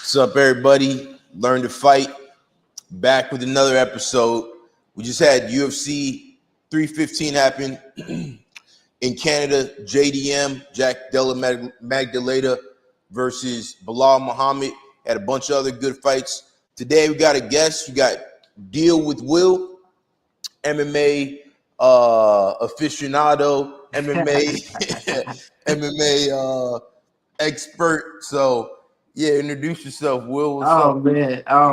What's up, everybody? Learn to Fight. Back with another episode. We just had UFC 315 happen in Canada. JDM, Della, Maddalena versus Bilal Muhammad. Had a bunch of other good fights. Today we got a guest. We got Deal with Will, MMA aficionado, MMA expert. So yeah, introduce yourself, Will. What's up?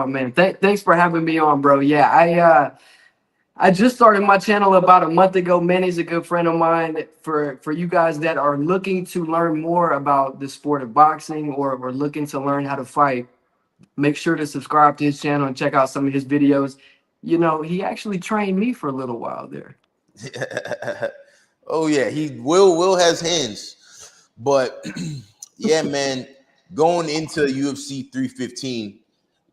Man. Thanks for having me on, bro. Yeah, I just started my channel about a month ago. Manny's a good friend of mine. For you guys that are looking to learn more about the sport of boxing or looking to learn how to fight, make sure to subscribe to his channel and check out some of his videos. You know, he actually trained me for a little while there. Oh yeah, Will has hands, but yeah, man. Going into UFC 315,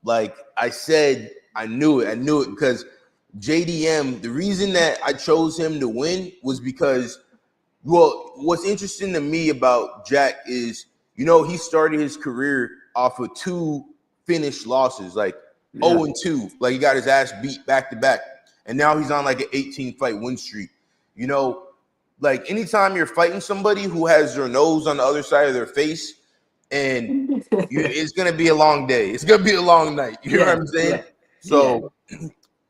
like I said, I knew it because JDM, the reason that I chose him to win was because, well, what's interesting to me about Jack is, he started his career off of 2 finished losses, like 0-2, like he got his ass beat back to back, and now he's on like an 18-fight win streak. Like anytime you're fighting somebody who has their nose on the other side of their face, and it's going to be a long day. It's going to be a long night. You know what I'm saying? Yeah. So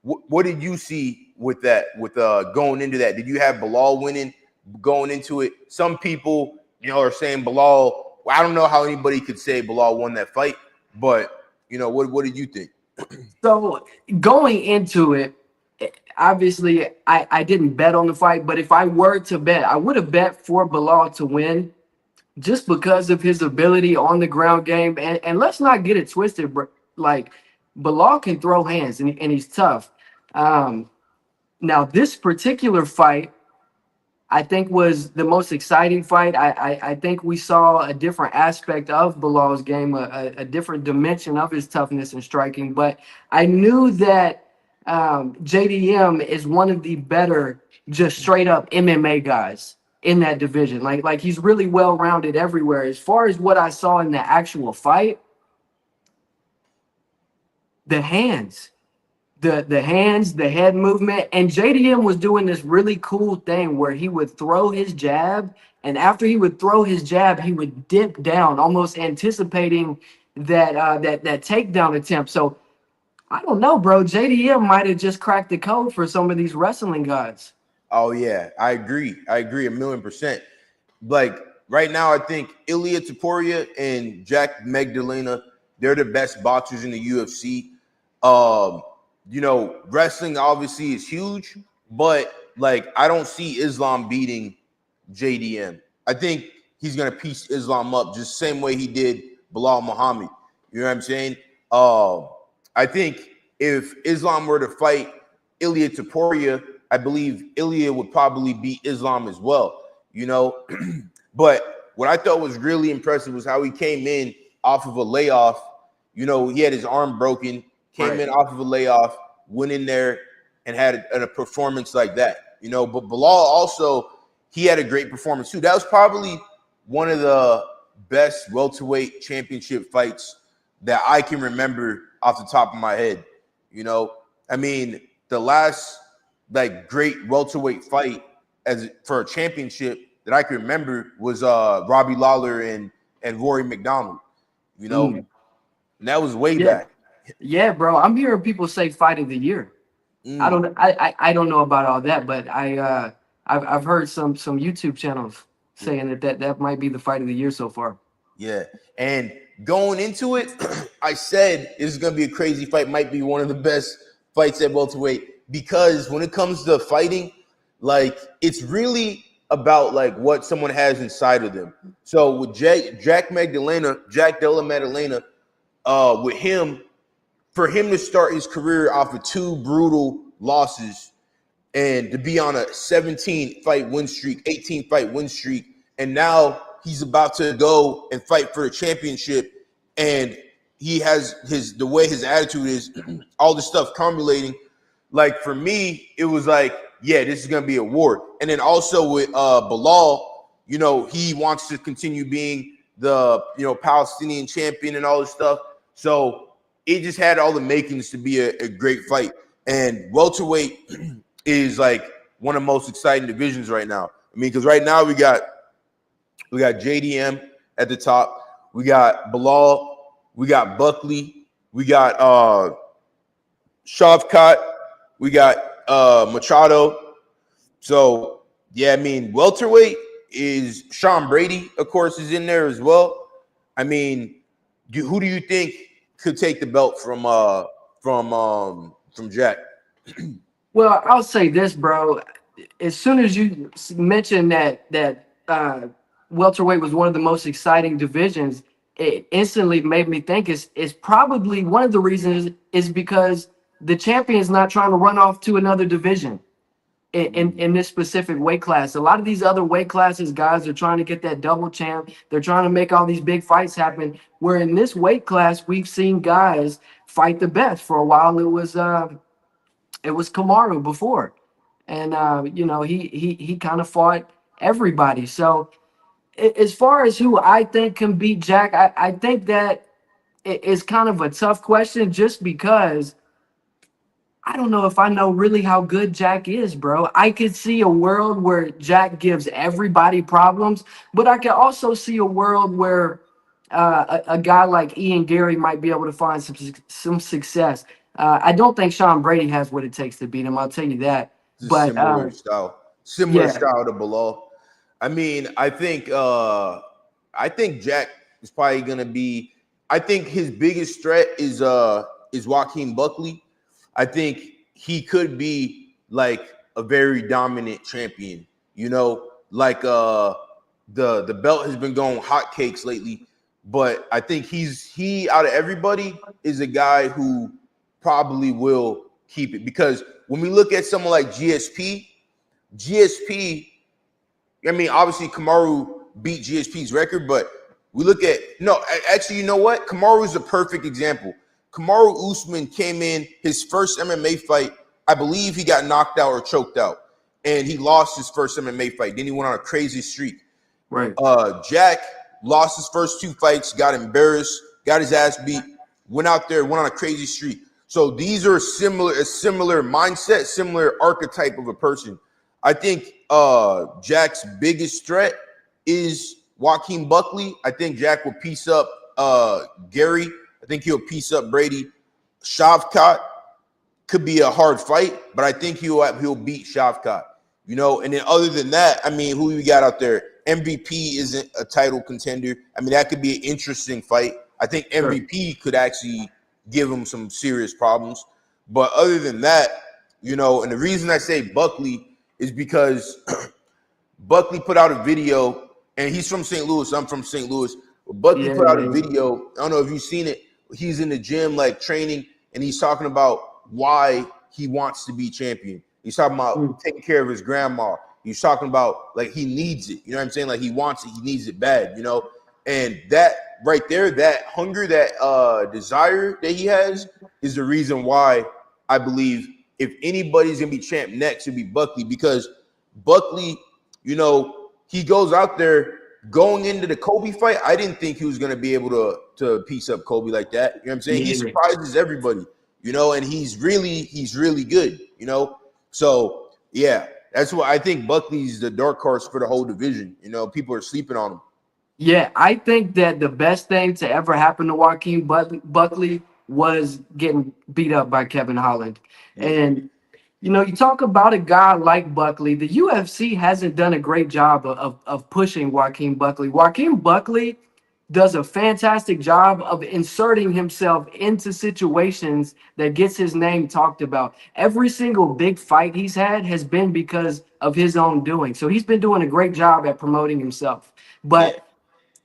what did you see with that, with going into that? Did you have Bilal winning going into it? Some people, are saying Bilal. I don't know how anybody could say Bilal won that fight, but, what did you think? So going into it, obviously I didn't bet on the fight, but if I were to bet, I would have bet for Bilal to win, just because of his ability on the ground game. And let's not get it twisted, bro. Like, Bilal can throw hands and he's tough. Now, this particular fight, I think, was the most exciting fight. I think we saw a different aspect of Bilal's game, a different dimension of his toughness and striking. But I knew that JDM is one of the better, just straight up MMA guys in that division. Like he's really well-rounded everywhere. As far as what I saw in the actual fight, the hands, the head movement, and JDM was doing this really cool thing where he would throw his jab, and after he would throw his jab, he would dip down, almost anticipating that takedown attempt. So I don't know, bro. JDM might have just cracked the code for some of these wrestling guys. Oh yeah, I agree 1,000,000%. Like right now, I think Ilia Topuria and Jack Maddalena, they're the best boxers in the UFC. Wrestling obviously is huge, but like I don't see Islam beating JDM. I think he's gonna piece Islam up just the same way he did Bilal Muhammad. You know what I'm saying? I think if Islam were to fight Ilia Topuria, I believe Ilia would probably beat Islam as well, But what I thought was really impressive was how he came in off of a layoff. He had his arm broken, came in off of a layoff, went in there and had a performance like that, But Bilal also, he had a great performance too. That was probably one of the best welterweight championship fights that I can remember off the top of my head. I mean, the last great welterweight fight for a championship that I can remember was Robbie Lawler and Rory McDonald, and that was way back. Yeah, bro. I'm hearing people say fight of the year. I don't know about all that, but I've heard some YouTube channels saying that might be the fight of the year so far. Yeah, and going into it, I said this is gonna be a crazy fight. Might be one of the best fights at welterweight. Because when it comes to fighting, it's really about what someone has inside of them. So with Jack Della Maddalena, with him, for him to start his career off of 2 brutal losses and to be on a 17-fight win streak, 18-fight win streak, and now he's about to go and fight for the championship, and he has the way his attitude is, all this stuff cumulating. For me, it was yeah, this is going to be a war. And then also with Bilal, he wants to continue being the, Palestinian champion and all this stuff. So it just had all the makings to be a great fight. And welterweight is like one of the most exciting divisions right now. I mean, because right now we got JDM at the top, we got Bilal, we got Buckley, we got Shavkat, we got Machado. So yeah, I mean, welterweight is Sean Brady, of course, is in there as well. I mean, who do you think could take the belt from Jack? Well, I'll say this, bro. As soon as you mentioned that welterweight was one of the most exciting divisions, it instantly made me think it's probably one of the reasons is because the champion is not trying to run off to another division in this specific weight class. A lot of these other weight classes, guys are trying to get that double champ. They're trying to make all these big fights happen. Where in this weight class, we've seen guys fight the best. For a while, it was Kamaru before, and he kind of fought everybody. So as far as who I think can beat Jack, I think that it's kind of a tough question just because I don't know if I know really how good Jack is, bro. I could see a world where Jack gives everybody problems, but I could also see a world where a guy like Ian Gary might be able to find some success. I don't think Sean Brady has what it takes to beat him. I'll tell you that. It's a But similar yeah, style to Bilal. I mean, I think Jack is probably gonna be. I think his biggest threat is Joaquin Buckley. I think he could be like a very dominant champion. You know, like the belt has been going hotcakes lately, but I think he out of everybody is a guy who probably will keep it because when we look at someone like GSP, I mean, obviously Kamaru beat GSP's record, but we look at actually, you know what? Kamaru is a perfect example. Kamaru Usman came in his first MMA fight. I believe he got knocked out or choked out, and he lost his first MMA fight. Then he went on a crazy streak. right. Jack lost his first two fights, got embarrassed, got his ass beat, went out there, went on a crazy streak. So these are a similar mindset, similar archetype of a person. I think Jack's biggest threat is Joaquin Buckley. I think Jack will piece up Gary. I think he'll piece up Brady. Shavkat could be a hard fight, but I think he'll beat Shavkat. You know, and then other than that, I mean, who we got out there? MVP isn't a title contender. I mean, that could be an interesting fight. I think MVP could actually give him some serious problems. But other than that, you know, and the reason I say Buckley is because Buckley put out a video, and he's from St. Louis. I'm from St. Louis. Buckley put out a video. I don't know if you've seen it. He's in the gym, like training, and he's talking about why he wants to be champion. He's talking about taking care of his grandma. He's talking about like he needs it. You know what I'm saying? Like he wants it. He needs it bad, you know? And that right there, that hunger, that desire that he has is the reason why I believe if anybody's going to be champ next, it'll be Buckley, because Buckley, you know, he goes out there going into the Kobe fight. I didn't think he was going to be able to piece up Kobe like that. You know what I'm saying? He surprises everybody, you know, and he's really good, you know? So, yeah, that's why I think Buckley's the dark horse for the whole division. You know, people are sleeping on him. Yeah, I think that the best thing to ever happen to Joaquin Buckley was getting beat up by Kevin Holland. And, you know, you talk about a guy like Buckley, the UFC hasn't done a great job of pushing Joaquin Buckley. Joaquin Buckley does a fantastic job of inserting himself into situations that gets his name talked about. Every single big fight he's had has been because of his own doing. So he's been doing a great job at promoting himself. But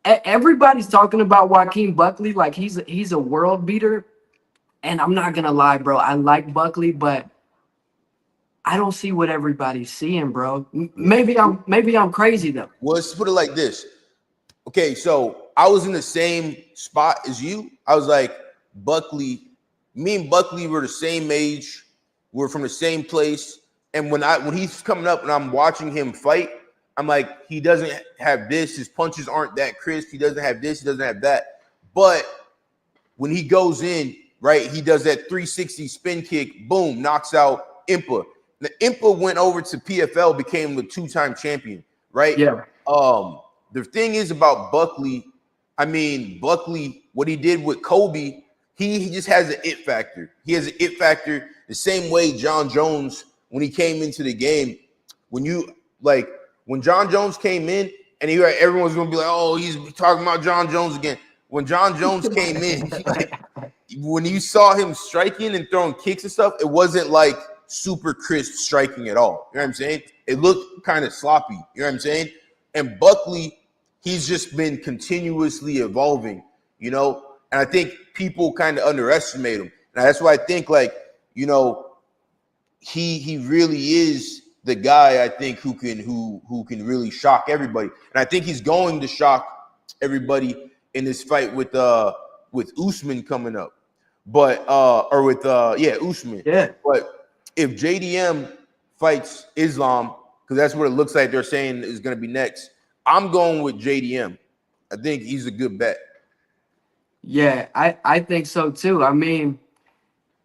everybody's talking about Joaquin Buckley like he's a world beater. And I'm not gonna lie, bro. I like Buckley, but I don't see what everybody's seeing, bro. Maybe I'm crazy though. Well, let's put it like this. Okay, so I was in the same spot as you. I was like, Buckley, me and Buckley were the same age. We're from the same place. And when he's coming up and I'm watching him fight, I'm like, he doesn't have this. His punches aren't that crisp. He doesn't have this. He doesn't have that. But when he goes in, right, he does that 360 spin kick, boom, knocks out Impa. The Impa went over to PFL, became the 2-time champion, right? Yeah. The thing is about Buckley, I mean, Buckley, what he did with Kobe, he just has an it factor. He has an it factor the same way John Jones, when he came into the game, when John Jones came in, and everyone's gonna be like, oh, he's talking about John Jones again. When John Jones came in, like when you saw him striking and throwing kicks and stuff, it wasn't like super crisp striking at all. You know what I'm saying? It looked kind of sloppy. You know what I'm saying? And Buckley, he's just been continuously evolving, you know, and I think people kind of underestimate him. And that's why I think, like, you know, he really is the guy, I think, who can really shock everybody. And I think he's going to shock everybody in this fight with Usman coming up. But Usman. Yeah. But if JDM fights Islam, because that's what it looks like they're saying is going to be next, I'm going with JDM. I think he's a good bet. Yeah, I think so too. I mean,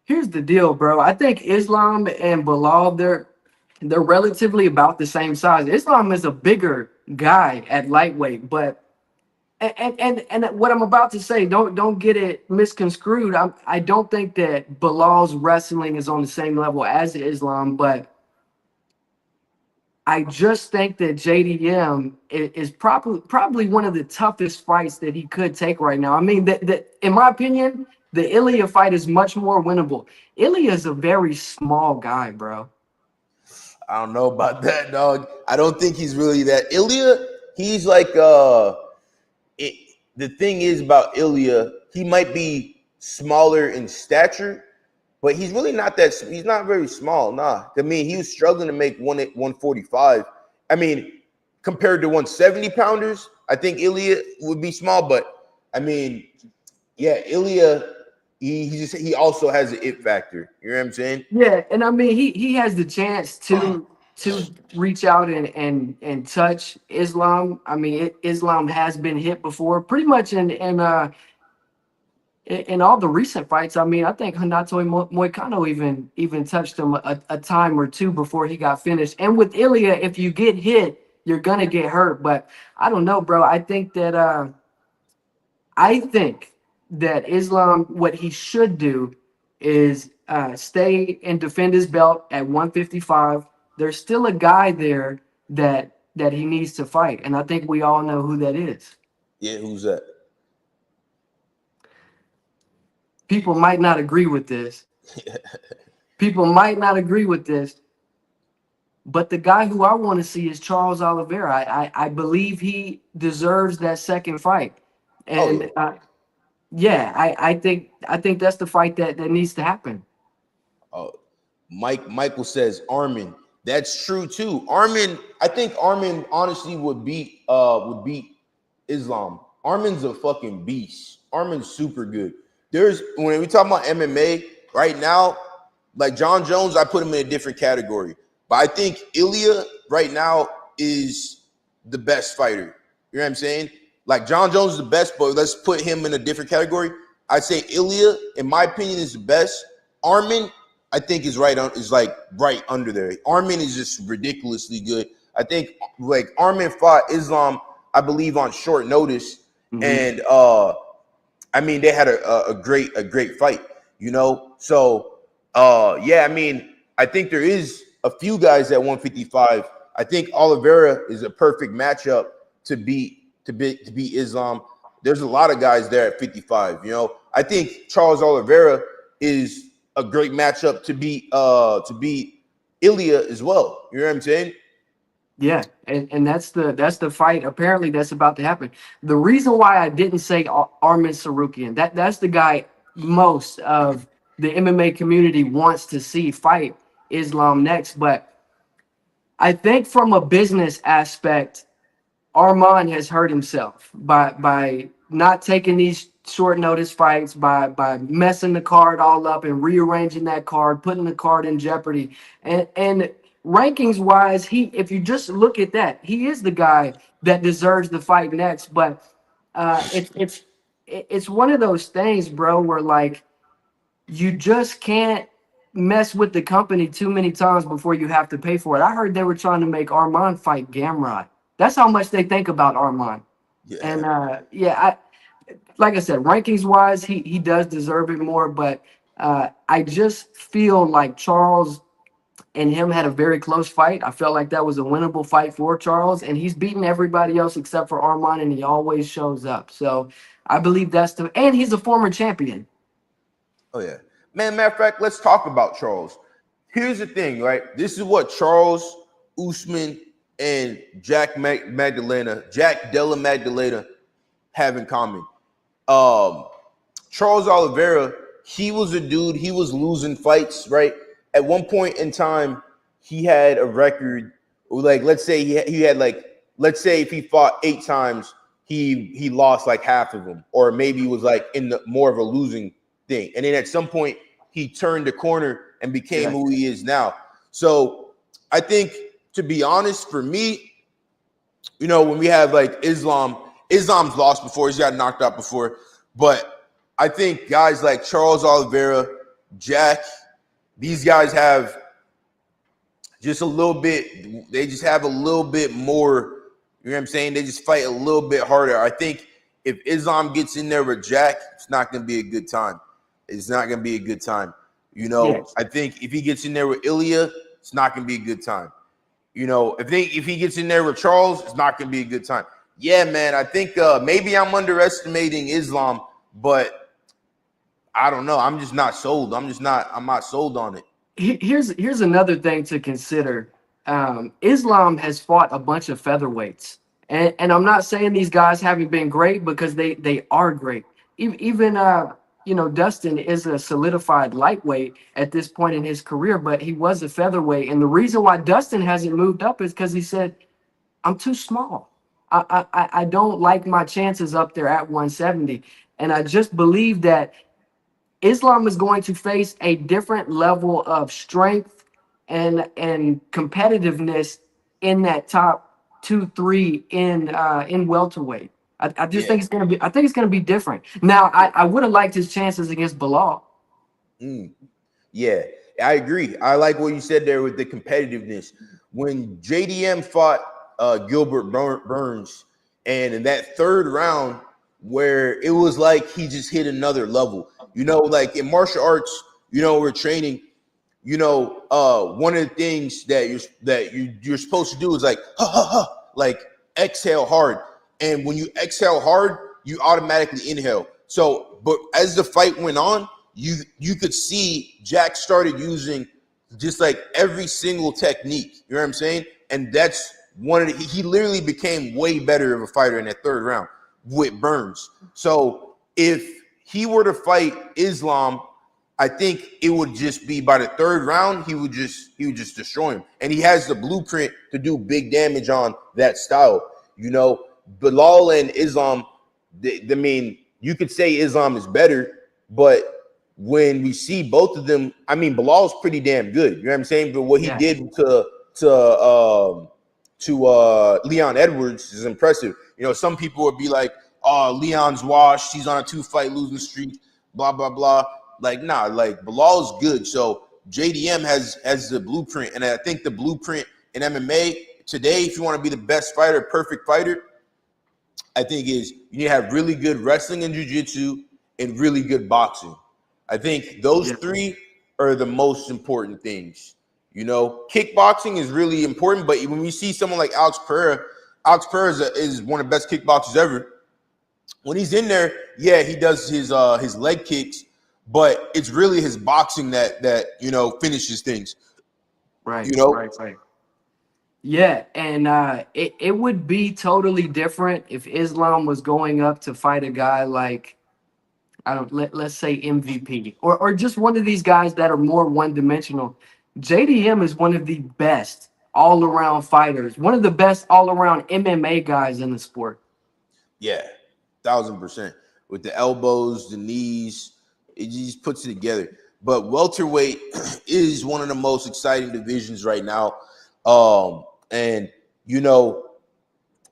here's the deal, bro. I think Islam and Bilal, they're relatively about the same size. Islam is a bigger guy at lightweight, but and what I'm about to say, don't get it misconstrued. I don't think that Bilal's wrestling is on the same level as Islam, but I just think that JDM is probably one of the toughest fights that he could take right now. I mean, that in my opinion, the Ilya fight is much more winnable. Ilya is a very small guy, bro. I don't know about that, dog. I don't think he's really that. Ilya, he's like the thing is about Ilya, he might be smaller in stature, but he's really not that. He's not very small. Nah, I mean, he was struggling to make 145. I mean, compared to 170 pounders, I think Ilya would be small. But I mean, yeah, Ilya, he also has an it factor. You know what I'm saying? Yeah, and I mean, he has the chance to reach out and touch Islam. I mean, Islam has been hit before, pretty much in all the recent fights. I mean, I think Hanato Moicano even touched him a time or two before he got finished. And with Ilya, if you get hit, you're gonna get hurt. But I don't know, bro. I think that Islam, what he should do is stay and defend his belt at 155. There's still a guy there that he needs to fight, and I think we all know who that is. Yeah, who's that? People might not agree with this. But the guy who I want to see is Charles Oliveira. I believe he deserves that second fight. And I think that's the fight that needs to happen. Michael says Armin. That's true too. I think Armin honestly would beat Islam. Armin's a fucking beast. Armin's super good. When we talk about MMA right now, like John Jones, I put him in a different category. But I think Ilya right now is the best fighter. You know what I'm saying? Like John Jones is the best, but let's put him in a different category. I'd say Ilya, in my opinion, is the best. Armin, I think is right under there. Armin is just ridiculously good. I think like Armin fought Islam, I believe, on short notice, and I mean they had a great fight, you know. So I mean I think there is a few guys at 155. I think Oliveira is a perfect matchup to beat Islam. There's a lot of guys there at 55. You know, I think Charles Oliveira is a great matchup to beat Ilya as well. You know what I'm saying? Yeah, and that's the fight. Apparently, that's about to happen. The reason why I didn't say Armin Sarukian, that's the guy most of the MMA community wants to see fight Islam next. But I think from a business aspect, Arman has hurt himself by not taking these short notice fights, by messing the card all up and rearranging that card, putting the card in jeopardy. And rankings wise, if you just look at that, he is the guy that deserves the fight next. But it's one of those things, bro, where like you just can't mess with the company too many times before you have to pay for it. I heard they were trying to make Armand fight Gamrot. That's how much they think about Armand. Yeah, And yeah, like I said, rankings wise, he does deserve it more, but I just feel like Charles and him had a very close fight. I felt like that was a winnable fight for Charles, and he's beaten everybody else except for Armand, and he always shows up. So I believe and he's a former champion. oh yeah, man. Matter of fact, let's talk about Charles. Here's the thing, right? This is what Charles Usman and Jack Della Maddalena have in common. Um, Charles Oliveira, he was a dude, he was losing fights, right? At one point in time, he had a record, like let's say he had like, let's say if he fought 8 times, he lost like half of them, or maybe he was like in the more of a losing thing. And then at some point, he turned the corner and became Yeah. who he is now. So I think, to be honest, for me, when we have like Islam's lost before, he's got knocked out before, but I think guys like Charles Oliveira, Jack, these guys have just a little bit, they just have a little bit more, you know what I'm saying? They just fight a little bit harder. I think if Islam gets in there with Jack, it's not going to be a good time. It's not going to be a good time. Yes. I think if he gets in there with Ilya, it's not going to be a good time. If he gets in there with Charles, it's not going to be a good time. Yeah, man, I think maybe I'm underestimating Islam, but I don't know. I'm just not sold. I'm not sold on it. Here's another thing to consider. Islam has fought a bunch of featherweights, and I'm not saying these guys haven't been great, because they are great. Even Dustin is a solidified lightweight at this point in his career, but he was a featherweight, and the reason why Dustin hasn't moved up is because he said, I'm too small. I don't like my chances up there at 170, and I just believe that Islam is going to face a different level of strength and competitiveness in that top 2, 3 in welterweight. I just Yeah. think it's gonna be. I think it's gonna be different. Now, I would have liked his chances against Bilal. Mm. Yeah, I agree. I like what you said there with the competitiveness. When JDM fought Gilbert Burns, and in that third round, where it was like he just hit another level. Like in martial arts, we're training. One of the things that you're supposed to do is like ha ha ha, like exhale hard. And when you exhale hard, you automatically inhale. So, but as the fight went on, you could see Jack started using just like every single technique. You know what I'm saying? And that's he literally became way better of a fighter in that third round with Burns. So if he were to fight Islam, I think it would just be by the third round, he would just destroy him. And he has the blueprint to do big damage on that style. Bilal and Islam, I mean, you could say Islam is better, but when we see both of them, I mean, Bilal's pretty damn good. You know what I'm saying? But what he Yeah, did to Leon Edwards is impressive. Some people would be like, "Oh, Leon's washed. He's on a 2-fight losing streak." Blah blah blah. Like, nah. Like, Bilal's good. So JDM has the blueprint, and I think the blueprint in MMA today, if you want to be the best fighter, perfect fighter, I think is you need to have really good wrestling and jiu-jitsu and really good boxing. I think those yeah, three are the most important things. Kickboxing is really important, but when we see someone like Alex Pereira is one of the best kickboxers ever. When he's in there, yeah, he does his leg kicks, but it's really his boxing that finishes things. right, You know, right, right. Yeah, and it would be totally different if Islam was going up to fight a guy like, I don't let's say MVP, or just one of these guys that are more one dimensional. JDM is one of the best all around fighters, one of the best all around MMA guys in the sport. yeah, 1,000% with the elbows, the knees, it just puts it together. But welterweight is one of the most exciting divisions right now. And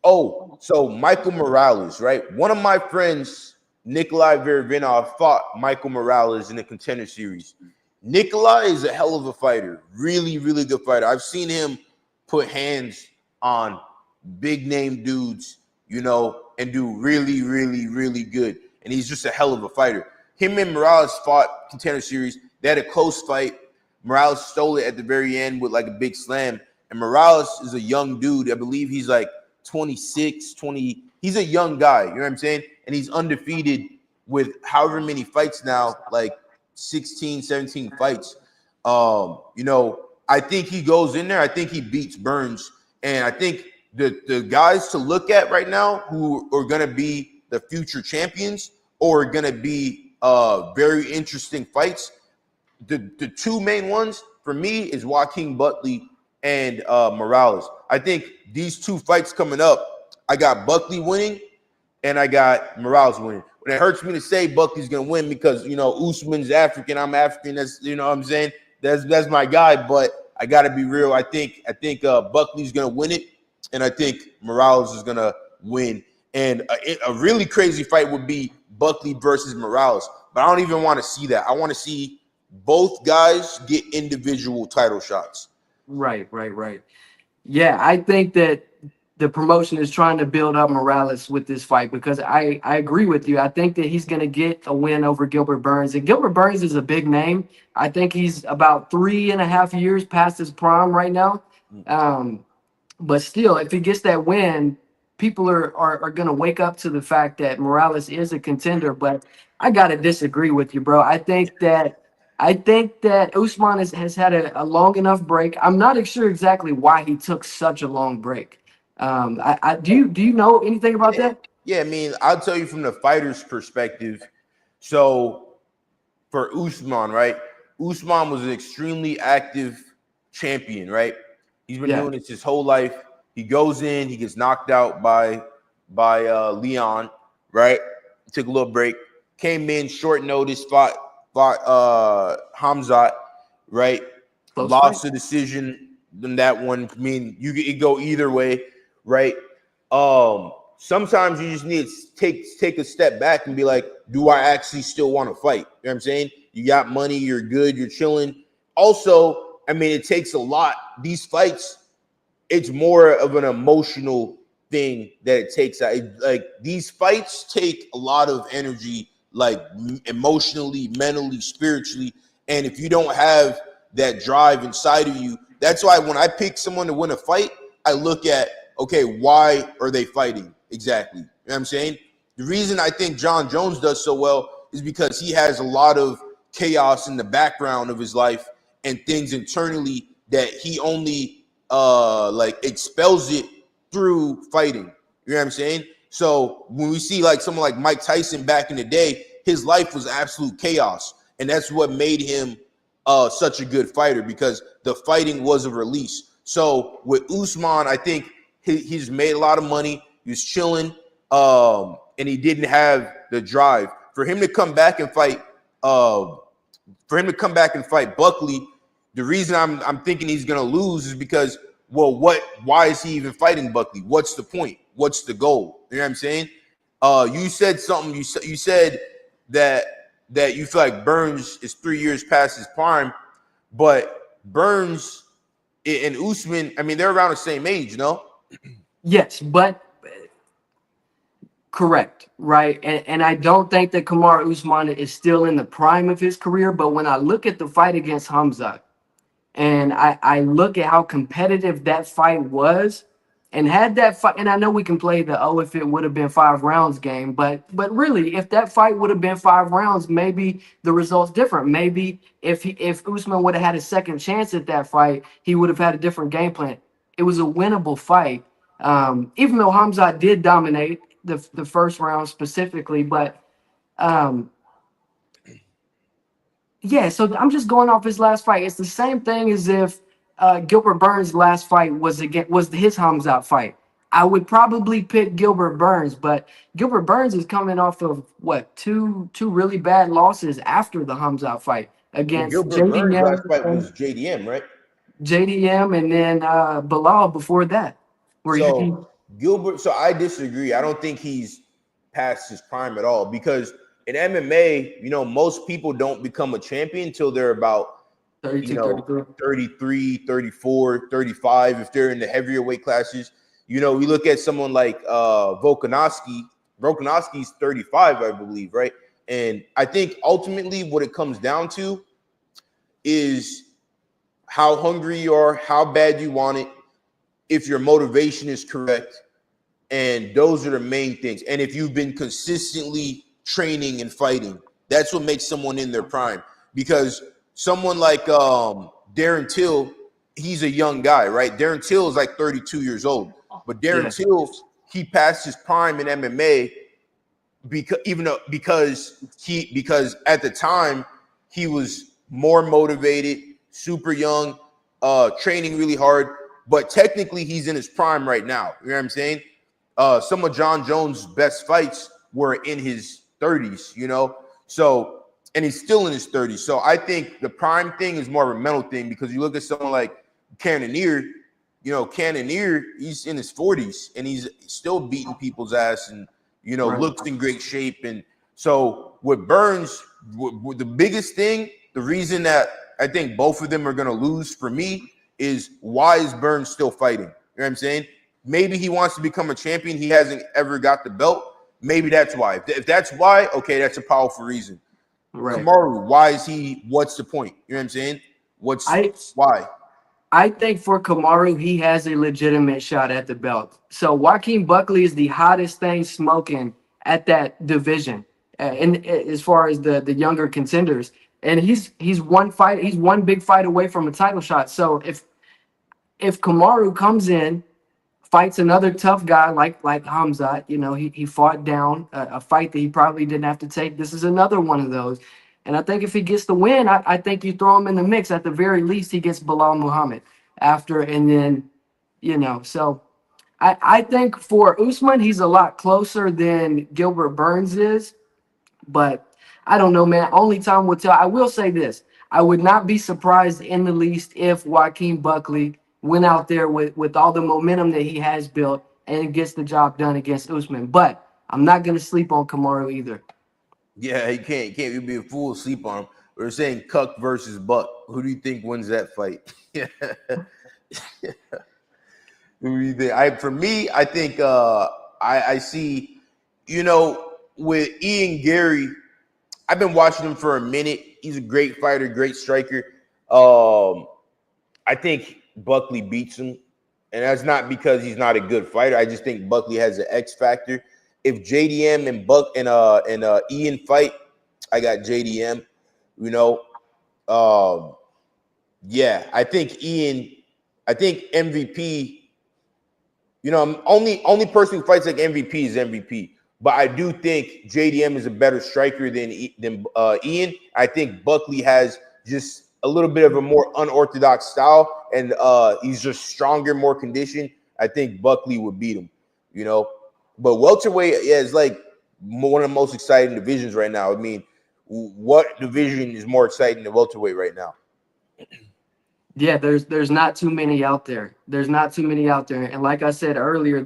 so Michael Morales, right? One of my friends Nikolai Vervinov fought Michael Morales in the Contender Series. Nikolai is a hell of a fighter, really, really good fighter. I've seen him put hands on big name dudes, and do really, really, really good. And he's just a hell of a fighter. Him and Morales fought Contender Series. They had a close fight. Morales stole it at the very end with like a big slam. And Morales is a young dude. I believe he's like 26, 20. He's a young guy. You know what I'm saying? And he's undefeated with however many fights now, like 16, 17 fights. I think he goes in there. I think he beats Burns. And I think the guys to look at right now who are going to be the future champions or going to be very interesting fights, the two main ones for me is Joaquin Buckley and Morales. I think these two fights coming up, I got Buckley winning and I got Morales winning. And it hurts me to say Buckley's gonna win because Usman's African, I'm African. That's what I'm saying. That's my guy, but I gotta be real. I think Buckley's gonna win it, and I think Morales is gonna win. And a really crazy fight would be Buckley versus Morales, but I don't even want to see that. I want to see both guys get individual title shots. Right. Yeah, I think that the promotion is trying to build up Morales with this fight because I agree with you. I think that he's going to get a win over Gilbert Burns. And Gilbert Burns is a big name. I think he's about 3.5 years past his prime right now. But still, if he gets that win, people are going to wake up to the fact that Morales is a contender. But I got to disagree with you, bro. I think that Usman has had a long enough break. I'm not sure exactly why he took such a long break. Do you know anything about that? Yeah, I mean, I'll tell you from the fighter's perspective. So for Usman, right? Usman was an extremely active champion, right? He's been doing this his whole life. He goes in, he gets knocked out by Leon, right? Took a little break, came in short notice, fought Hamzat, right? Lost the decision in that one. I mean, it go either way, right? Sometimes you just need to take a step back and be like, do I actually still want to fight? You know what I'm saying? You got money, you're good, you're chilling. Also, I mean, it takes a lot. These fights, it's more of an emotional thing that it takes. Like these fights take a lot of energy, like emotionally, mentally, spiritually. And if you don't have that drive inside of you, that's why when I pick someone to win a fight, I look at, okay, why are they fighting exactly? You know what I'm saying? The reason I think John Jones does so well is because he has a lot of chaos in the background of his life and things internally that he only expels it through fighting. You know what I'm saying? So when we see like someone like Mike Tyson back in the day, his life was absolute chaos. And that's what made him such a good fighter, because the fighting was a release. So with Usman, I think he's made a lot of money. He was chilling, and he didn't have the drive. For him to come back and fight, Buckley, the reason I'm thinking he's gonna lose is because, well, why is he even fighting Buckley? What's the point? What's the goal? You know what I'm saying? You said something. You said that you feel like Burns is 3 years past his prime, but Burns and Usman, I mean, they're around the same age, no? Yes, but correct, right? And I don't think that Kamaru Usman is still in the prime of his career, but when I look at the fight against Hamzat, and I look at how competitive that fight was, and had that fight, and I know we can play the if it would have been 5 rounds game, but really, if that fight would have been 5 rounds, maybe the result's different. Maybe if Usman would have had a second chance at that fight, he would have had a different game plan. It was a winnable fight, even though Hamzat did dominate the first round specifically, but yeah, so I'm just going off his last fight. It's the same thing as if Gilbert Burns' last fight was his Hamzat fight. I would probably pick Gilbert Burns, but Gilbert Burns is coming off of two really bad losses after the Hamzat fight against Gilbert Burns' last fight was JDM, right? JDM, and then Bilal before that. So I disagree. I don't think he's past his prime at all. Because in MMA, you know, most people don't become a champion until they're about, you 32, know, 33. 33, 34, 35, if they're in the heavier weight classes. You know, we look at someone like Volkanovski. Volkanovski's 35, I believe, right? And I think ultimately what it comes down to is how hungry you are, how bad you want it, if your motivation is correct. And those are the main things. And if you've been consistently training and fighting, that's what makes someone in their prime. Because someone like Darren Till, he's a young guy, right? Darren Till is like 32 years old. But Darren Yeah. Till, he passed his prime in MMA because at the time he was more motivated, super young, training really hard. But technically, he's in his prime right now. You know what I'm saying? Some of John Jones' best fights were in his 30s, you know? So, and he's still in his 30s. So I think the prime thing is more of a mental thing, because you look at someone like Cannonier, you know, Cannonier, he's in his 40s and he's still beating people's ass and, you know, Right. looks in great shape. And so with Burns, the biggest thing, the reason that I think both of them are going to lose for me is, why is Burns still fighting? You know what I'm saying? Maybe he wants to become a champion. He hasn't ever got the belt. Maybe that's why. If that's why, okay, that's a powerful reason. Right. Kamaru, why is he? What's the point? You know what I'm saying? Why? I think for Kamaru, he has a legitimate shot at the belt. So Joaquin Buckley is the hottest thing smoking at that division, and as far as the younger contenders, and he's one big fight away from a title shot. So if Kamaru comes in, fights another tough guy like Hamzat, you know, he fought down a fight that he probably didn't have to take. This is another one of those. And I think if he gets the win, I think you throw him in the mix. At the very least, he gets Bilal Muhammad after, and then, you know. So I think for Usman, he's a lot closer than Gilbert Burns is. But I don't know, man. Only time will tell. I will say this. I would not be surprised in the least if Joaquin Buckley went out there with all the momentum that he has built and gets the job done against Usman. But I'm not going to sleep on Kamaru either. Yeah, he can't. You can't be a fool asleep on him. We're saying Cuck versus Buck. Who do you think wins that fight? Who do you think? For me, I think I see, you know, with Ian Gary, I've been watching him for a minute. He's a great fighter, great striker. I think Buckley beats him, and that's not because he's not a good fighter. I just think Buckley has an X factor. If JDM and Ian fight, I got JDM. You know, yeah, I think MVP. You know, only person who fights like MVP is MVP. But I do think JDM is a better striker than Ian. I think Buckley has just a little bit of a more unorthodox style, and he's just stronger, more conditioned. I think Buckley would beat him, you know. But welterweight, yeah, is like one of the most exciting divisions right now. I mean, what division is more exciting than welterweight right now? Yeah, there's not too many out there. There's not too many out there. And like I said earlier,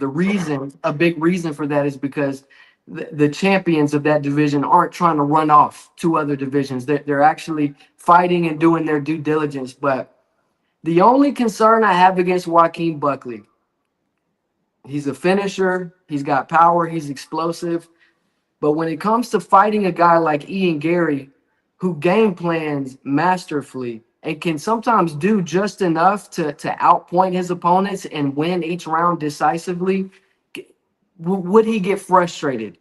a big reason for that is because the champions of that division aren't trying to run off to other divisions. They're actually fighting and doing their due diligence. But the only concern I have against Joaquin Buckley, he's a finisher, he's got power, he's explosive. But when it comes to fighting a guy like Ian Gary, who game plans masterfully and can sometimes do just enough to outpoint his opponents and win each round decisively, would he get frustrated?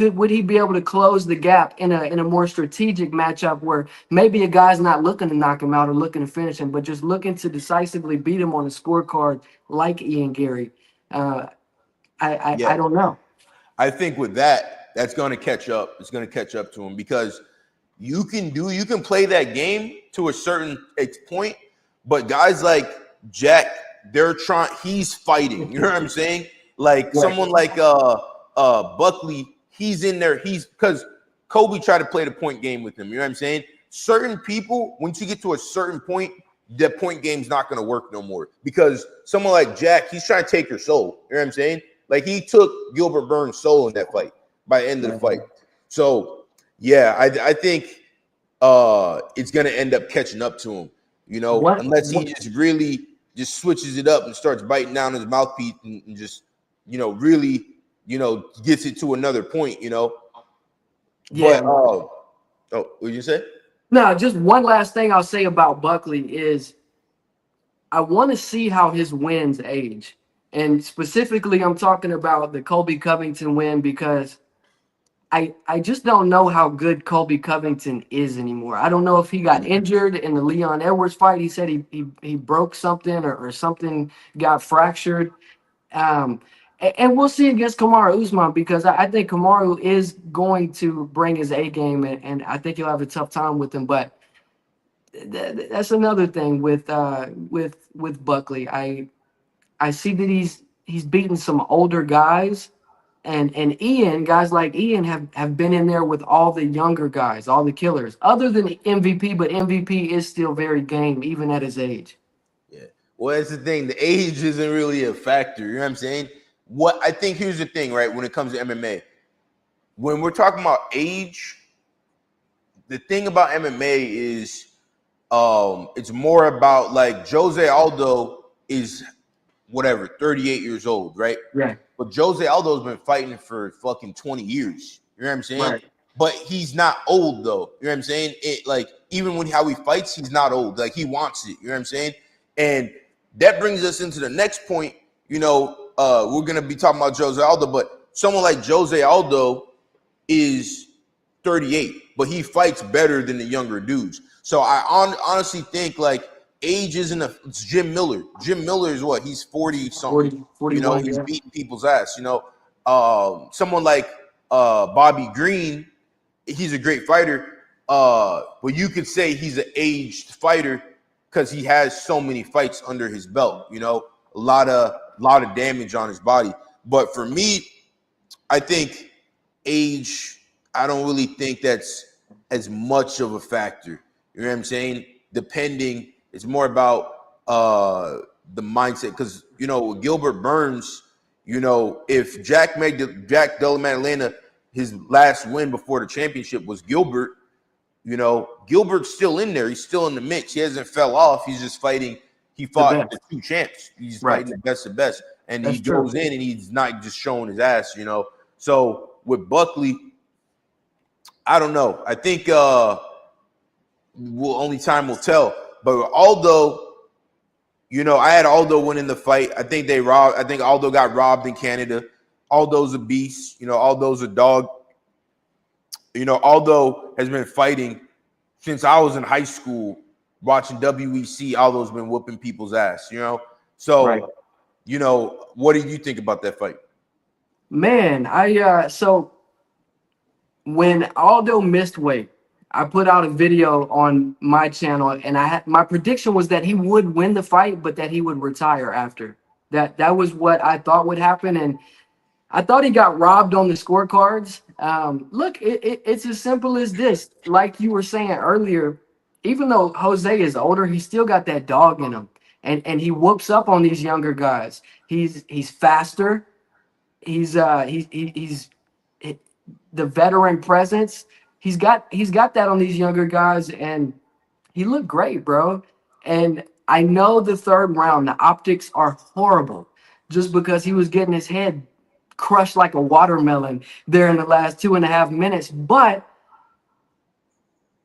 Would he be able to close the gap in a more strategic matchup where maybe a guy's not looking to knock him out or looking to finish him, but just looking to decisively beat him on the scorecard like Ian Gary? I don't know. I think with that's going to catch up. It's going to catch up to him, because you can play that game to a certain point, but guys like Jack, he's fighting. You know what I'm saying? Like someone like Buckley, he's in there. He's because Kobe tried to play the point game with him. You know what I'm saying? Certain people, once you get to a certain point, that point game's not going to work no more, because someone like Jack, he's trying to take your soul. You know what I'm saying? Like, he took Gilbert Burns' soul in that fight. by the end of the fight. Mhm. So yeah, I think it's gonna end up catching up to him, unless he What, just really just switches it up and starts biting down his mouthpiece and just, really, gets it to another point. But yeah. what did you say? No, just one last thing I'll say about Buckley is I want to see how his wins age. And specifically, I'm talking about the Colby Covington win because I just don't know how good Colby Covington is anymore. I don't know if he got injured in the Leon Edwards fight. He said he broke something or something got fractured. And we'll see against Kamaru Usman because I think Kamaru is going to bring his A game and I think he'll have a tough time with him. But that's another thing with Buckley. I see that he's beaten some older guys, and Ian, guys like Ian have been in there with all the younger guys, all the killers, other than MVP, but MVP is still very game even at his age. Yeah. Well, that's the thing. The age isn't really a factor. You know what I'm saying? What I think here's the thing, right? When it comes to MMA, when we're talking about age, the thing about MMA is it's more about like Jose Aldo is whatever, 38 years old, right? Right, But Jose Aldo's been fighting for fucking 20 years. You know what I'm saying? right. But he's not old though. You know what I'm saying? It like even when how he fights, he's not old. Like he wants it. You know what I'm saying? And that brings us into the next point. We're gonna be talking about Jose Aldo, but someone like Jose Aldo is 38, but he fights better than the younger dudes. So I honestly think like age isn't it's Jim Miller. Jim Miller is what? He's 40 something. 40, 41, He's yeah. beating people's ass. Someone like Bobby Green, he's a great fighter. But you could say he's an aged fighter because he has so many fights under his belt. A lot of damage on his body. But for me, I think age, I don't really think that's as much of a factor. You know what I'm saying? Depending, it's more about the mindset. Because, Gilbert Burns, if Jack Della Maddalena, his last win before the championship was Gilbert, Gilbert's still in there. He's still in the mix. He hasn't fell off. He's just fighting. He The fought best. the two champs. He's Right. fighting the best of best. And he That's true. goes in and he's not just showing his ass. So with Buckley, I don't know. I think only time will tell. But Aldo, I had Aldo winning the fight. I think Aldo got robbed in Canada. Aldo's a beast. Aldo's a dog. Aldo has been fighting since I was in high school, watching WEC. Aldo's been whooping people's ass. Right. So, what do you think about that fight? Man, so when Aldo missed weight, I put out a video on my channel, and my prediction was that he would win the fight, but that he would retire after. That was what I thought would happen, and I thought he got robbed on the scorecards. Look, it's as simple as this. Like you were saying earlier, even though Jose is older, he still got that dog in him, and he whoops up on these younger guys. He's faster. He's the veteran presence. He's got that on these younger guys, and he looked great, bro. And I know the third round, the optics are horrible, just because he was getting his head crushed like a watermelon there in the last 2.5 minutes. But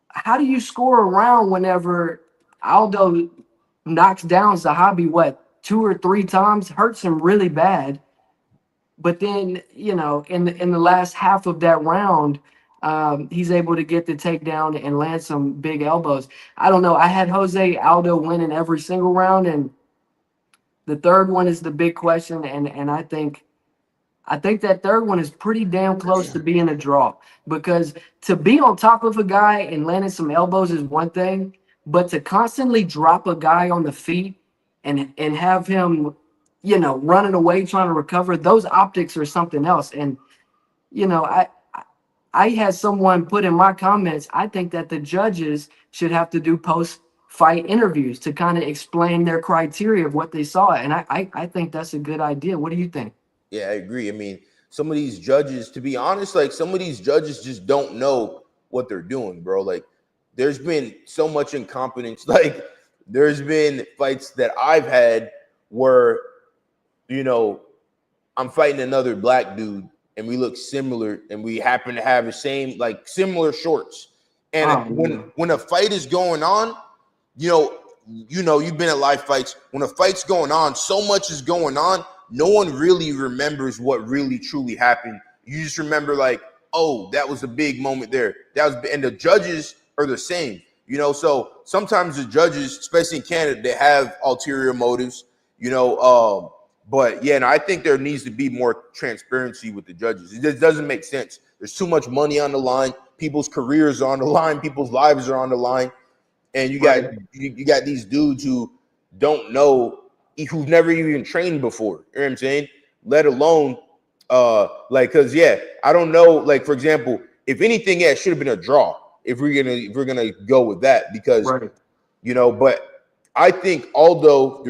how do you score a round whenever Aldo knocks down Zahabi, what, 2 or 3 times, hurts him really bad? But then, in the last half of that round, he's able to get the takedown and land some big elbows. I don't know. I had Jose Aldo winning every single round, and the third one is the big question. And I think that third one is pretty damn close to being a draw, because to be on top of a guy and landing some elbows is one thing, but to constantly drop a guy on the feet and have him, running away trying to recover, those optics are something else. And I had someone put in my comments, I think that the judges should have to do post fight interviews to kind of explain their criteria of what they saw, and I think that's a good idea. What do you think? Yeah, I agree. I mean, some of these judges, to be honest, like some of these judges just don't know what they're doing, bro. Like there's been so much incompetence. Like there's been fights that I've had where, you know, I'm fighting another black dude and we look similar and we happen to have the same, like similar shorts. And when a fight is going on, you've been at live fights. When a fight's going on, so much is going on. No one really remembers what really truly happened. You just remember like, oh, that was a big moment there. And the judges are the same, So sometimes the judges, especially in Canada, they have ulterior motives, But yeah, and I think there needs to be more transparency with the judges. It just doesn't make sense. There's too much money on the line. People's careers are on the line. People's lives are on the line. And you got these dudes who don't know, who've never even trained before. You know what I'm saying? Let alone, because I don't know. Like for example, if anything, it should have been a draw. If we're gonna go with that, because But I think Aldo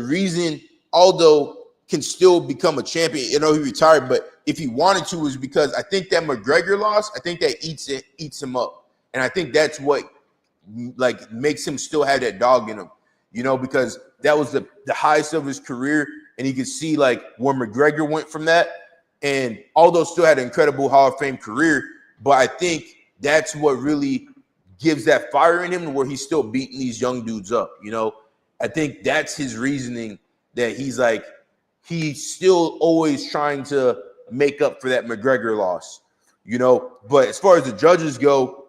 can still become a champion. He retired, but if he wanted to, is because I think that McGregor loss. I think that eats him up, and I think that's what like makes him still have that dog in him, because that was the highest of his career, and he could see like where McGregor went from that, and Aldo still had an incredible Hall of Fame career, but I think that's what really gives that fire in him where he's still beating these young dudes up. I think that's his reasoning, that he's still always trying to make up for that McGregor loss, But as far as the judges go,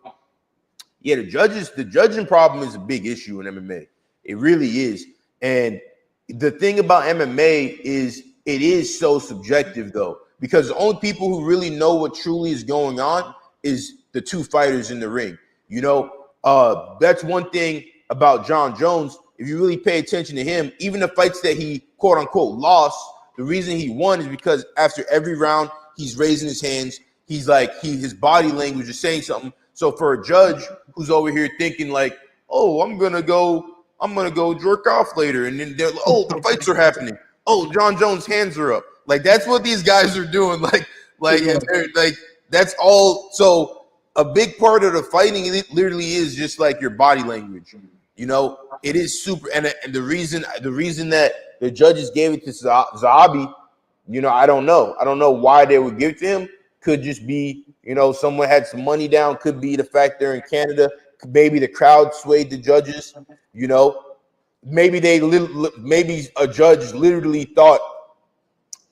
yeah, the judging problem is a big issue in MMA. It really is. And the thing about MMA is it is so subjective, though, because the only people who really know what truly is going on is the two fighters in the ring. That's one thing about John Jones. If you really pay attention to him, even the fights that he quote unquote lost, the reason he won is because after every round, he's raising his hands. He's like, his body language is saying something. So for a judge who's over here thinking like, oh, I'm gonna go jerk off later, and then they're like, oh, the fights are happening. Oh, John Jones' hands are up. Like that's what these guys are doing. Like that's all. So a big part of the fighting literally is just like your body language. It is super. And the reason that the judges gave it to Zahabi, I don't know. I don't know why they would give it to him. Could just be, someone had some money down. Could be the fact they're in Canada. Maybe the crowd swayed the judges. Maybe maybe a judge literally thought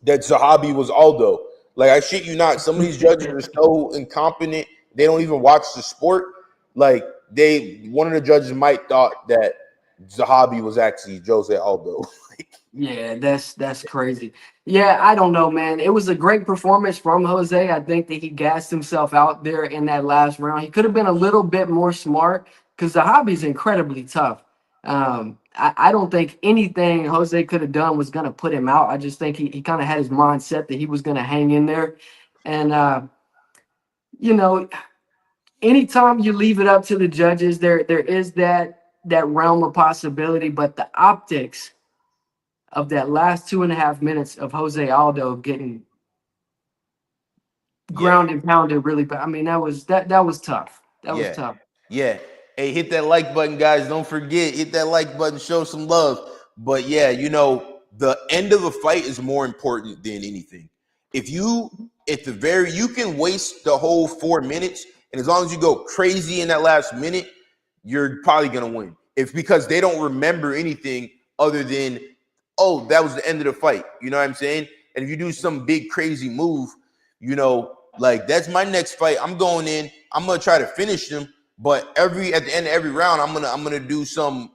that Zahabi was Aldo. Like I shit you not, some of these judges are so incompetent. They don't even watch the sport. Like one of the judges might thought that Zahabi was actually Jose Aldo. Yeah, that's crazy. Yeah, I don't know, man. It was a great performance from Jose. I think that he gassed himself out there in that last round. He could have been a little bit more smart because the hobby's incredibly tough. I don't think anything Jose could have done was going to put him out. I just think he kind of had his mindset that he was going to hang in there. And, anytime you leave it up to the judges, there is that realm of possibility, but the optics of that last 2.5 minutes of Jose Aldo getting ground and pounded really bad. I mean, that was tough. That was tough. Yeah. Hey, hit that like button, guys. Don't forget, hit that like button, show some love. But yeah, the end of a fight is more important than anything. You can waste the whole 4 minutes, and as long as you go crazy in that last minute, you're probably gonna win. It's because they don't remember anything other than, oh, that was the end of the fight. You know what I'm saying? And if you do some big crazy move, like that's my next fight. I'm going in. I'm gonna try to finish them, but at the end of every round, I'm gonna do some,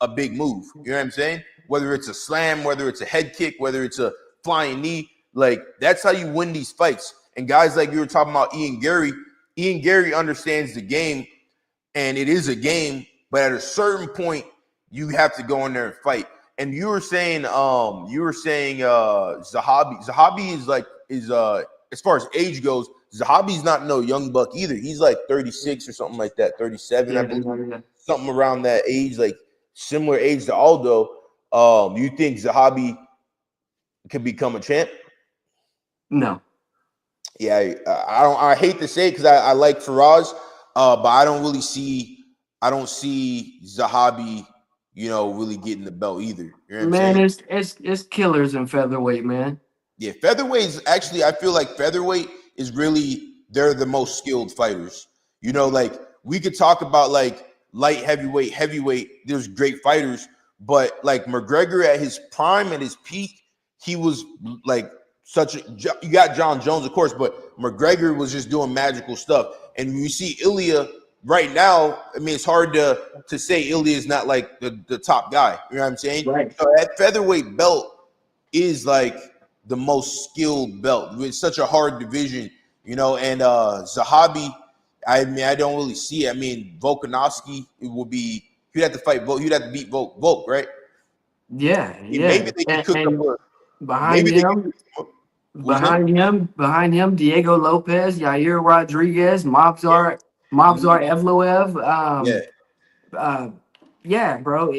a big move. You know what I'm saying? Whether it's a slam, whether it's a head kick, whether it's a flying knee, like that's how you win these fights. And guys like you were talking about Ian Gary understands the game, and it is a game, but at a certain point, you have to go in there and fight. And you were saying Zahabi is as far as age goes, Zahabi's not no young buck either. He's like 36 or something like that, 37, I believe. Something around that age, like similar age to Aldo. You think Zahabi could become a champ? No. Yeah, I hate to say it because I like Faraz, but I don't see Zahabi, really getting the belt either. You know what I'm Man, saying? it's killers in featherweight, man. Yeah, featherweight is actually, I feel like featherweight is really, they're the most skilled fighters. Like we could talk about like light heavyweight, heavyweight. There's great fighters, but like McGregor at his prime, at his peak, he was like you got John Jones, of course, but McGregor was just doing magical stuff. And when you see Ilya right now, I mean, it's hard to say Ilya is not like the top guy. You know what I'm saying? Right. So that featherweight belt is like the most skilled belt. It's such a hard division, and Zahabi, I mean, I don't really see it. I mean, Volkanovski, he'd have to fight Volk, he'd have to beat Volk, right? Yeah, Maybe yeah. they could cook up And behind maybe they could him, who's that? Diego Lopez, Yair Rodriguez, Yeah. Mobzar Evloev. Yeah. Uh, yeah, bro.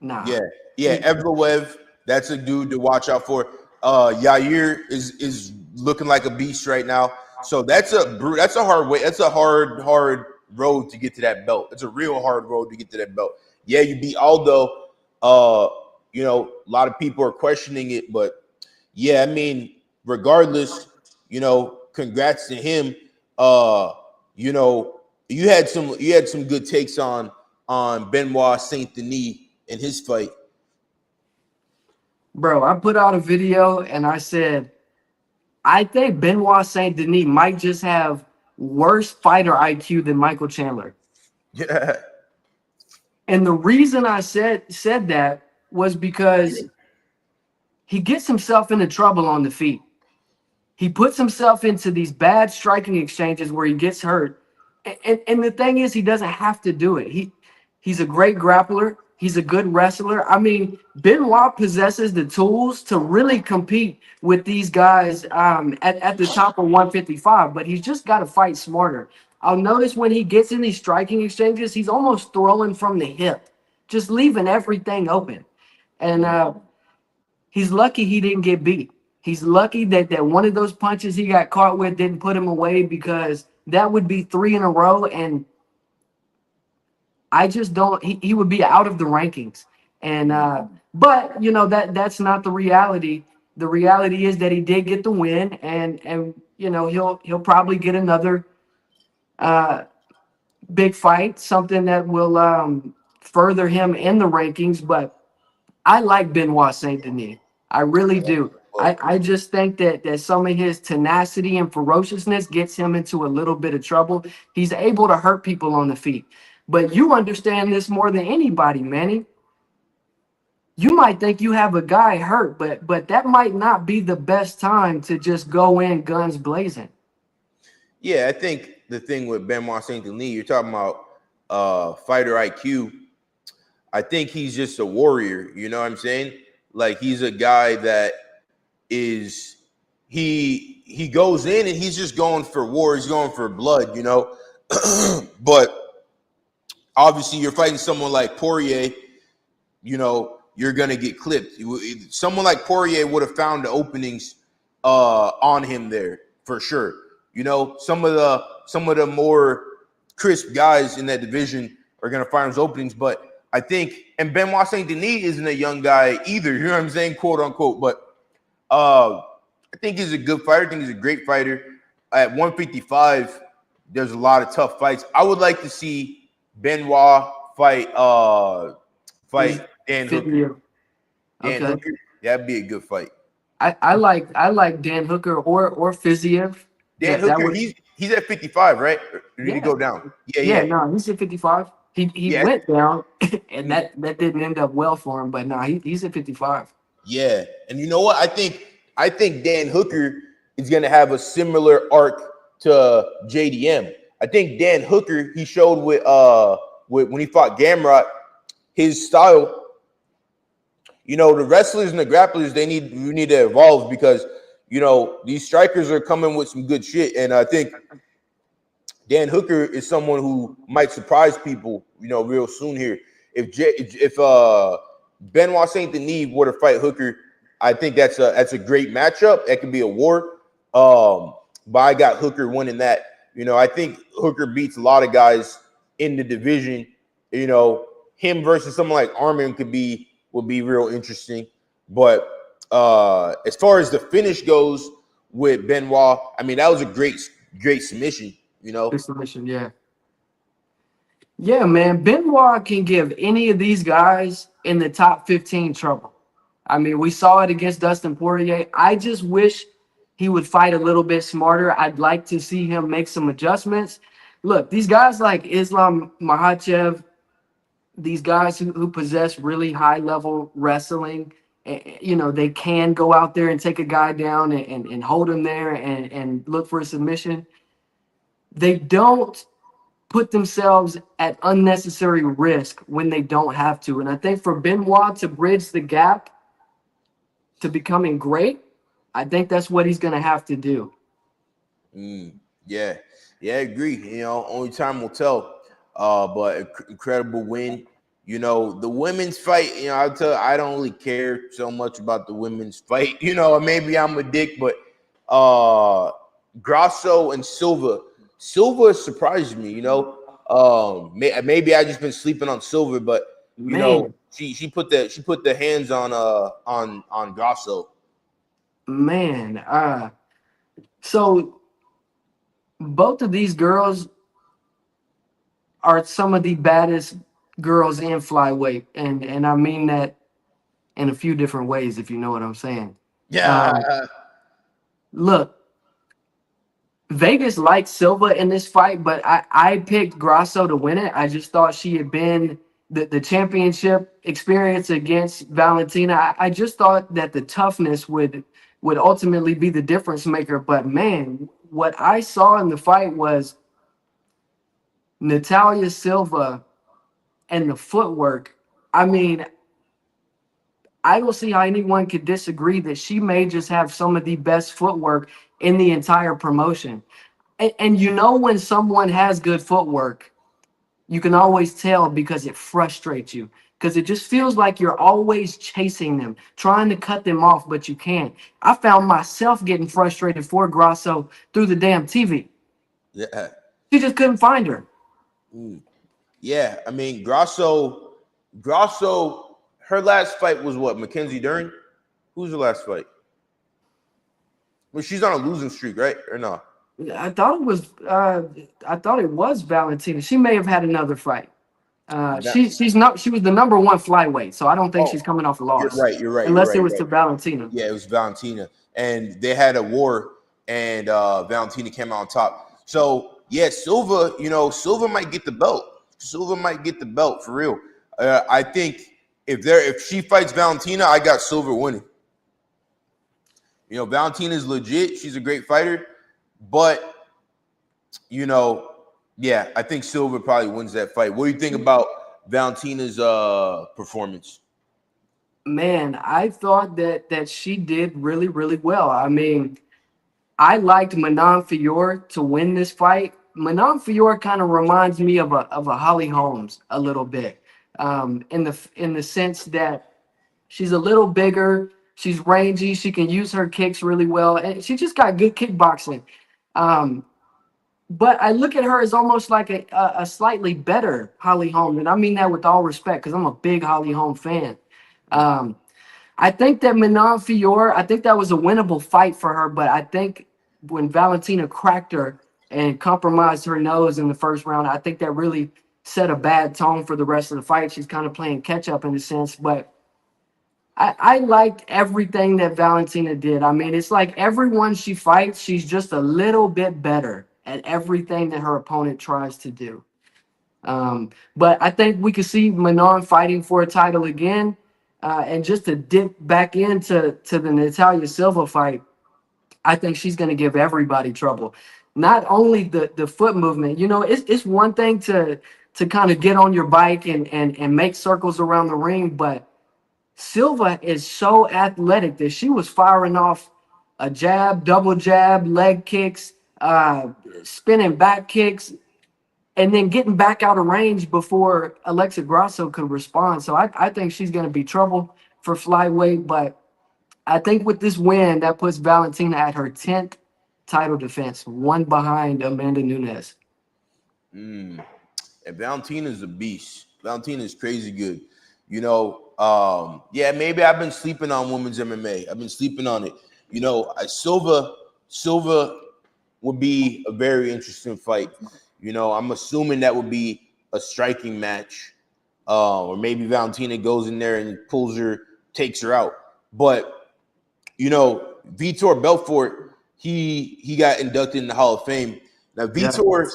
Nah. Yeah, yeah. Evloev, that's a dude to watch out for. Yair is looking like a beast right now. So that's a hard way. That's a hard road to get to that belt. It's a real hard road to get to that belt. Yeah, you beat Aldo. A lot of people are questioning it, but yeah, I mean, regardless, congrats to him. You had some good takes on Benoit Saint Denis in his fight. Bro, I put out a video and I said, I think Benoit Saint Denis might just have worse fighter IQ than Michael Chandler. Yeah. And the reason I said that was because he gets himself into trouble on the feet. He puts himself into these bad striking exchanges where he gets hurt. And the thing is, he doesn't have to do it. He's a great grappler. He's a good wrestler. I mean, Benoit possesses the tools to really compete with these guys at the top of 155, but he's just got to fight smarter. I'll notice when he gets in these striking exchanges, he's almost throwing from the hip, just leaving everything open. And he's lucky he didn't get beat. He's lucky that one of those punches he got caught with didn't put him away, because that would be 3 in a row. And I just don't, he would be out of the rankings. And but that's not the reality. The reality is that he did get the win, and he'll probably get another big fight, something that will further him in the rankings. But I like Benoit Saint Denis. I really do. I just think that some of his tenacity and ferociousness gets him into a little bit of trouble. He's able to hurt people on the feet. But you understand this more than anybody, Manny. You might think you have a guy hurt, but that might not be the best time to just go in guns blazing. Yeah, I think the thing with Benoit Saint Denis, you're talking about fighter IQ. I think he's just a warrior. You know what I'm saying? Like, he's a guy that is he goes in and he's just going for war. He's going for blood. But obviously, you're fighting someone like Poirier. You're gonna get clipped. Someone like Poirier would have found the openings on him there for sure. Some of the more crisp guys in that division are gonna find those openings, but I think, and Benoit Saint Denis isn't a young guy either. You know what I'm saying, quote unquote. But I think he's a good fighter. I think he's a great fighter. At 155, there's a lot of tough fights. I would like to see Benoit fight Dan Hooker. Dan Hooker, that'd be a good fight. I like Dan Hooker or Fiziev. Dan Hooker, he's at 55, right? Or did he go down? Yeah. No, he's at 55. He went down, and that didn't end up well for him. But no, he's at 55. Yeah, and you know what? I think Dan Hooker is going to have a similar arc to JDM. I think Dan Hooker, he showed with when he fought Gamrot, his style. The wrestlers and the grapplers, we need to evolve, because these strikers are coming with some good shit, and I think Dan Hooker is someone who might surprise people, real soon here. If Benoit Saint Denis were to fight Hooker, I think that's a great matchup. That could be a war. but I got Hooker winning that. I think Hooker beats a lot of guys in the division. Him versus someone like Armin would be real interesting. But as far as the finish goes with Benoit, I mean, that was a great submission. Good submission, yeah. Yeah, man. Benoit can give any of these guys in the top 15 trouble. I mean, we saw it against Dustin Poirier. I just wish he would fight a little bit smarter. I'd like to see him make some adjustments. Look, these guys like Islam Makhachev, these guys who possess really high level wrestling, they can go out there and take a guy down and hold him there and look for a submission. They don't put themselves at unnecessary risk when they don't have to. And I think for Benoit to bridge the gap to becoming great, I think that's what he's going to have to do. Yeah, I agree. Only time will tell. But incredible win. The women's fight. I don't really care so much about the women's fight. Maybe I'm a dick, but Grasso and Silva surprised me. Maybe I just been sleeping on Silva, but she put the hands on Grasso. Man, so both of these girls are some of the baddest girls in flyweight, and I mean that in a few different ways, if you know what I'm saying. Yeah. Look, Vegas liked Silva in this fight, but I picked Grasso to win it. I just thought she had been the championship experience against Valentina. I just thought that the toughness would ultimately be the difference maker. But man, what I saw in the fight was Natalia Silva and the footwork. I mean, I don't see how anyone could disagree that she may just have some of the best footwork in the entire promotion. And when someone has good footwork, you can always tell because it frustrates you. Because it just feels like you're always chasing them, trying to cut them off, but you can't. I found myself getting frustrated for Grasso through the damn TV. Yeah. She just couldn't find her. Yeah, I mean, Grasso, her last fight was what? Mackenzie Dern? Who's her last fight? Well, she's on a losing streak, right? Or no? I thought it was Valentina. She may have had another fight. She was the number one flyweight, so I don't think she's coming off a loss. You're right. Unless it was to Valentina. Yeah, it was Valentina, and they had a war, and Valentina came out on top. So yeah, Silva, Silva might get the belt. Silva might get the belt for real. I think if she fights Valentina, I got Silva winning. Valentina is legit. She's a great fighter, but yeah, I think Silva probably wins that fight. What do you think about Valentina's performance? Man, I thought that she did really, really well. I mean, I liked Manon Fior to win this fight. Manon Fior kind of reminds me of a Holly Holmes a little bit, in the sense that she's a little bigger, she's rangy, she can use her kicks really well, and she just got good kickboxing. But I look at her as almost like a slightly better Holly Holm, and I mean that with all respect because I'm a big Holly Holm fan. I think that Manon Fior, I think that was a winnable fight for her, but I think when Valentina cracked her and compromised her nose in the first round, I think that really set a bad tone for the rest of the fight. She's kind of playing catch up in a sense, but I liked everything that Valentina did. I mean, it's like everyone she fights, she's just a little bit better at everything that her opponent tries to do. But I think we could see Manon fighting for a title again. And just to dip back into the Natalia Silva fight, I think she's going to give everybody trouble. Not only the foot movement, it's one thing to kind of get on your bike and make circles around the ring, but Silva is so athletic that she was firing off a jab, double jab, leg kicks, spinning back kicks, and then getting back out of range before Alexa Grasso could respond. So I think she's going to be trouble for flyweight, but I think with this win, that puts Valentina at her 10th title defense, one behind Amanda Nunes. And Valentina's a beast. Valentina's crazy good. Yeah, maybe I've been sleeping on women's MMA. I've been sleeping on it. Silva would be a very interesting fight. I'm assuming that would be a striking match. Or maybe Valentina goes in there and pulls her, takes her out. But Vitor Belfort, he got inducted in the Hall of Fame. Now Yeah. Vitor,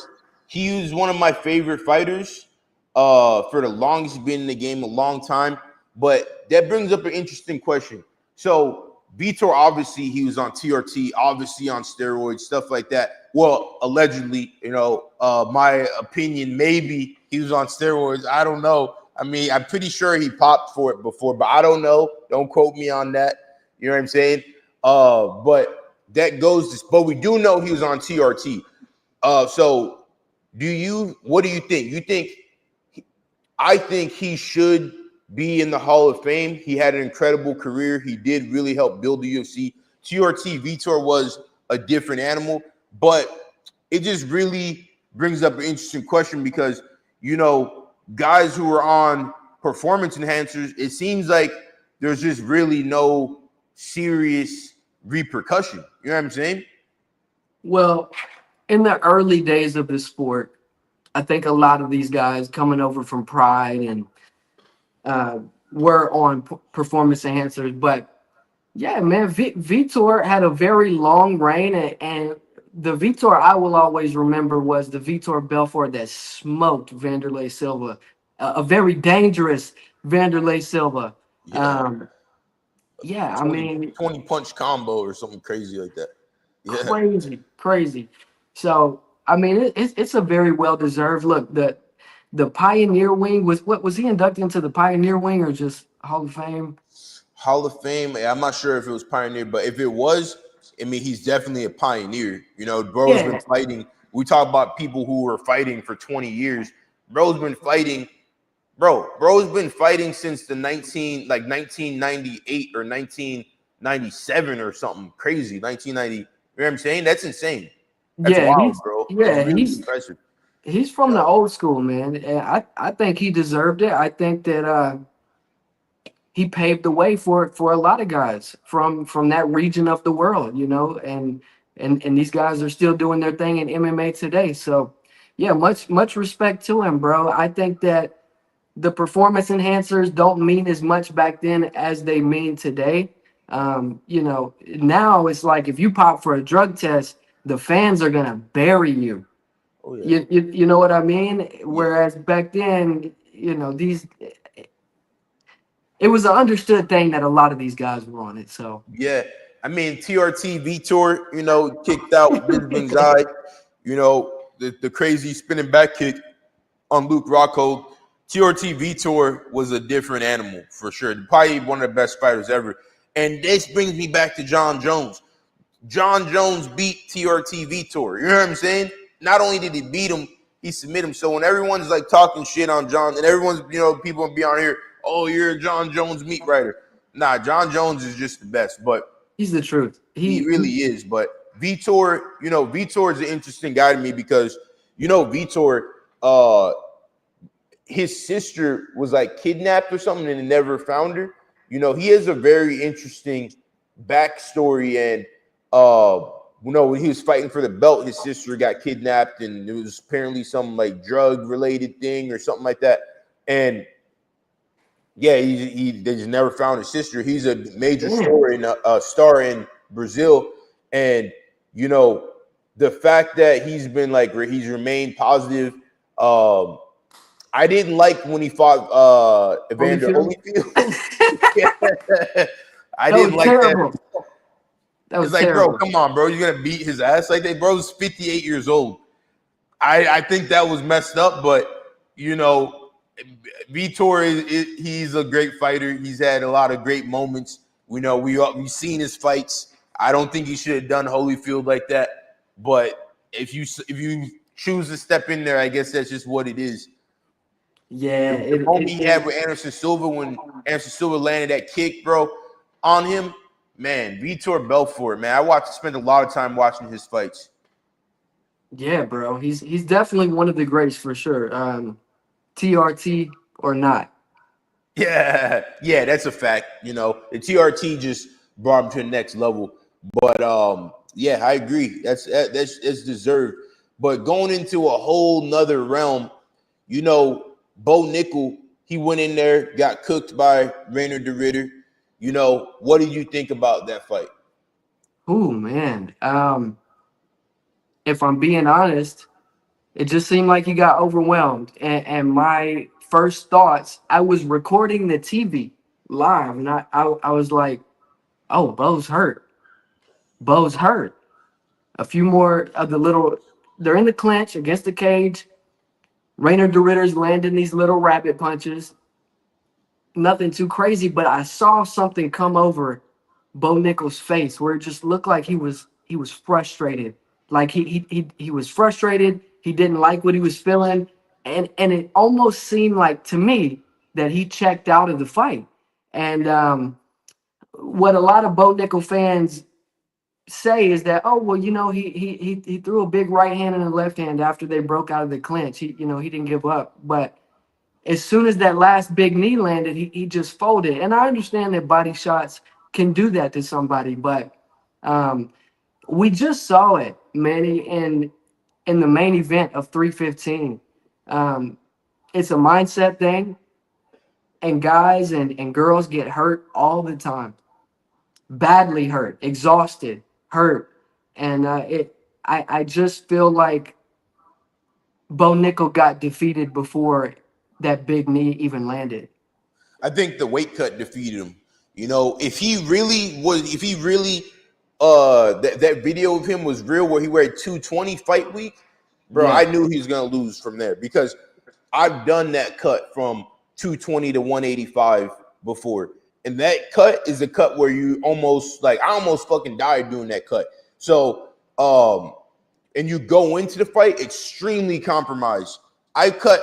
he was one of my favorite fighters. For the longest, he's been in the game a long time. But that brings up an interesting question. So Vitor, obviously, he was on TRT, obviously on steroids, stuff like that. Well, allegedly, my opinion, maybe he was on steroids. I don't know. I mean, I'm pretty sure he popped for it before, but I don't know. Don't quote me on that. You know what I'm saying? But that goes. But we do know he was on TRT. So what do you think? You think? I think he should be in the Hall of Fame. He had an incredible career. He did really help build the UFC. TRT Vitor was a different animal, but it just really brings up an interesting question because, guys who are on performance enhancers, it seems like there's just really no serious repercussion. You know what I'm saying? Well, in the early days of the sport, I think a lot of these guys coming over from Pride and were on performance enhancers. But yeah, man, Vitor had a very long reign, and the Vitor I will always remember was the Vitor Belfort that smoked Vanderlei Silva, a very dangerous Vanderlei Silva. Yeah. Um, yeah, I 20, mean, 20 punch combo or something crazy like that. Yeah. crazy. So I mean, it's a very well deserved look. The Pioneer Wing was he inducted into the Pioneer Wing or just Hall of Fame? Hall of Fame. I'm not sure if it was pioneer, but if it was, I mean, he's definitely a pioneer. Bro's been Yeah, fighting. We talk about people who were fighting for 20 years. Bro's been fighting. Bro's been fighting since the 1998 or 1997 or something crazy. 1990. You know what I'm saying? That's insane. That's yeah, wild, bro. That's really impressive. he's from the old school, man. And I think he deserved it. I think that he paved the way for a lot of guys from that region of the world, and these guys are still doing their thing in MMA today. So yeah, much respect to him, bro. I think that the performance enhancers don't mean as much back then as they mean today. Now it's like if you pop for a drug test, the fans are gonna bury you. Oh yeah. You know what I mean? Yeah. Whereas back then, it was an understood thing that a lot of these guys were on it. So Yeah, I mean TRT Vitor, kicked out Bisping's eye. The crazy spinning back kick on Luke Rockhold. TRT Vitor was a different animal for sure. Probably one of the best fighters ever. And this brings me back to John Jones. John Jones beat TRT Vitor. You know what I'm saying? Not only did he beat him, he submitted him. So when everyone's like talking shit on John, and everyone's, people will be on here, oh, you're a John Jones meat writer. Nah, John Jones is just the best, but he's the truth. he really is. But Vitor, Vitor is an interesting guy to me because, Vitor, his sister was like kidnapped or something and never found her. He has a very interesting backstory. And, when he was fighting for the belt, his sister got kidnapped and it was apparently some like drug related thing or something like that. And yeah, they just never found his sister. He's a major star in Brazil. And, the fact that he's been like, he's remained positive. I didn't like when he fought Evander Holyfield. I didn't like terrible. that. That was It's like, terrible. bro, come on, bro. You're gonna beat his ass like that. Bro's 58 years old. I think that was messed up, but Vitor he's a great fighter. He's had a lot of great moments. We've seen his fights. I don't think he should have done Holyfield like that. But if you choose to step in there, I guess that's just what it is. Yeah, The moment he had with Anderson Silva when Anderson Silva landed that kick, bro, on him, man, Vitor Belfort, man, spent a lot of time watching his fights. Yeah, bro. He's definitely one of the greats for sure. TRT or not. Yeah, that's a fact. The TRT just brought him to the next level. But yeah, I agree. That's deserved. But going into a whole nother realm, Bo Nickel, he went in there, got cooked by Rainer de Ritter. What did you think about that fight? Oh man. If I'm being honest, it just seemed like he got overwhelmed. And my first thoughts, I was recording the TV live, and I was like, oh, Bo's hurt. Bo's hurt. A few more of the little, they're in the clinch against the cage. Rainer de Ritter's landing these little rabbit punches. Nothing too crazy, but I saw something come over Bo Nickel's face where it just looked like he was frustrated. Like he was frustrated. He didn't like what he was feeling. And it almost seemed like to me that he checked out of the fight. And what a lot of Bo Nickel fans say is that, oh well, he threw a big right hand and a left hand after they broke out of the clinch. He didn't give up. But as soon as that last big knee landed, he just folded. And I understand that body shots can do that to somebody, but we just saw it, Manny, in the main event of 315. It's a mindset thing, and guys and girls get hurt all the time, badly hurt, exhausted, hurt, and I just feel like Bo Nickel got defeated before that big knee even landed. I think the weight cut defeated him. If he really that video of him was real where he weighed 220 fight week, bro, Yeah. I knew he was gonna lose from there because I've done that cut from 220 to 185 before. And that cut is a cut where you almost I almost fucking died doing that cut. So and you go into the fight extremely compromised. I cut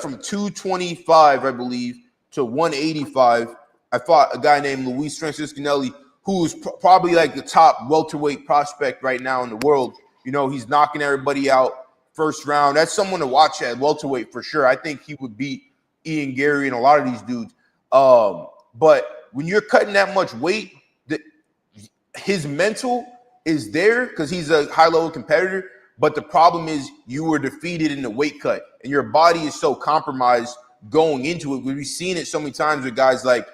from 225, I believe, to 185. I fought a guy named Luis Franciscanelli, who's probably like the top welterweight prospect right now in the world. He's knocking everybody out first round. That's someone to watch at welterweight for sure. I think he would beat Ian Gary and a lot of these dudes. But when you're cutting that much weight, his mental is there because he's a high-level competitor. But the problem is you were defeated in the weight cut, and your body is so compromised going into it. We've seen it so many times with guys like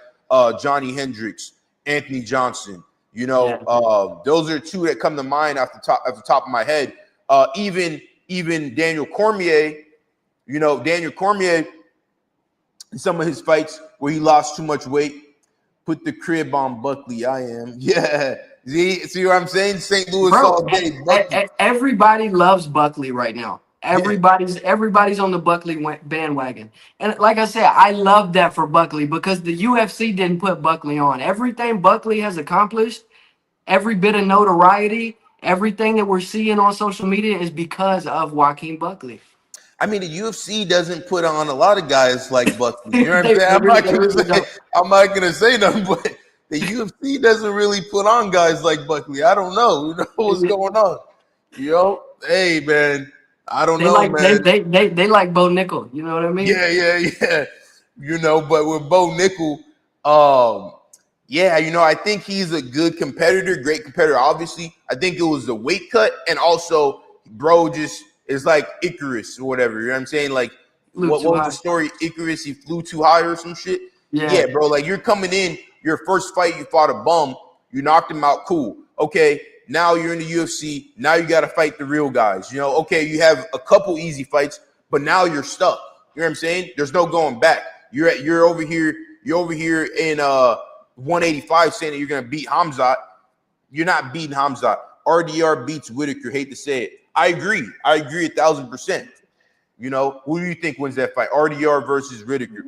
Johnny Hendricks, Anthony Johnson. Those are two that come to mind off the top of my head. Even Daniel Cormier. Daniel Cormier in some of his fights where he lost too much weight, put the crib on Buckley. I am. Yeah. See what I'm saying? St. Louis all day. Everybody loves Buckley right now. Everybody's on the Buckley bandwagon. And like I said, I love that for Buckley because the UFC didn't put Buckley on. Everything Buckley has accomplished, every bit of notoriety, everything that we're seeing on social media is because of Joaquin Buckley. I mean, the UFC doesn't put on a lot of guys like Buckley. You know what I'm saying? I'm not gonna say nothing, but the UFC doesn't really put on guys like Buckley. I don't know. You know what's going on? Hey man, I don't know, man. They like Bo Nickel. You know what I mean? Yeah. But with Bo Nickel, I think he's a good competitor, great competitor. Obviously, I think it was the weight cut, and also, bro, just is like Icarus or whatever. You know what I'm saying? Like, what was the story? Icarus, he flew too high or some shit. Yeah, bro. Like, you're coming in, your first fight, you fought a bum, you knocked him out. Cool. Okay, now you're in the UFC. Now you got to fight the real guys. Okay, you have a couple easy fights, but now you're stuck. You know what I'm saying? There's no going back. You're over here in 185 saying that you're gonna beat Hamzat. You're not beating Hamzat. RDR beats Whitaker. Hate to say it. I agree 1,000%. Who do you think wins that fight? RDR versus Whitaker.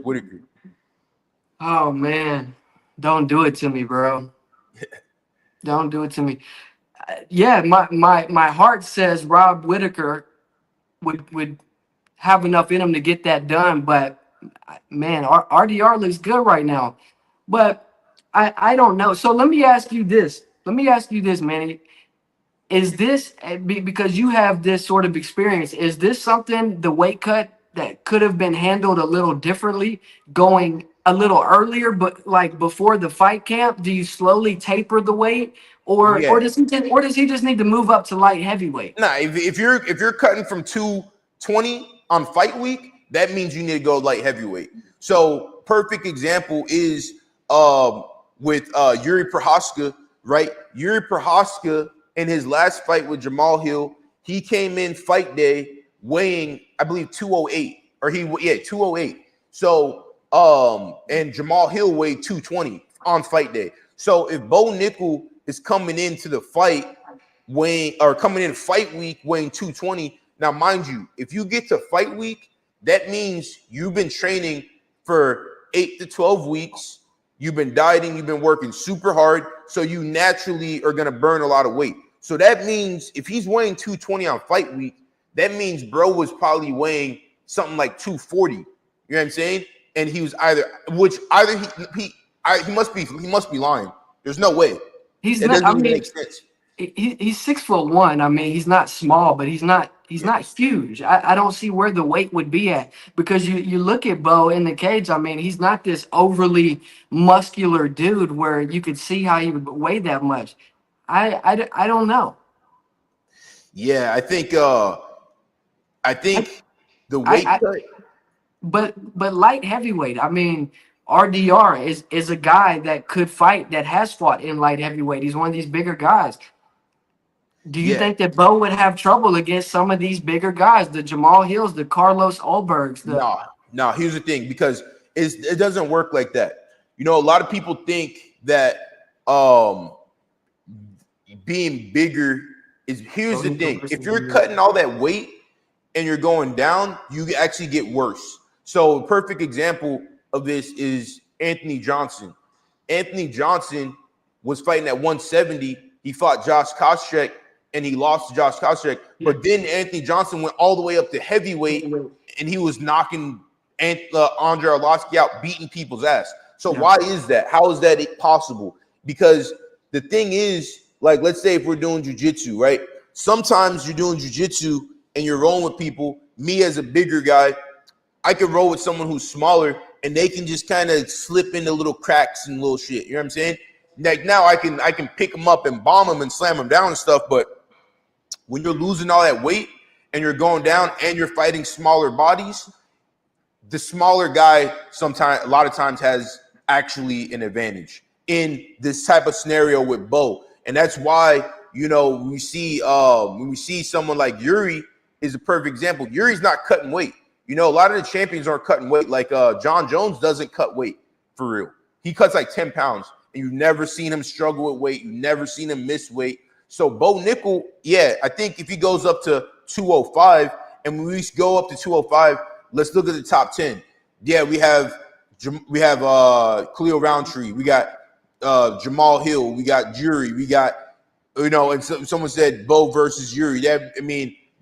Oh man, don't do it to me, bro. Don't do it to me. Yeah, my heart says Rob Whitaker would have enough in him to get that done, but man, RDR looks good right now. But I don't know. So let me ask you this. Let me ask you this, Manny. Is this because you have this sort of experience? Is this something, the weight cut, that could have been handled a little differently, going a little earlier, but like before the fight camp? Do you slowly taper the weight, or Yeah. does he just need to move up to light heavyweight? Nah, if you're cutting from 220 on fight week, that means you need to go light heavyweight. So perfect example is with Yuri Prohaska, right? Yuri Prohaska in his last fight with Jamal Hill, he came in fight day weighing, I believe, 208, or 208. So and Jamal Hill weighed 220 on fight day. So if Bo Nickel is coming into the fight weighing, or coming in fight week weighing 220, now mind you, if you get to fight week, that means you've been training for 8 to 12 weeks. You've been dieting, you've been working super hard, so you naturally are going to burn a lot of weight. So that means if he's weighing 220 on fight week, that means bro was probably weighing something like 240. You know what I'm saying? And he was either he must be lying. There's no way. He's It not. doesn't I even mean, make sense. he's 6'1". I mean, he's not small, but he's not huge. I don't see where the weight would be at, because you look at Bo in the cage. I mean, he's not this overly muscular dude where you could see how he would weigh that much. I don't know. Yeah, I think I, the weight I cut. but light heavyweight. I mean, RDR is a guy that could fight, that has fought in light heavyweight. He's one of these bigger guys. Do you Yeah, think that Bo would have trouble against some of these bigger guys, the Jamal Hills, the Carlos Ulbergs, the no. Here's the thing, because it doesn't work like that. You know, a lot of people think that being bigger is. Here's the thing: if you're cutting all that weight and you're going down, you actually get worse. So a perfect example of this is Anthony Johnson. Anthony Johnson was fighting at 170. He fought Josh Koscheck and he lost to Josh Koscheck. Yeah. But then Anthony Johnson went all the way up to heavyweight and he was knocking Andre Arlovsky out, beating people's ass. So why is that? How is that possible? Because the thing is, like, let's say if we're doing jiu-jitsu, right? Sometimes you're doing jiu-jitsu and you're rolling with people. Me as a bigger guy, I can roll with someone who's smaller and they can just kind of slip into little cracks and little shit. You know what I'm saying? Like now I can pick them up and bomb them and slam them down and stuff. But when you're losing all that weight and you're going down and you're fighting smaller bodies, the smaller guy a lot of times has actually an advantage in this type of scenario with Bo. And that's why, you know, when we see someone like Yuri is a perfect example. Yuri's not cutting weight. You know, a lot of the champions aren't cutting weight. Like John Jones doesn't cut weight for real. He cuts like 10 pounds. And you've never seen him struggle with weight. You've never seen him miss weight. So Bo Nickel, yeah, I think if he goes up to 205, and when we go up to 205, let's look at the top 10. Yeah, we have Khalil Roundtree. We got Jamal Hill. We got Yuri. We got, you know, and someone said Bo versus Yuri.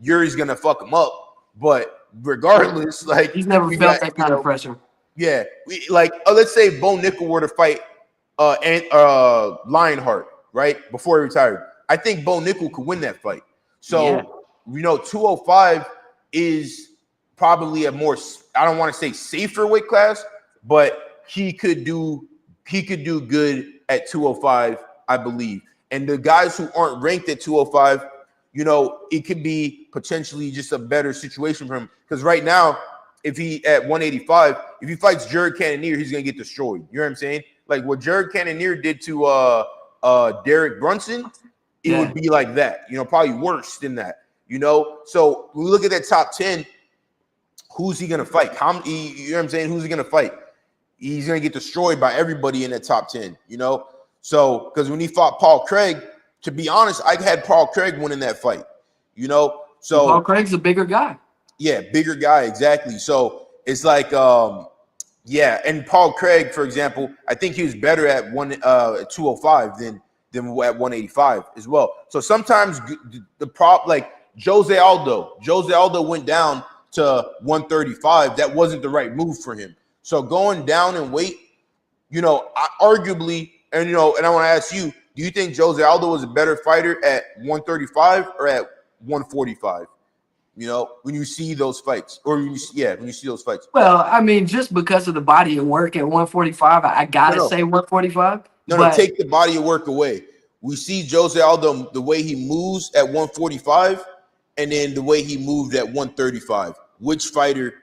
Yuri's going to fuck him up. But regardless, like, he's never felt that kind of pressure. Yeah. Let's say Bo Nickel were to fight Lionheart, right, before he retired. I think Bo Nickel could win that fight. So, you know, 205 is probably a more, I don't want to say safer weight class, but he could do good at 205, I believe. And the guys who aren't ranked at 205, you know, it could be potentially just a better situation for him. Because right now, if he at 185, if he fights Jared Cannonier, he's gonna get destroyed. You know what I'm saying? Like what Jared Cannonier did to Derek Brunson, it would be like that. You know, probably worse than that. You know, so when we look at that top 10, who's he gonna fight? You know what I'm saying? Who's he gonna fight? He's gonna get destroyed by everybody in that top 10. You know, so because when he fought Paul Craig, to be honest, I had Paul Craig winning that fight. You know, so Paul Craig's a bigger guy. Yeah, bigger guy, exactly. So it's like, and Paul Craig, for example, I think he was better at 205 than at 185 as well. So sometimes like Jose Aldo went down to 135. That wasn't the right move for him. So going down in weight, you know, arguably, And and I want to ask you, do you think Jose Aldo was a better fighter at 135 or at 145? When you see those fights, or when you see those fights. Well, I mean, just because of the body of work at 145, I No, gotta no, say 145. no. But Take the body of work away. We see Jose Aldo, the way he moves at 145, and then the way he moved at 135. Which fighter,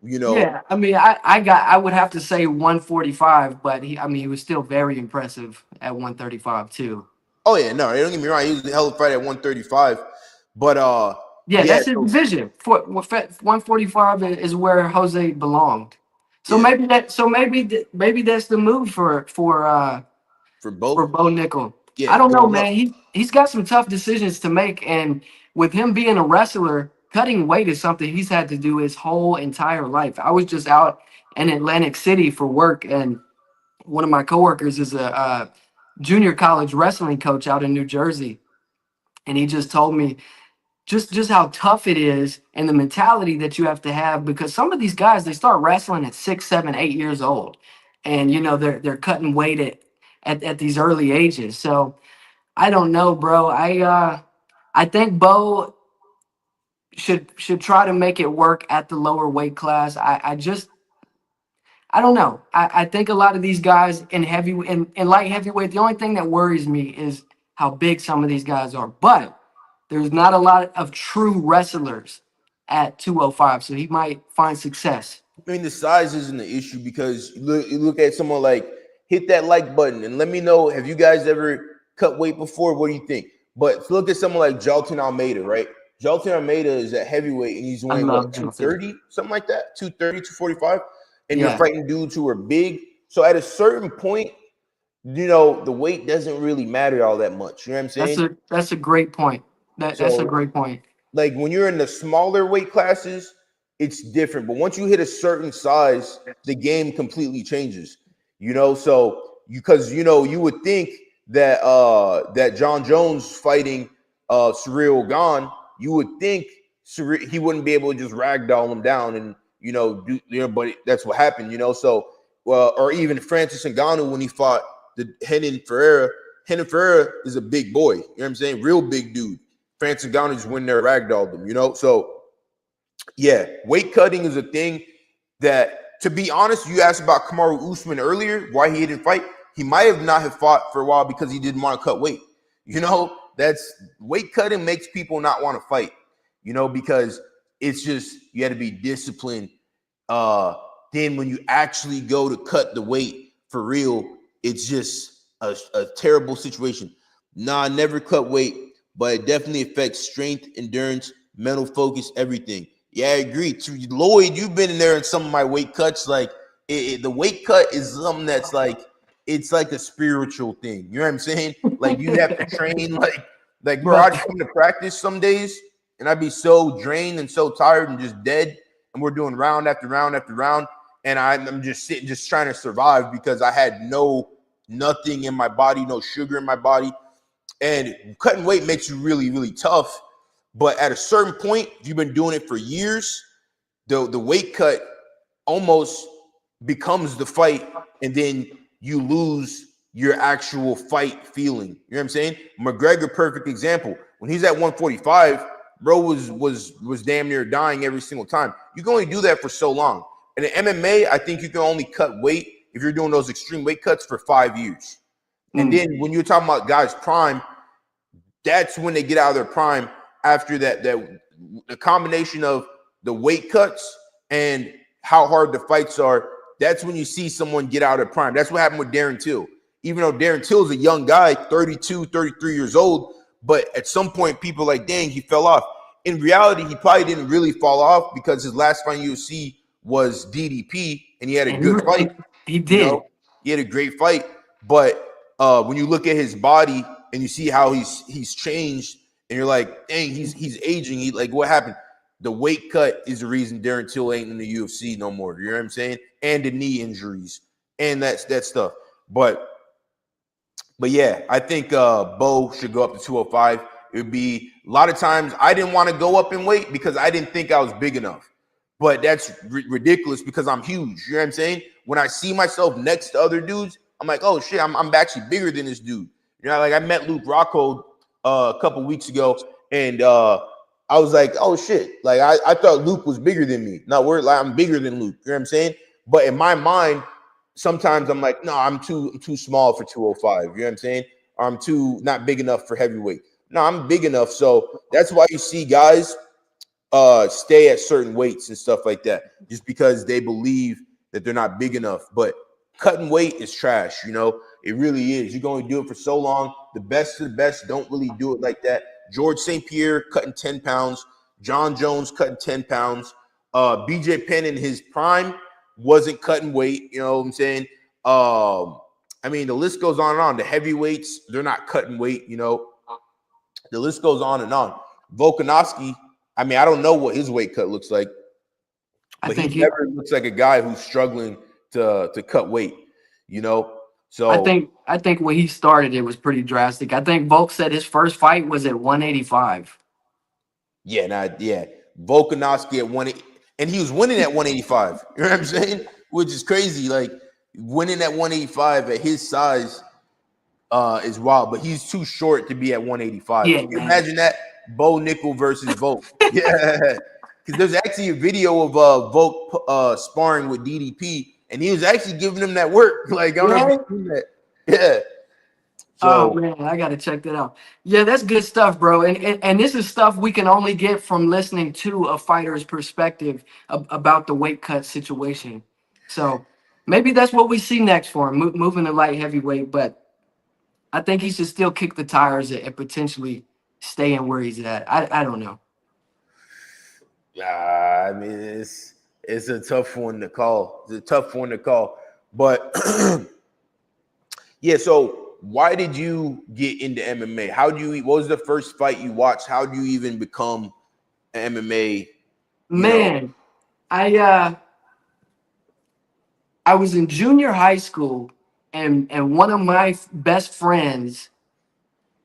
yeah, I mean, I would have to say 145, but he was still very impressive at 135 too. Oh yeah, no, don't get me wrong. He was a hell of a fighter at 135, but Yeah, yeah. that's his So division. 145 is where Jose belonged. So yeah, maybe that's the move for for both. Bo Nickel. I Yeah, don't know, going up. man. He's got some tough decisions to make, and with him being a wrestler, cutting weight is something he's had to do his whole entire life. I was just out in Atlantic City for work, and one of my coworkers is a junior college wrestling coach out in New Jersey, and he just told me just how tough it is and the mentality that you have to have, because some of these guys, they start wrestling at 6, 7, 8 years old, and they're cutting weight at these early ages. So I don't know, bro. I think Bo should try to make it work at the lower weight class. I don't know. I think a lot of these guys in light heavyweight, the only thing that worries me is how big some of these guys are. But there's not a lot of true wrestlers at 205, so he might find success. I mean, the size isn't the issue because you look at someone like, hit that like button and let me know, have you guys ever cut weight before? What do you think? But look at someone like Jalton Almeida, right? Jalton Almeida is at heavyweight and he's I weighing love what, Johnson. 230, something like that, 230, 245. And you're Yeah, fighting dudes who are big. So at a certain point, the weight doesn't really matter all that much. You know what I'm saying? that's a great point. That's a So great point. like when you're in the smaller weight classes, it's different. But once you hit a certain size, the game completely changes. So because you would think that that John Jones fighting Cyril Gane, you would think he wouldn't be able to just ragdoll him down and but that's what happened. So or even Francis Ngannou when he fought the Renan Ferreira. Renan Ferreira is a big boy. You know what I'm saying? Real big dude. Francis Ngannou just went there, ragdolled them. So yeah, weight cutting is a thing that, to be honest, you asked about Kamaru Usman earlier, why he didn't fight. He might have not have fought for a while because he didn't want to cut weight. That's weight cutting makes people not want to fight, because it's just, you got to be disciplined. Then when you actually go to cut the weight for real, it's just a terrible situation. Nah, never cut weight, but it definitely affects strength, endurance, mental focus, everything. Yeah, I agree. Lloyd, you've been in there in some of my weight cuts. Like the weight cut is something that's like, it's like a spiritual thing. You know what I'm saying? Like you have to train. Like bro, I'd come to practice some days and I'd be so drained and so tired and just dead. And we're doing round after round after round, and I'm just sitting, just trying to survive because I had nothing in my body, no sugar in my body. And cutting weight makes you really, really tough. But at a certain point, if you've been doing it for years, the weight cut almost becomes the fight, and then you lose your actual fight feeling. You know what I'm saying? McGregor, perfect example. When he's at 145, bro was damn near dying every single time. You can only do that for so long. And in MMA, I think you can only cut weight if you're doing those extreme weight cuts for 5 years. And then when you're talking about guys' prime, that's when they get out of their prime. After that the combination of the weight cuts and how hard the fights are, that's when you see someone get out of their prime. That's what happened with Darren Till. Even though Darren Till's a young guy, 32, 33 years old, but at some point people are like, dang, he fell off. In reality, he probably didn't really fall off because his last fight in UFC was DDP, and he had a good fight. He did. He had a great fight. But when you look at his body and you see how he's changed, and you're like, dang, he's aging. Like, what happened? The weight cut is the reason Darren Till ain't in the UFC no more. You know what I'm saying? And the knee injuries and that stuff. But yeah, I think Bo should go up to 205. It would be a lot of times I didn't want to go up in weight because I didn't think I was big enough. But that's ridiculous because I'm huge. You know what I'm saying? When I see myself next to other dudes, I'm like, oh shit, I'm actually bigger than this dude. You know, like I met Luke Rocco a couple weeks ago, and I was like, oh shit, like I thought Luke was bigger than me. No, we're like I'm bigger than Luke. You know what I'm saying? But in my mind, sometimes I'm like, no, I'm too small for 205. You know what I'm saying? Or I'm too not big enough for heavyweight. No, I'm big enough. So that's why you see guys stay at certain weights and stuff like that, just because they believe that they're not big enough. But cutting weight is trash, you know. It really is. You're going to do it for so long. The best of the best don't really do it like that. George St. Pierre cutting 10 pounds. John Jones cutting 10 pounds. BJ Penn in his prime wasn't cutting weight. You know what I'm saying? I mean, the list goes on and on. The heavyweights, they're not cutting weight. You know, the list goes on and on. Volkanovski, I mean, I don't know what his weight cut looks like, I but he think he, never looks like a guy who's struggling to cut weight, you know? I So, think, I think when he started, it was pretty drastic. I think Volk said his first fight was at 185. yeah. Volkanovski at and he was winning at 185. You know what I'm saying? Which is crazy. Like, winning at 185 at his size is wild, but he's too short to be at 185. Yeah, Can you man. imagine that? Bo Nickel versus Volk. Yeah. Because there's actually a video of Volk sparring with DDP, and he was actually giving him that work. Like, I don't know if Yeah. you've seen that. Yeah. Oh So, man, I gotta check that out. Yeah, that's good stuff, bro. And this is stuff we can only get from listening to a fighter's perspective about the weight cut situation. So maybe that's what we see next for him, moving to light heavyweight. But I think he should still kick the tires and potentially staying where he's at. I don't know. I mean, it's a tough one to call. It's a tough one to call. But yeah, so why did you get into MMA? What was the first fight you watched? How do you even become an MMA, you know? Man, I I was in junior high school, and one of my best friends,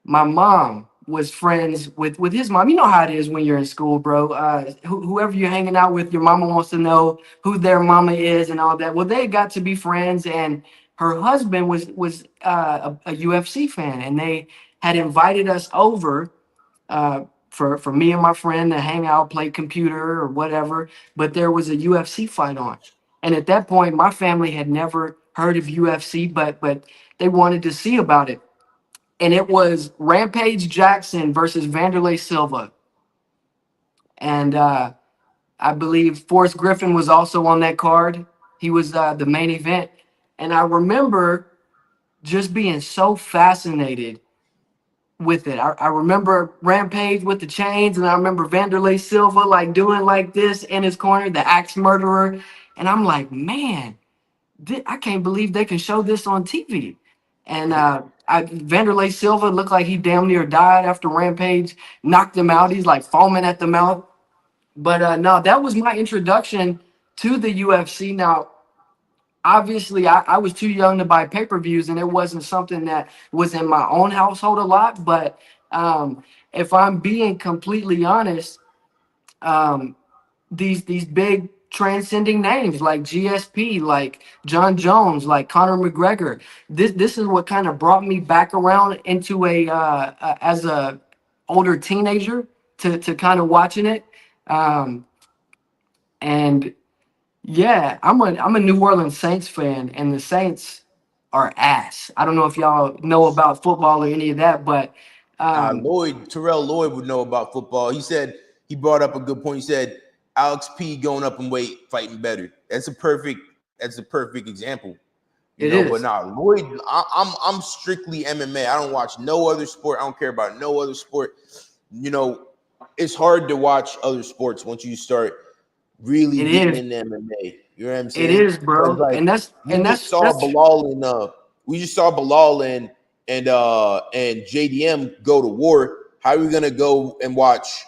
my mom was friends with his mom. You know how it is when you're in school, bro. Whoever you're hanging out with, your mama wants to know who their mama is and all that. Well, they got to be friends, and her husband was a UFC fan, and they had invited us over for me and my friend to hang out, play computer or whatever. But there was a UFC fight on, and at that point, my family had never heard of UFC, but they wanted to see about it, and it was Rampage Jackson versus Vanderlei Silva. And I believe Forrest Griffin was also on that card. He was the main event. And I remember just being so fascinated with it. I remember Rampage with the chains, and I remember Vanderlei Silva like doing like this in his corner, the axe murderer. And I'm like, man, I can't believe they can show this on TV. And Vanderlei Silva looked like he damn near died after Rampage knocked him out. He's like foaming at the mouth. But no, that was my introduction to the UFC. Now, obviously, I was too young to buy pay-per-views, and it wasn't something that was in my own household a lot. But if I'm being completely honest, um, these big transcending names like GSP, like John Jones, like Conor McGregor. This is what kind of brought me back around into as a older teenager to kind of watching it. Um, and yeah, I'm a New Orleans Saints fan, and the Saints are ass. I don't know if y'all know about football or any of that, but um, Terrell Lloyd would know about football. He said he brought up a good point. He said Alex P going up in weight, fighting better. That's a perfect example. You it know, but is. nah, Lloyd, I'm strictly MMA. I don't watch no other sport. I don't care about no other sport. You know, it's hard to watch other sports once you start really It getting is. into MMA. You know what I'm It saying? is, Because bro. like And that's we and just that's saw that's Bilal and JDM go to war. How are we gonna go and watch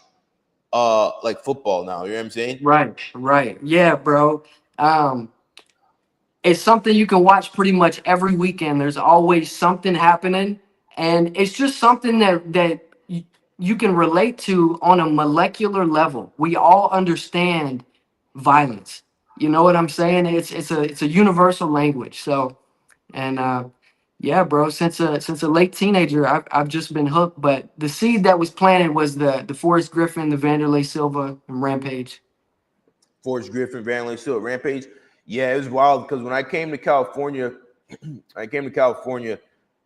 like football now? You know what I'm saying? right, right. Yeah, bro. Um, it's something you can watch pretty much every weekend. There's always something happening, and it's just something that you can relate to on a molecular level. We all understand violence. You know what I'm saying? It's a universal language. So And yeah, bro, since a late teenager, I've just been hooked. But the seed that was planted was the Forrest Griffin, the Vanderlei Silva, and Rampage. Forrest Griffin, Vanderlei Silva, Rampage. Yeah, it was wild because when I came to California, I came to California.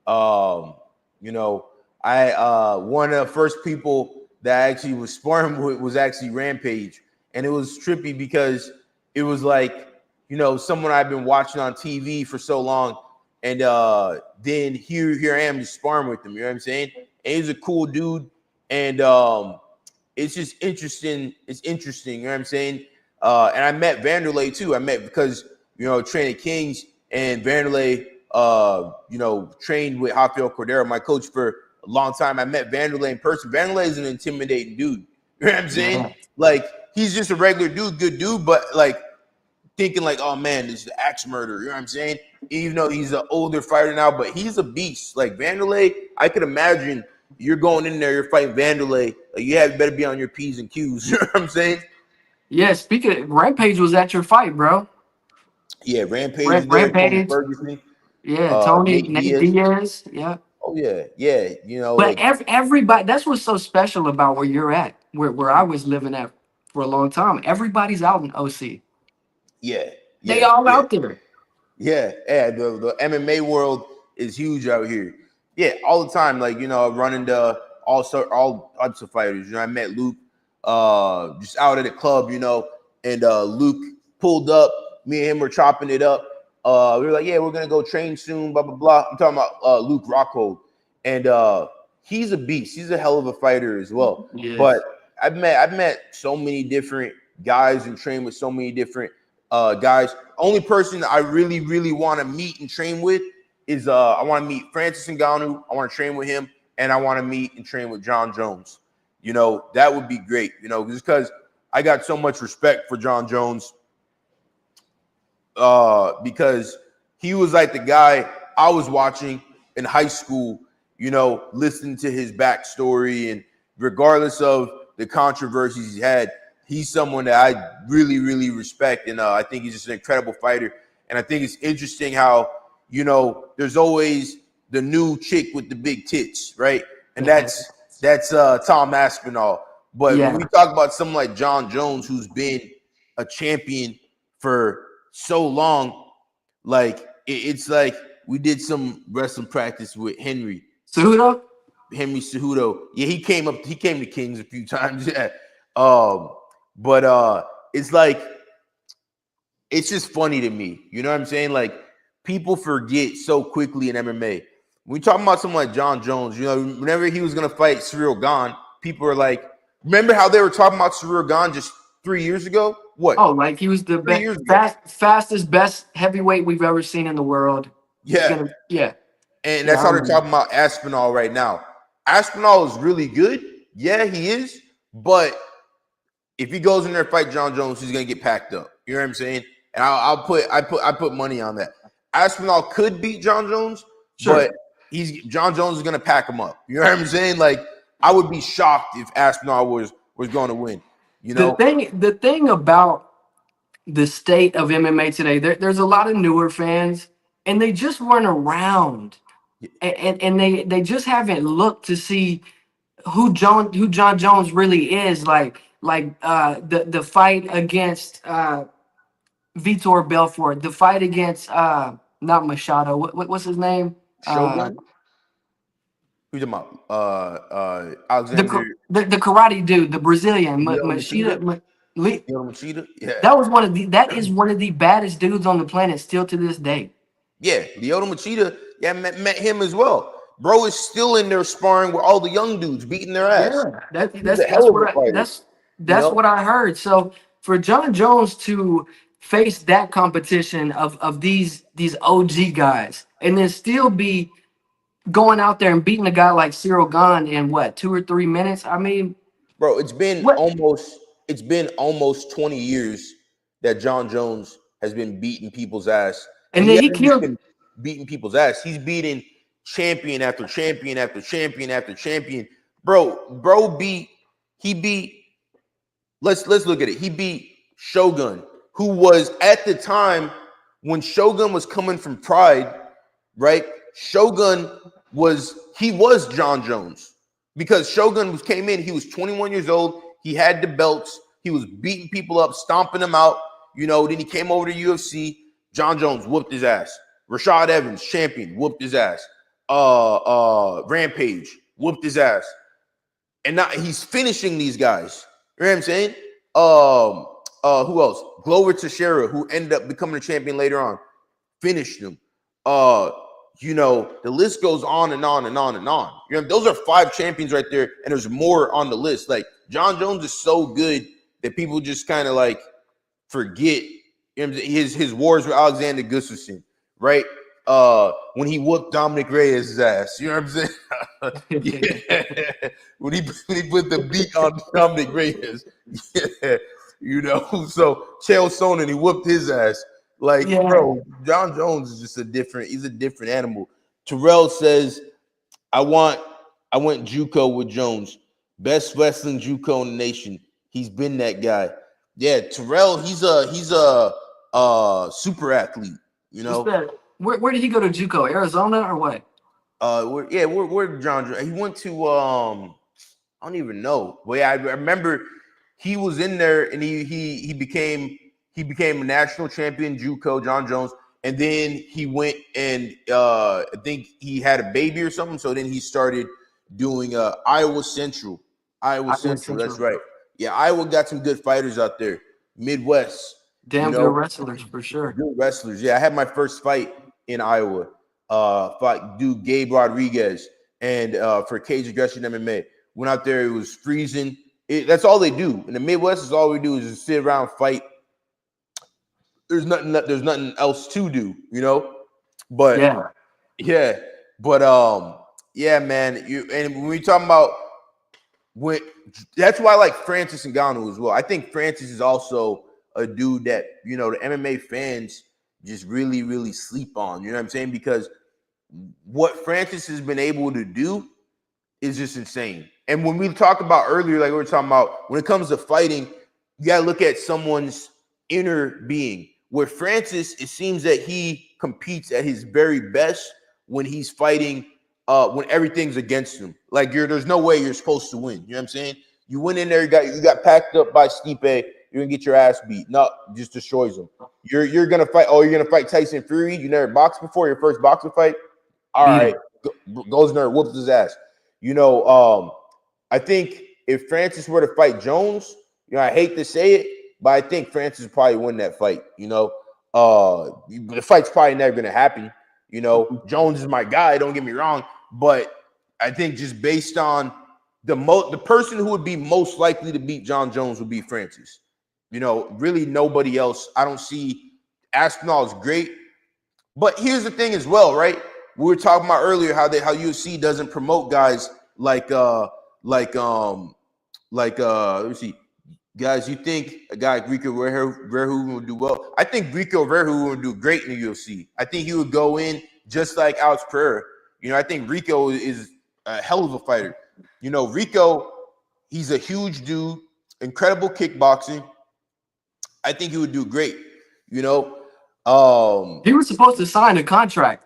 You know, I one of the first people that I actually was sparring with was actually Rampage, and it was trippy because it was like, you know, someone I've been watching on TV for so long, and then here I am just sparring with him. You know what I'm saying? And he's a cool dude, and it's just interesting. It's interesting. You know what I'm saying? And I met Vanderlei too. I met because, you know, training Kings, and Vanderlei, you know, trained with Rafael Cordero, my coach, for a long time. I met Vanderlei in person. Vanderlei is an intimidating dude. You know what I'm saying? Yeah. Like, he's just a regular dude, good dude, but like thinking like, oh man, this is the axe murderer. You know what I'm saying? Even though he's an older fighter now, but he's a beast. Like Vanderlei, I could imagine you're going in there, you're fighting Vanderlei. Like, you better be on your P's and Q's. You know what I'm saying? Yeah, speaking of, Rampage was at your fight, bro. Yeah, Rampage is there, Tony Rampage, Ferguson, yeah, Tony, Nate Nate Diaz. Diaz, yeah. Oh yeah. You know, But like, everybody, that's what's so special about where you're at, where I was living at for a long time. Everybody's out in OC. yeah, They yeah, all yeah. out there. Yeah. The MMA world is huge out here. Yeah, all the time. Like, you know, running to all types of fighters. You know, I met Luke just out at a club, you know, and Luke pulled up. Me and him were chopping it up. We were like, yeah, we're gonna go train soon, blah blah blah. I'm talking about Luke Rockhold. And he's a beast. He's a hell of a fighter as well. But Yes. I've met so many different guys and trained with so many different guys. Only person I really want to meet and train with is I want to meet Francis Ngannou. I want to train with him, and I want to meet and train with John Jones. You know, that would be great. You know, just because I got so much respect for John Jones, because he was like the guy I was watching in high school. You know, listening to his backstory, and regardless of the controversies he's had, he's someone that I really respect, and I think he's just an incredible fighter. And I think it's interesting how, you know, there's always the new chick with the big tits, right? And Yeah. that's Tom Aspinall. But when Yeah. we talk about someone like John Jones, who's been a champion for so long, like it's like we did some wrestling practice with Cejudo? Henry Cejudo. Yeah, he came to Kings a few times. Yeah. Um, but it's like, it's just funny to me. You know what I'm saying? Like, people forget so quickly in MMA. When we talking about someone like John Jones, you know, whenever he was gonna fight Cyril Gane, people are like, remember how they were talking about Cyril Gane just 3 years ago? What? Oh, like he was the 3 years ago. fastest, best heavyweight we've ever seen in the world. He's Yeah. gonna, yeah, And yeah, that's I how they're remember. talking about Aspinall right now. Aspinall is really good. Yeah, he is. But if he goes in there and fight John Jones, he's gonna get packed up. You know what I'm saying? And I put money on that. Aspinall could beat John Jones, Sure. but John Jones is gonna pack him up. You know what I'm saying? Like, I would be shocked if Aspinall was going to win. You know? The thing about the state of MMA today, there's a lot of newer fans, and they just weren't around, and they just haven't looked to see who John Jones really is. Like the fight against Vitor Belfort, the fight against not Machado. What's his name? Uh, Shogun? Who's talking about? Alexander the karate dude, the Brazilian Lyoto Machida. Machida? Lyoto Machida? Yeah. That is one of the baddest dudes on the planet still to this day. Yeah, Lyoto Machida, yeah, met him as well. Bro is still in there sparring with all the young dudes, beating their ass. Yeah, that, He's that's a hell that's of what a I fighter, you that's know? what I heard. So for John Jones to face that competition of these OG guys and then still be going out there and beating a guy like Cyril Gane in what 2 or 3 minutes? I mean, Bro, what? it's been almost 20 years that John Jones has been beating people's ass. And And he then he hasn't just killed. been beating people's ass. He's beating champion after champion after champion after champion. Bro he beat let's look at it. He beat Shogun, who was at the time when Shogun was coming from Pride. right? Shogun was John Jones because Shogun came in. He was 21 years old. He had the belts. He was beating people up, stomping them out. Then he came over to UFC. John Jones whooped his ass. Rashad Evans, champion, whooped his ass. Rampage whooped his ass. And now he's finishing these guys. You know what I'm saying? Who else? Glover Teixeira, who ended up becoming a champion later on, finished him. The list goes on and on and on and on. Those are 5 champions right there, and there's more on the list. Like John Jones is so good that people just kind of like forget his wars with Alexander Gustafsson, right? When he whooped Dominic Reyes' ass, you know what I'm saying? Yeah. When he put the beat on Dominic Reyes, yeah. So Chael Sonnen, he whooped his ass. Like, Yeah. bro, John Jones is just he's a different animal. Terrell says, I went JUCO with Jones. Best wrestling JUCO in the nation. He's been that guy. Yeah, Terrell, he's a super athlete, Where did he go to JUCO? Arizona or what? Where John? He went to I don't even know. But yeah, I remember he was in there and he became a national champion JUCO, John Jones, and then he went and I think he had a baby or something. So then he started doing Iowa Central. Iowa Central, that's right. Yeah, Iowa got some good fighters out there. Midwest. Damn good wrestlers for sure. Good wrestlers. Yeah, I had my first fight in Iowa. Fought dude Gabe Rodriguez and for Cage Aggression MMA. Went out there, it was freezing. That's all they do. In the Midwest, is all we do is just sit around, fight. There's nothing else to do, But yeah. But yeah, man. And when we talking about that's why I like Francis Ngannou as well. I think Francis is also a dude that the MMA fans just really, really sleep on. You know what I'm saying? Because what Francis has been able to do is just insane. And when we talked about earlier, like we were talking about, when it comes to fighting, you gotta look at someone's inner being. With Francis, it seems that he competes at his very best when he's fighting, when everything's against him. Like there's no way you're supposed to win. You know what I'm saying? You went in there, you got packed up by Stipe, you're gonna get your ass beat. No, just destroys him. You're gonna fight. Oh, you're gonna fight Tyson Fury. You never boxed before. Your first boxing fight. All right, goes in there, whoops his ass. I think if Francis were to fight Jones, I hate to say it, but I think Francis would probably win that fight. The fight's probably never gonna happen. Jones is my guy. Don't get me wrong, but I think just based on the person who would be most likely to beat John Jones would be Francis. Really nobody else. I don't see. Aspinall is great, but here's the thing as well, right? We were talking about earlier how UFC doesn't promote guys like let me see. Guys, you think a guy like Rico Verhoeven would do well? I think Rico Verhoeven would do great in the UFC. I think he would go in just like Alex Pereira. I think Rico is a hell of a fighter. Rico, he's a huge dude, incredible kickboxing. I think he would do great. He was supposed to sign a contract.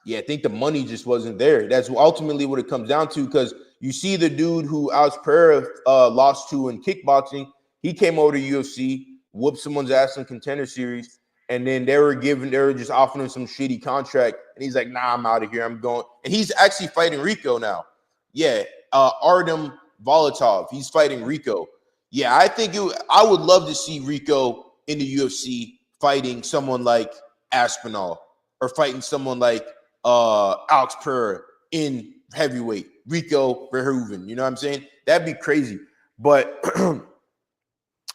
Yeah, I think the money just wasn't there. That's ultimately what it comes down to, because you see the dude who Alex Pereira lost to in kickboxing. He came over to UFC, whooped someone's ass in Contender Series, and then they were just offering him some shitty contract, and he's like, "Nah, I'm out of here. I'm going." And he's actually fighting Rico now. Yeah, Artem Volatov. He's fighting Rico. Yeah, I would love to see Rico in the UFC fighting someone like Aspinall or fighting someone like Alex Pereira in heavyweight. Rico Verhoeven. You know what I'm saying? That'd be crazy. But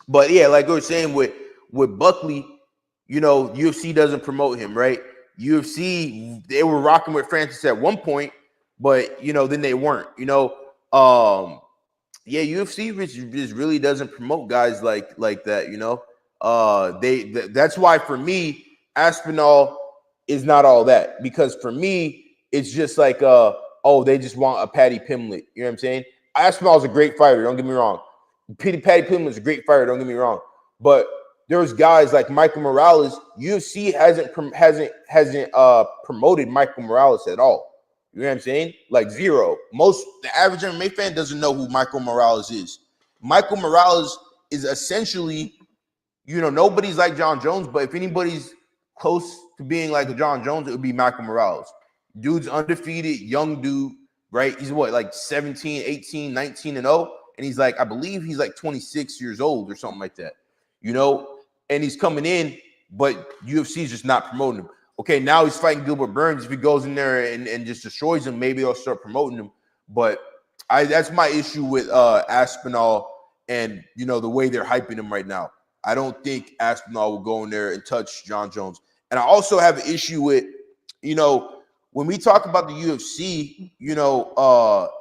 but yeah, like we were saying with Buckley, UFC doesn't promote him, right? UFC, they were rocking with Francis at one point, but then they weren't. Yeah, UFC just really doesn't promote guys like that. That's why for me, Aspinall is not all that, because for me, it's just like they just want a Patty Pimlet. You know what I'm saying? Aspinall is a great fighter. Don't get me wrong. Patty Pimlet is a great fighter. Don't get me wrong. But there's guys like Michael Morales. UFC hasn't promoted Michael Morales at all. You know what I'm saying? Like zero. The average MMA fan doesn't know who Michael Morales is. Michael Morales is essentially, nobody's like John Jones, but if anybody's close to being like a John Jones, it would be Michael Morales. Dude's undefeated, young dude, right? He's what, like 17, 18, 19 and 0, and he's like, I believe he's like 26 years old or something like that. And he's coming in, but UFC is just not promoting him. Okay, now he's fighting Gilbert Burns. If he goes in there and just destroys him, maybe they'll start promoting him. But that's my issue with Aspinall and, the way they're hyping him right now. I don't think Aspinall will go in there and touch John Jones. And I also have an issue with, when we talk about the UFC,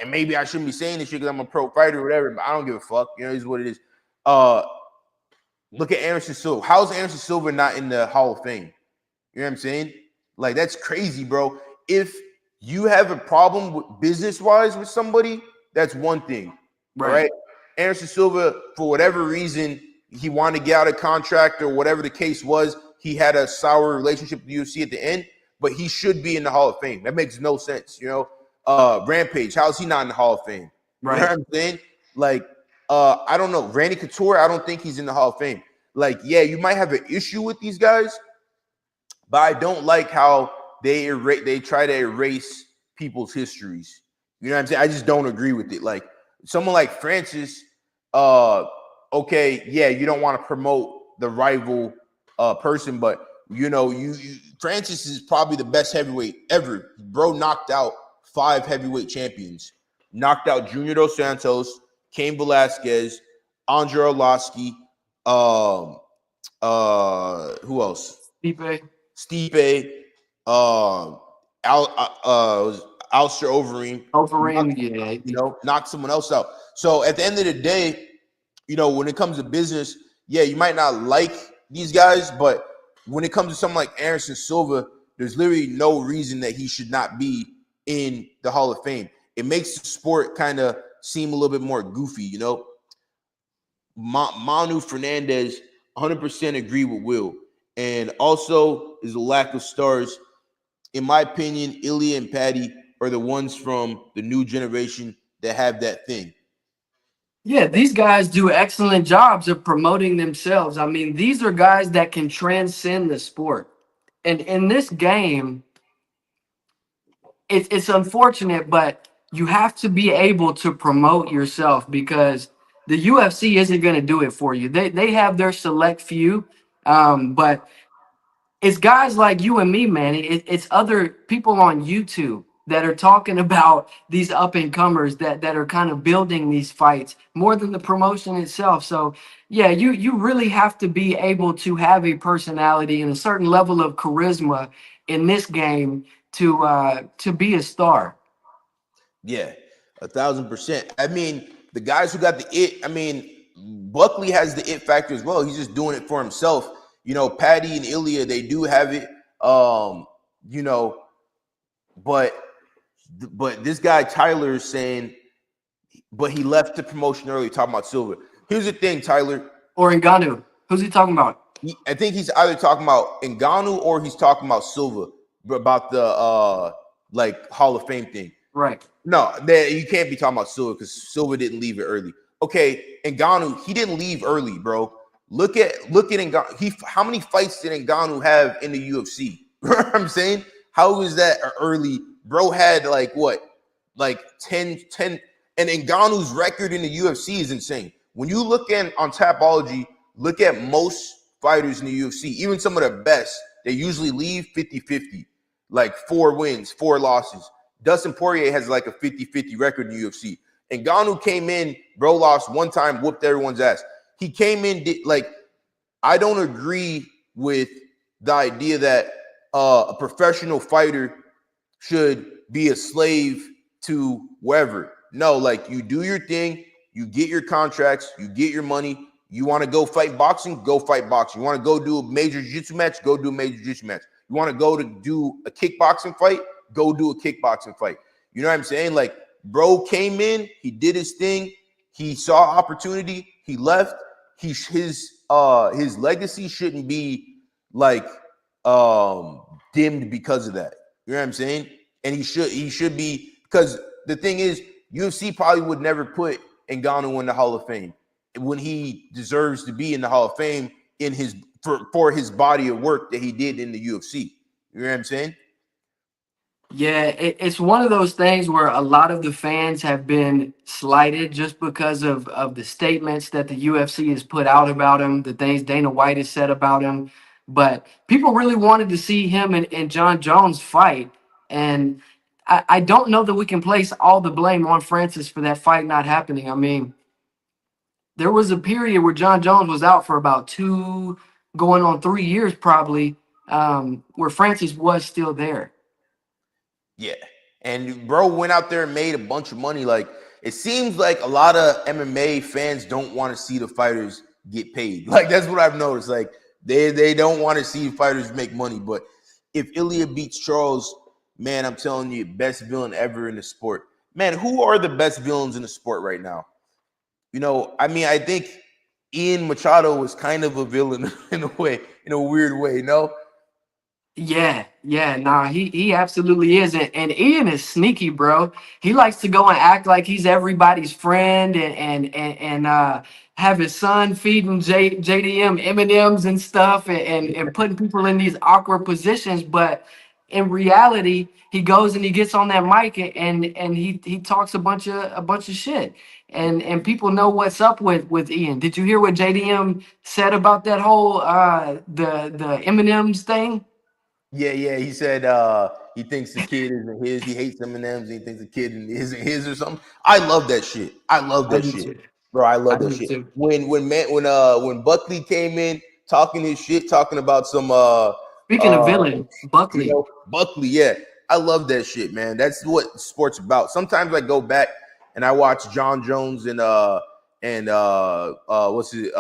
and maybe I shouldn't be saying this shit because I'm a pro fighter or whatever, but I don't give a fuck. It is what it is. Look at Anderson Silva. How's Anderson Silva not in the Hall of Fame? You know what I'm saying? Like, that's crazy, bro. If you have a problem with business-wise with somebody, that's one thing. Right? Anderson Silva, for whatever reason, he wanted to get out of contract or whatever the case was. He had a sour relationship with the UFC at the end, but he should be in the Hall of Fame. That makes no sense, Rampage, how is he not in the Hall of Fame? Right. You know what I'm saying? Like, I don't know. Randy Couture, I don't think he's in the Hall of Fame. Like, yeah, you might have an issue with these guys, but I don't like how they try to erase people's histories. You know what I'm saying? I just don't agree with it. Like, someone like Francis, okay, yeah, you don't want to promote the rival person, but Francis is probably the best heavyweight ever. Bro knocked out 5 heavyweight champions. Knocked out Junior Dos Santos, Cain Velasquez, Andre Arlovski, who else? Stipe, Alistair Overeem. Yeah. Knocked someone else out. So at the end of the day, when it comes to business, yeah, you might not like these guys, but when it comes to someone like Anderson Silva, there's literally no reason that he should not be in the Hall of Fame. It makes the sport kind of seem a little bit more goofy, Manu Fernandez, 100% agree with Will. And also is a lack of stars. In my opinion, Ilya and Patty are the ones from the new generation that have that thing. Yeah, these guys do excellent jobs of promoting themselves. I mean, these are guys that can transcend the sport. And in this game, it's unfortunate, but you have to be able to promote yourself because the UFC isn't going to do it for you. They have their select few, but it's guys like you and me, man. It's other people on YouTube that are talking about these up-and-comers that are kind of building these fights more than the promotion itself. So, yeah, you really have to be able to have a personality and a certain level of charisma in this game to be a star. Yeah, 1,000%. I mean, the guys who got the it, I mean, Buckley has the it factor as well. He's just doing it for himself. Patty and Ilya, they do have it. But this guy Tyler is saying, but he left the promotion early, talking about Silva. Here's the thing, Tyler. Or Ngannou. Who's he talking about? I think he's either talking about Ngannou or he's talking about Silva, about the Hall of Fame thing. Right. No, you can't be talking about Silva because Silva didn't leave it early. Okay, Ngannou, he didn't leave early, bro. Look at Ngannou. How many fights did Ngannou have in the UFC? You know what I'm saying? How is that early? Bro had 10, and Ngannou's record in the UFC is insane. When you look on Tapology, look at most fighters in the UFC, even some of the best, they usually leave 50-50, like 4 wins, 4 losses. Dustin Poirier has like a 50-50 record in the UFC. Ngannou came in, bro lost one time, whooped everyone's ass. He came in, I don't agree with the idea that a professional fighter should be a slave to wherever. No, you do your thing, you get your contracts, you get your money. You want to go fight boxing? Go fight boxing. You want to go do a major jiu-jitsu match? Go do a major jiu-jitsu match. You want to go to do a kickboxing fight? Go do a kickboxing fight. You know what I'm saying? Bro came in, he did his thing, he saw opportunity, he left. his legacy shouldn't be like dimmed because of that. You know what I'm saying? And he should be, because the thing is, UFC probably would never put Ngannou in the Hall of Fame when he deserves to be in the Hall of Fame in his for his body of work that he did in the UFC. You know what I'm saying? Yeah, it's one of those things where a lot of the fans have been slighted just because of the statements that the UFC has put out about him, the things Dana White has said about him. But people really wanted to see him and John Jones fight. And I don't know that we can place all the blame on Francis for that fight not happening. I mean, there was a period where John Jones was out for about going on 3 years probably, where Francis was still there. Yeah. And bro went out there and made a bunch of money. Like, it seems like a lot of MMA fans don't want to see the fighters get paid. Like, that's what I've noticed. Like, they don't want to see fighters make money. But if Ilya beats Charles, man, I'm telling you, best villain ever in the sport. Man, who are the best villains in the sport right now? You know, I mean, I think Ian Machado was kind of a villain in a way, in a weird way, no? Yeah, nah, he absolutely is. And Ian is sneaky, bro. He likes to go and act like he's everybody's friend and have his son feeding JDM M&Ms and stuff and putting people in these awkward positions. But in reality, he goes and he gets on that mic and he talks a bunch of shit. And people know what's up with Ian. Did you hear what JDM said about that whole the M&Ms thing? Yeah. He said he thinks the kid isn't his. He hates M&Ms and he thinks the kid isn't his or something. I love that shit. I love I that do shit, too. bro. I I love that do shit. too. When Buckley came in talking his shit, talking about some Speaking of villain, you Buckley. know, Buckley. Yeah, I love that shit, man. That's what sports about. Sometimes I go back and I watch John Jones and what's it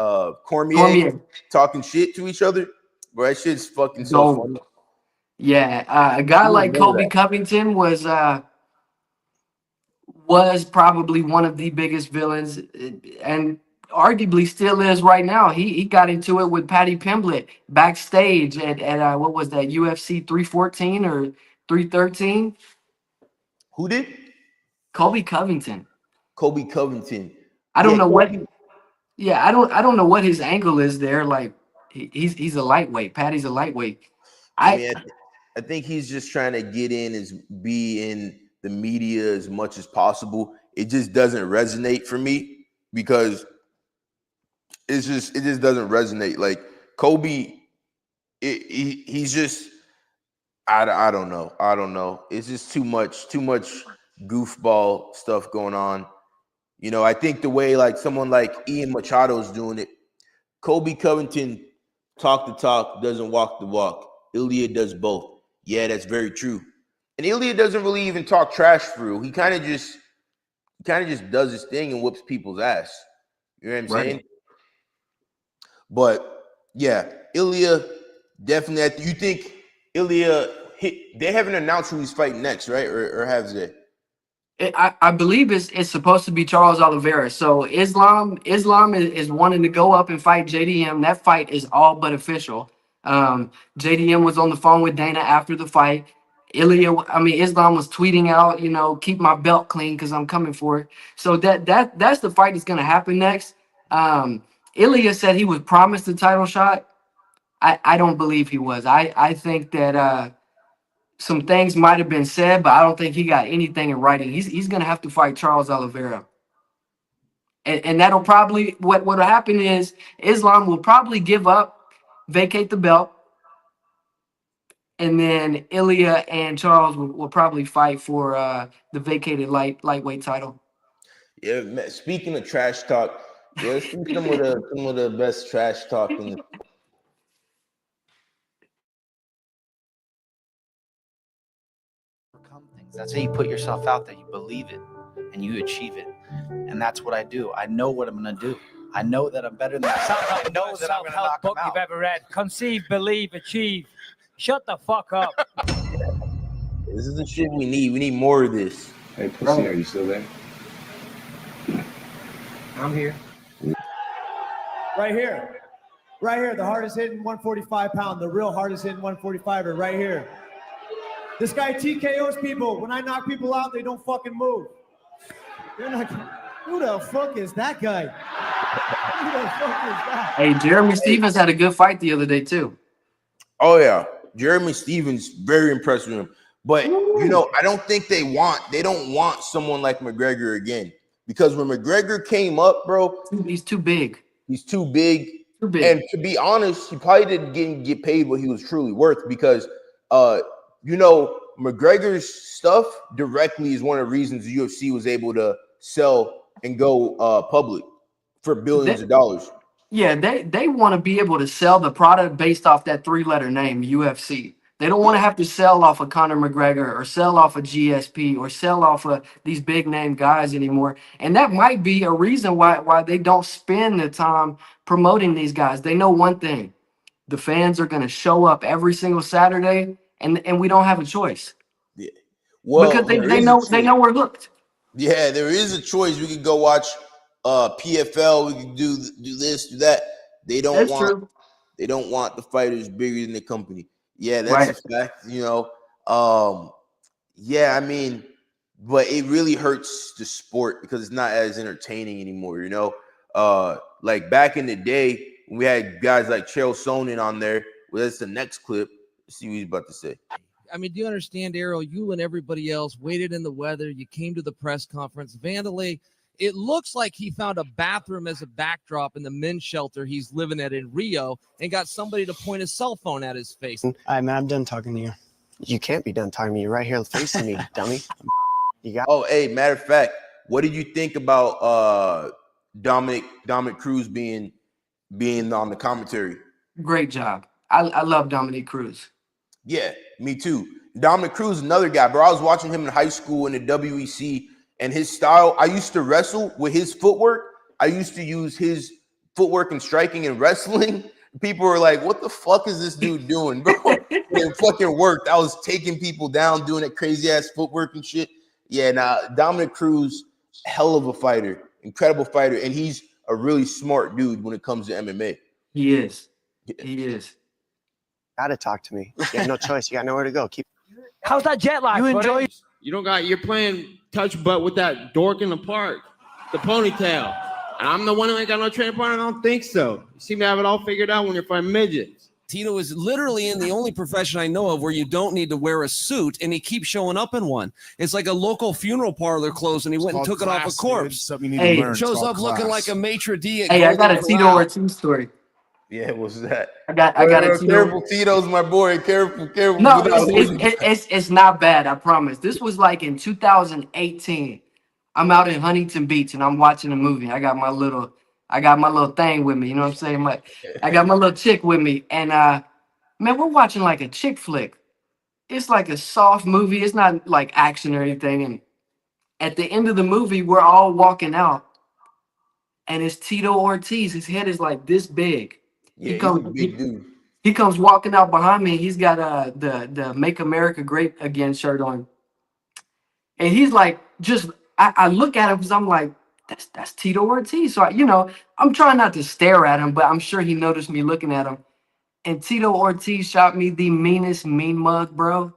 Cormier Cormier. talking shit to each other. Bro, that shit's fucking so Gold. funny. Yeah. A guy You like didn't know Kobe that. Covington was probably one of the biggest villains and arguably still is right now. He got into it with Patty Pimblett backstage at what was that, UFC 314 or 313? Who did? Kobe Covington. Kobe Covington. I don't Yeah, know what Kobe. yeah, I don't know what his angle is there. Like he's a lightweight. Patty's a lightweight. I I mean, I think he's just trying to get in, be in the media as much as possible. It just doesn't resonate for me because it just doesn't resonate. Like Kobe, he's just I don't know. I don't know. It's just too much goofball stuff going on. You know, I think the way like someone like Ian Machado's doing it, Kobe Covington talk the talk, doesn't walk the walk. Ilya does both. Yeah, that's very true. And Ilya doesn't really even talk trash through. He kind of just does his thing and whoops people's ass. You know what I'm right. saying? But yeah, Ilya definitely. You think Ilya hit? They haven't announced who he's fighting next, right? Or have they? I believe it's supposed to be Charles Oliveira. So Islam is wanting to go up and fight JDM. That fight is all but official. JDM was on the phone with Dana after the fight. Islam was tweeting out, keep my belt clean because I'm coming for it. So that's the fight that's gonna happen next. Ilya said he was promised the title shot. I don't believe he was. I think that some things might have been said, but I don't think he got anything in writing. He's gonna have to fight Charles Oliveira, and that'll probably what'll happen is Islam will probably give up, vacate the belt, and then Ilya and Charles will probably fight for the vacated lightweight title. Yeah. Speaking of trash talk, yeah, let's see some of the best trash talk in the. Things. That's how you put yourself out there. You believe it and you achieve it. And that's what I do. I know what I'm going to do. I know that I'm better than that. Sounds I like the know best that I'm going to self-help knock him book you've out. ever read. Conceive, believe, achieve. Shut the fuck up. This is the shit we need. We need more of this. Hey, Pussy, are you still there? I'm here. Right here. Right here, the hardest hitting 145 pound, the real hardest hitting 145er right here. This guy TKOs people. When I knock people out, they don't fucking move. They're not, who the fuck is that guy? Who the fuck is that? Hey, Jeremy Stevens had a good fight the other day too. Oh yeah, Jeremy Stevens, very impressed with him. But you know, I don't think they don't want someone like McGregor again, because when McGregor came up, bro, He's too big. he's too big. Too big. And to be honest, he probably didn't get paid what he was truly worth, because you know, McGregor's stuff directly is one of the reasons the UFC was able to sell and go public for billions of dollars. Yeah, they want to be able to sell the product based off that 3-letter name, UFC. They don't want to have to sell off of Conor McGregor or sell off of GSP or sell off of these big name guys anymore. And that might be a reason why they don't spend the time promoting these guys. They know one thing: the fans are going to show up every single Saturday, and we don't have a choice. Yeah. Well, because they know we're hooked. Yeah, there is a choice. We could go watch PFL. We could do this, do that. They don't That's want. true. They don't want the fighters bigger than the company. Yeah, that's a fact. You know. Yeah, I mean, but it really hurts the sport because it's not as entertaining anymore. You know, like back in the day when we had guys like Chael Sonnen on there. Well, that's the next clip. Let's see what he's about to say. I mean, do you understand, Errol? You and everybody else waited in the weather. You came to the press conference. Vandalay, it looks like he found a bathroom as a backdrop in the men's shelter he's living at in Rio and got somebody to point a cell phone at his face. All right, man, I'm done talking to you. You can't be done talking to me. You're right here facing me, dummy. You got. Oh, hey, matter of fact, what did you think about Dominic Cruz being on the commentary? Great job. I love Dominic Cruz. Yeah, me too. Dominic Cruz, another guy, bro. I was watching him in high school in the WEC, and his style. I used to wrestle with his footwork. I used to use his footwork and striking and wrestling. People were like, "What the fuck is this dude doing, bro?" It fucking worked. I was taking people down, doing that crazy ass footwork and shit. Yeah, Dominic Cruz, hell of a fighter, incredible fighter, and he's a really smart dude when it comes to MMA. He is. He is. Gotta talk to me. You have no choice. You got nowhere to go. Keep. How's that jet lag? You buddy? enjoy. You don't got. You're playing touch butt with that dork in the park, the ponytail. And I'm the one who ain't got no training partner. I don't think so. You seem to have it all figured out when you're fighting midgets. Tito is literally in the only profession I know of where you don't need to wear a suit, and he keeps showing up in one. It's like a local funeral parlor clothes, and he went and took it off a corpse. Something you need to learn. Shows up looking like a maitre d'. Hey, I got a Tito Ortiz story. Yeah, what's that? I got a Tito. Careful, Tito's my boy. Careful. No, it's not bad. I promise. This was like in 2018. I'm out in Huntington Beach and I'm watching a movie. I got my little thing with me. You know what I'm saying? I got my little chick with me, and man, we're watching like a chick flick. It's like a soft movie. It's not like action or anything. And at the end of the movie, we're all walking out, and it's Tito Ortiz. His head is like this big. Yeah, he's a big dude. He comes walking out behind me. He's got the Make America Great Again shirt on, and he's like, I look at him because I'm like, that's Tito Ortiz. So I'm trying not to stare at him, but I'm sure he noticed me looking at him. And Tito Ortiz shot me the meanest mean mug, bro.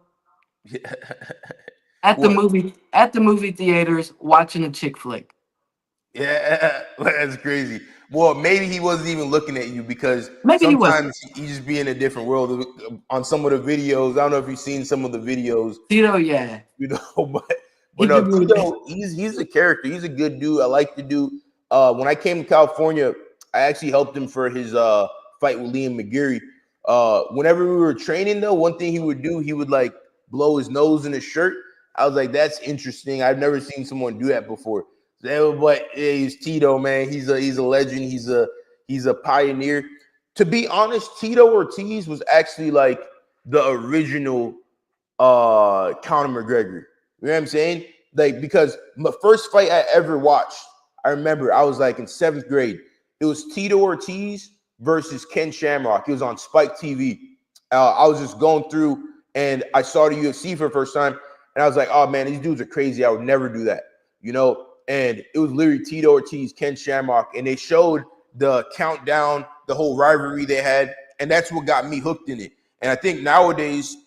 At the movie theaters watching a chick flick. Yeah, that's crazy. Well, maybe he wasn't even looking at you because Maybe sometimes he just be in a different world. On some of the videos, I don't know if you've seen some of the videos. Tito, yeah. But no, Tito, he's a character. He's a good dude. I like the dude. When I came to California, I actually helped him for his fight with Liam McGeary. Whenever we were training, though, one thing he would do, he would like blow his nose in his shirt. I was like, that's interesting. I've never seen someone do that before. But he's Tito, man. He's a legend. He's a pioneer. To be honest, Tito Ortiz was actually like the original Conor McGregor. You know what I'm saying? Like, because the first fight I ever watched, I remember I was like in 7th grade. It was Tito Ortiz versus Ken Shamrock. It was on Spike TV. I was just going through and I saw the UFC for the first time. And I was like, oh, man, these dudes are crazy. I would never do that, And it was literally Tito Ortiz, Ken Shamrock. And they showed the countdown, the whole rivalry they had, and that's what got me hooked in it. And I think nowadays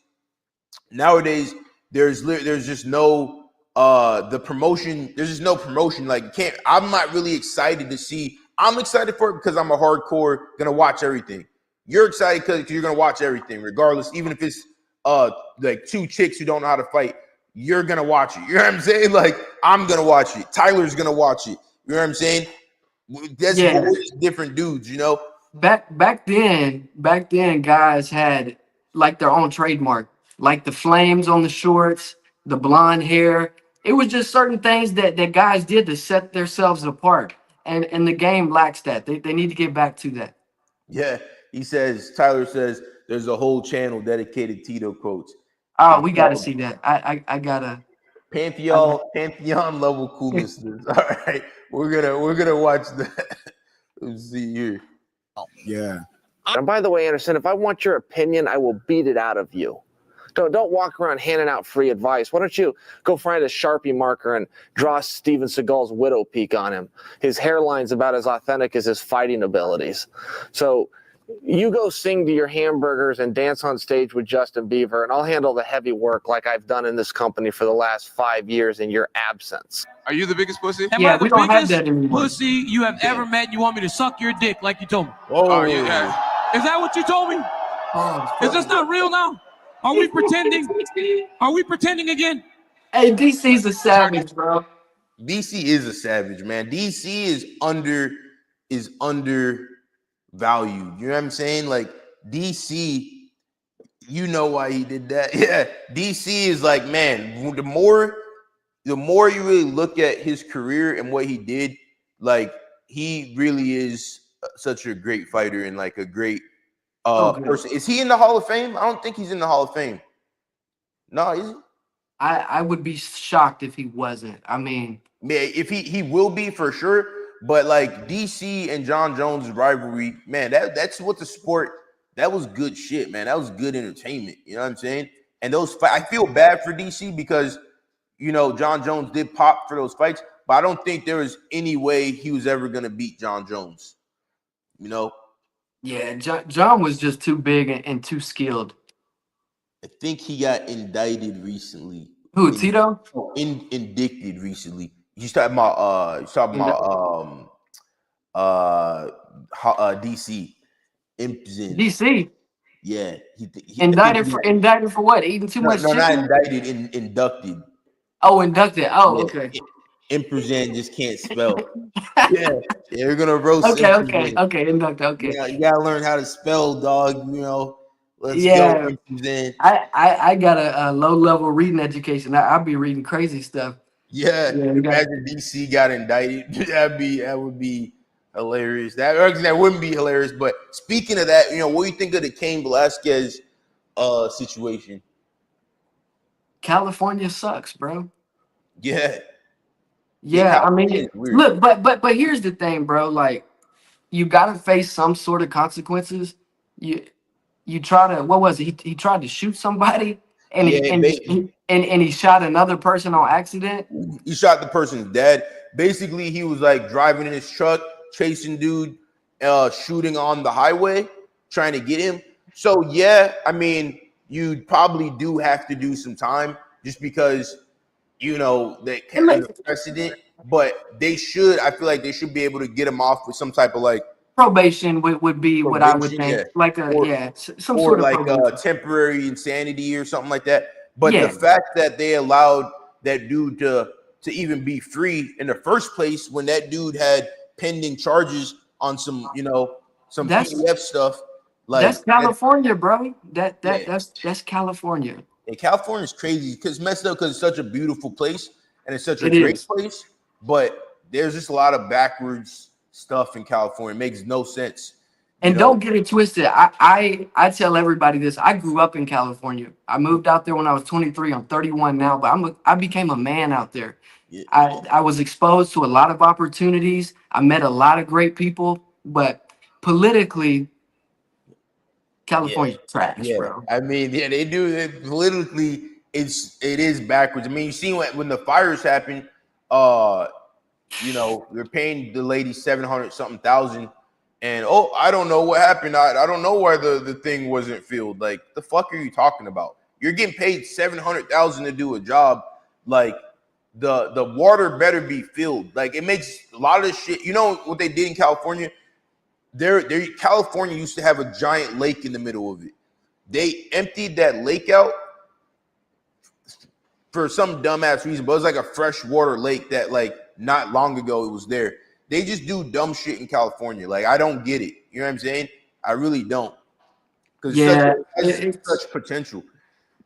there's just no the promotion. There's just no promotion. Like, I'm not really excited to see. I'm excited for it because I'm a hardcore gonna watch everything. You're excited because you're gonna watch everything, regardless, even if it's like two chicks who don't know how to fight. You're gonna watch it. You know what I'm saying? Like, I'm gonna watch it. Tyler's gonna watch it. You know what I'm saying? That's always different dudes, you know. Back then, guys had like their own trademark, like the flames on the shorts, the blonde hair. It was just certain things that guys did to set themselves apart, and the game lacks that. They need to get back to that. Yeah, Tyler says there's a whole channel dedicated to Tito quotes. Oh, we got to see that. I gotta. Pantheon level cool listeners. All right, we're gonna watch that. Let's see here. Yeah. And by the way, Anderson, if I want your opinion, I will beat it out of you. Don't walk around handing out free advice. Why don't you go find a Sharpie marker and draw Steven Seagal's widow peak on him? His hairline's about as authentic as his fighting abilities. So you go sing to your hamburgers and dance on stage with Justin Bieber, and I'll handle the heavy work like I've done in this company for the last 5 years in your absence. Are you the biggest pussy? Am Yeah, I the we don't have biggest that anymore. pussy you have ever met? You want me to suck your dick like you told me? Oh, yeah. Is that what you told me? Is this not real now? Are we pretending? Are we pretending again? Hey, DC's a savage, bro. DC is a savage, man. DC is undervalued. You know what I'm saying? Like, DC, you know why he did that. Yeah, DC is like, man, the more you really look at his career and what he did, like, he really is such a great fighter and like a great person. Is he in the Hall of Fame? I don't think he's in the Hall of Fame. No, is he? I would be shocked if he wasn't. I mean, man, if he will be for sure. But like DC and John Jones' rivalry, man, that's what the sport. That was good shit, man. That was good entertainment. You know what I'm saying? And I feel bad for DC because, you know, John Jones did pop for those fights, but I don't think there was any way he was ever gonna beat John Jones. You know? yeah, John was just too big and too skilled. I think he got indicted recently. Who, Tito? Indicted recently. He's talking about DC. DC. Yeah. He indicted for what? Eating too much chicken? Not indicted, inducted. Oh, inducted. Oh, okay. Imprisoned just can't spell. yeah, you're gonna roast. Okay, inducted. Okay. Yeah, you gotta learn how to spell, dog. You know. Let's go. Imprisoned. I got a low level reading education. I'll be reading crazy stuff. Yeah, imagine DC got indicted. That would be hilarious. That wouldn't be hilarious. But speaking of that, you know, what do you think of the Cain Velasquez situation? California sucks, bro. Yeah. Yeah, I mean, look, but here's the thing, bro. Like, you gotta face some sort of consequences. You try to, what was it? He tried to shoot somebody, and he shot another person on accident. He shot the person's dad. Basically, he was like driving in his truck, chasing dude, shooting on the highway, trying to get him. So yeah, I mean, you probably do have to do some time just because, you know, they kind of precedent. But I feel like they should be able to get him off with some type of like probation would be what I would think, yeah. like some sort of like temporary insanity or something like that. But the fact that they allowed that dude to even be free in the first place when that dude had pending charges on some, you know, some PDF stuff, like that's California, bro. That's California. And California's crazy because messed up because it's such a beautiful place and it's such a great place, but there's just a lot of backwards stuff in California. It makes no sense. And don't get it twisted. I tell everybody this. I grew up in California. I moved out there when I was 23. I'm 31 now, but I became a man out there. Yeah. I was exposed to a lot of opportunities. I met a lot of great people, but politically, California's trash, bro. I mean, yeah, they do it politically. It is backwards. I mean, you see when the fires happened, you know, they're paying the lady $700-something thousand And I don't know what happened. I don't know why the thing wasn't filled. Like, the fuck are you talking about? You're getting paid $700,000 to do a job. Like, the water better be filled. Like, it makes a lot of shit. You know what they did in California? California used to have a giant lake in the middle of it. They emptied that lake out for some dumbass reason, but it was like a freshwater lake that, like, not long ago it was there. They just do dumb shit in California. Like, I don't get it. You know what I'm saying? I really don't. Because it's such potential.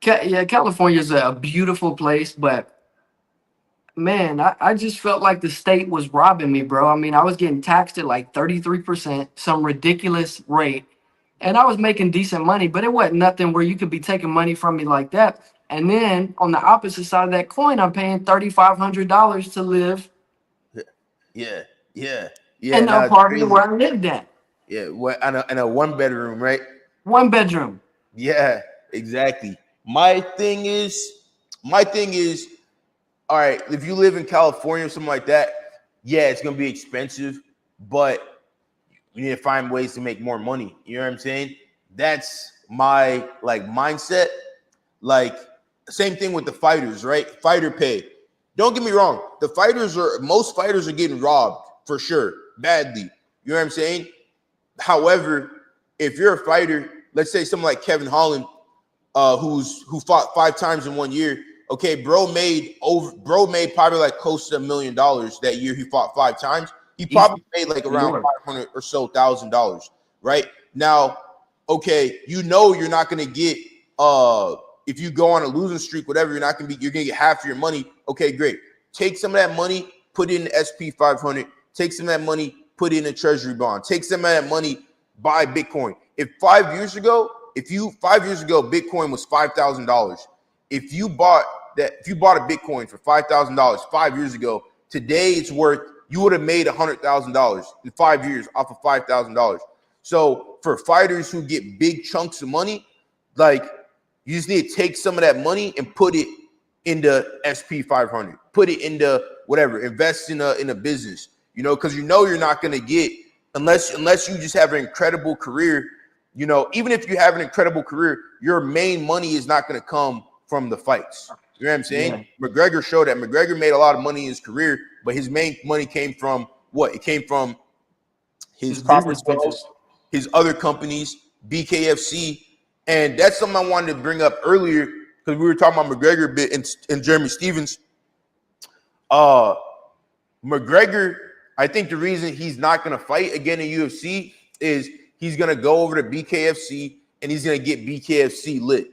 California is a beautiful place, but man, I just felt like the state was robbing me, bro. I mean, I was getting taxed at like 33%, some ridiculous rate, and I was making decent money, but it wasn't nothing where you could be taking money from me like that. And then on the opposite side of that coin, I'm paying $3,500 to live. Yeah. In the apartment where I lived at. Yeah, in a 1-bedroom, right? 1 bedroom. Yeah, exactly. My thing is, all right, if you live in California or something like that, yeah, it's gonna be expensive, but you need to find ways to make more money. You know what I'm saying? That's my mindset. Like, same thing with the fighters, right? Fighter pay. Don't get me wrong. Most fighters are getting robbed for sure, badly. You know what I'm saying? However, if you're a fighter, let's say someone like Kevin Holland, who fought 5 times in 1 year. Okay, bro made probably like close to $1 million that year. He fought 5 times. He probably made like around $500,000 or so, right? Now, okay, you're not gonna get if you go on a losing streak, whatever, you're gonna get half of your money. Okay, great. Take some of that money, put it in the SP 500. Take some of that money, put it in a treasury bond. Take some of that money, buy Bitcoin. If 5 years ago, Bitcoin was $5,000. If you bought a Bitcoin for $5,000 5 years ago, today it's worth, you would have made $100,000 in 5 years off of $5,000. So for fighters who get big chunks of money, like, you just need to take some of that money and put it into SP 500. Put it into whatever. Invest in a business, because you're not going to get, unless you just have an incredible career. Even if you have an incredible career, your main money is not going to come from the fights. You know what I'm saying? Yeah. McGregor showed that. McGregor made a lot of money in his career, but his main money came from what? It came from his property, his other companies, BKFC. And that's something I wanted to bring up earlier, because we were talking about McGregor a bit and Jeremy Stevens. McGregor, I think the reason he's not going to fight again in UFC is he's going to go over to BKFC and he's going to get BKFC lit.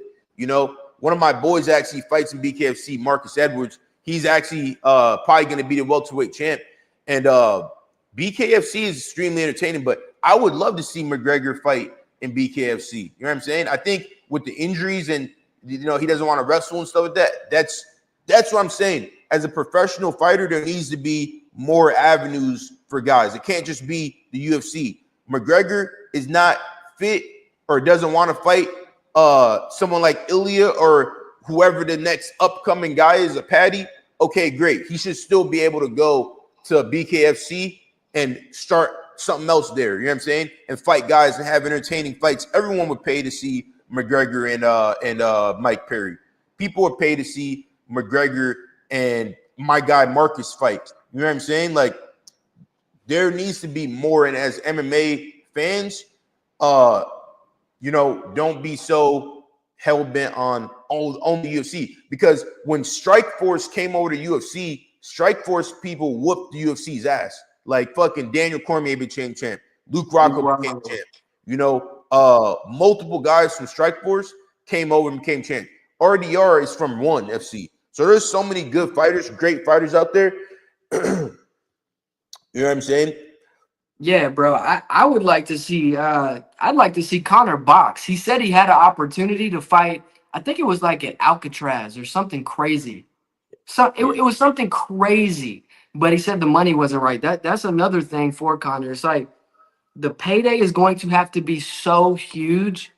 One of my boys actually fights in BKFC, Marcus Edwards. He's actually probably going to be the welterweight champ. And BKFC is extremely entertaining, but I would love to see McGregor fight in BKFC. You know what I'm saying? I think with the injuries and, he doesn't want to wrestle and stuff like that. That's what I'm saying. As a professional fighter, there needs to be more avenues for guys. It can't just be the UFC. McGregor is not fit or doesn't want to fight someone like Ilya or whoever the next upcoming guy is, a Paddy. Okay, great. He should still be able to go to BKFC and start something else there. You know what I'm saying? And fight guys and have entertaining fights. Everyone would pay to see McGregor and Mike Perry. People would pay to see McGregor and my guy Marcus fight. You know what I'm saying? Like, there needs to be more. And as MMA fans, don't be so hell-bent on the UFC. Because when Strikeforce came over to UFC, Strikeforce people whooped the UFC's ass. Like, fucking Daniel Cormier became champ. Luke Rockhold became champ. Multiple guys from Strikeforce came over and became champ. RDR is from ONE FC. So there's so many good fighters, great fighters out there. You know what I'm saying? Yeah, bro. I would like to see I'd like to see Connor box. He said he had an opportunity to fight. I think it was like at Alcatraz or something crazy. So it was something crazy, but he said the money wasn't right. That's another thing for Connor. It's like the payday is going to have to be so huge,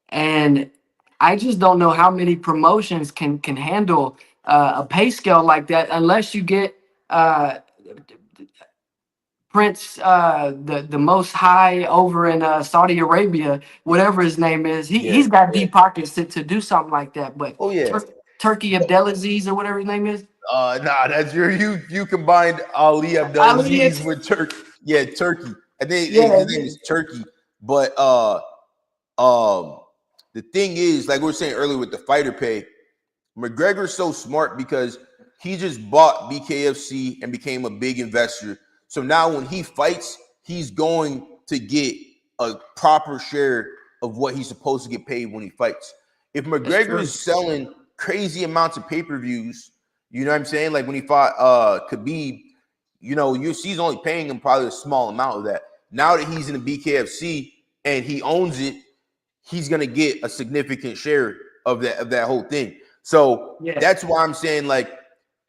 and I just don't know how many promotions can handle a pay scale like that unless you get Prince, the most high over in Saudi Arabia, whatever his name is, he's got deep pockets to do something like that. But Turkey Abdelaziz or whatever his name is. Nah, that's you combined Ali Abdelaziz with Turkey. Yeah, Turkey. I think his name is Turkey. But the thing is, like we were saying earlier with the fighter pay, McGregor's so smart because he just bought BKFC and became a big investor. So now when he fights, he's going to get a proper share of what he's supposed to get paid when he fights. If McGregor is selling crazy amounts of pay-per-views, you know what I'm saying? Like when he fought Khabib, you know, UFC's only paying him probably a small amount of that. Now that he's in the BKFC and he owns it, he's gonna get a significant share of that whole thing. So that's why I'm saying, like,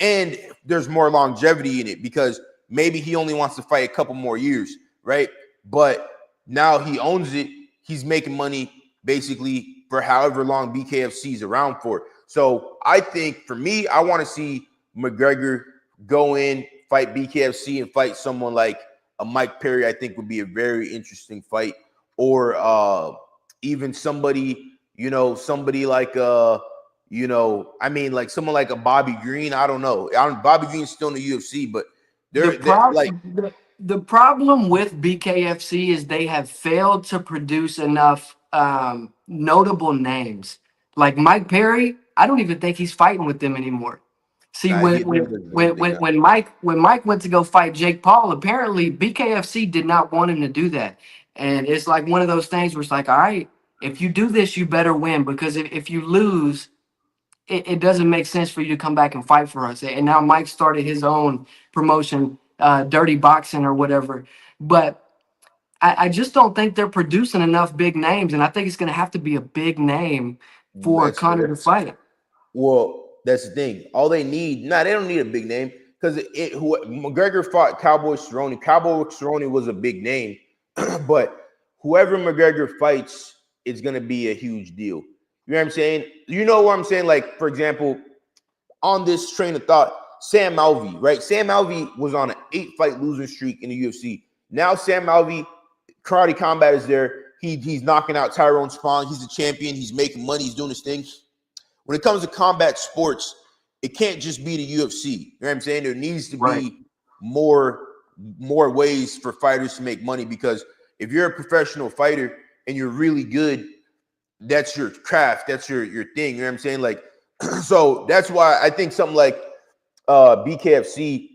and there's more longevity in it because maybe he only wants to fight a couple more years, right? But now he owns it. He's making money basically for however long BKFC is around for. So I think for me, I want to see McGregor go in, fight BKFC, and fight someone like a Mike Perry. I think would be a very interesting fight, or even somebody, you know, somebody like you know, I mean, like someone like a Bobby Green. I don't know. Bobby Green's still in the UFC, but the problem with BKFC is they have failed to produce enough notable names. Like Mike Perry, I don't even think he's fighting with them anymore. See, when Mike went to go fight Jake Paul, apparently BKFC did not want him to do that. And it's like one of those things where it's like, all right, if you do this, you better win, because if you lose, it doesn't make sense for you to come back and fight for us. And now Mike started his own promotion, Dirty Boxing or whatever. But I just don't think they're producing enough big names, and I think it's going to have to be a big name for Conor to fight. Well, that's the thing. All they need, they don't need a big name, because McGregor fought Cowboy Cerrone. Cowboy Cerrone was a big name, but whoever McGregor fights is going to be a huge deal. You know what I'm saying? You know what I'm saying? Like, for example, on this train of thought, Sam Alvey, right? Sam Alvey was on an 8-fight losing streak in the UFC. Now Sam Alvey, Karate Combat is there. He's knocking out Tyrone Spong. He's a champion. He's making money. He's doing his thing. When it comes to combat sports, it can't just be the UFC. You know what I'm saying? There needs to be more ways for fighters to make money, because if you're a professional fighter and you're really good, that's your craft. That's your thing. You know what I'm saying? Like, so that's why I think something like BKFC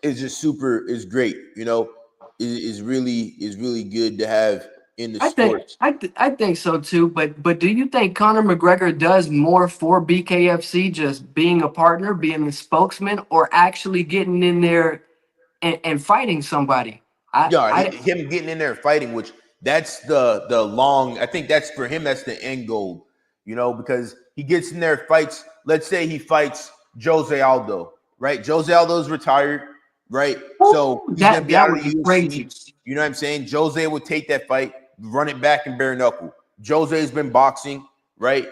is great. You know, is really good to have in the sport. I think so too. But do you think Conor McGregor does more for BKFC, just being a partner, being the spokesman, or actually getting in there and fighting somebody? Him getting in there and fighting, which that's the long. I think that's for him. That's the end goal. You know, because he gets in there, fights. Let's say he fights Jose Aldo, right? Jose Aldo's retired, right? So he's gonna be out of the UFC. You know what I'm saying? Jose would take that fight, run it back in bare knuckle. Jose's been boxing, right?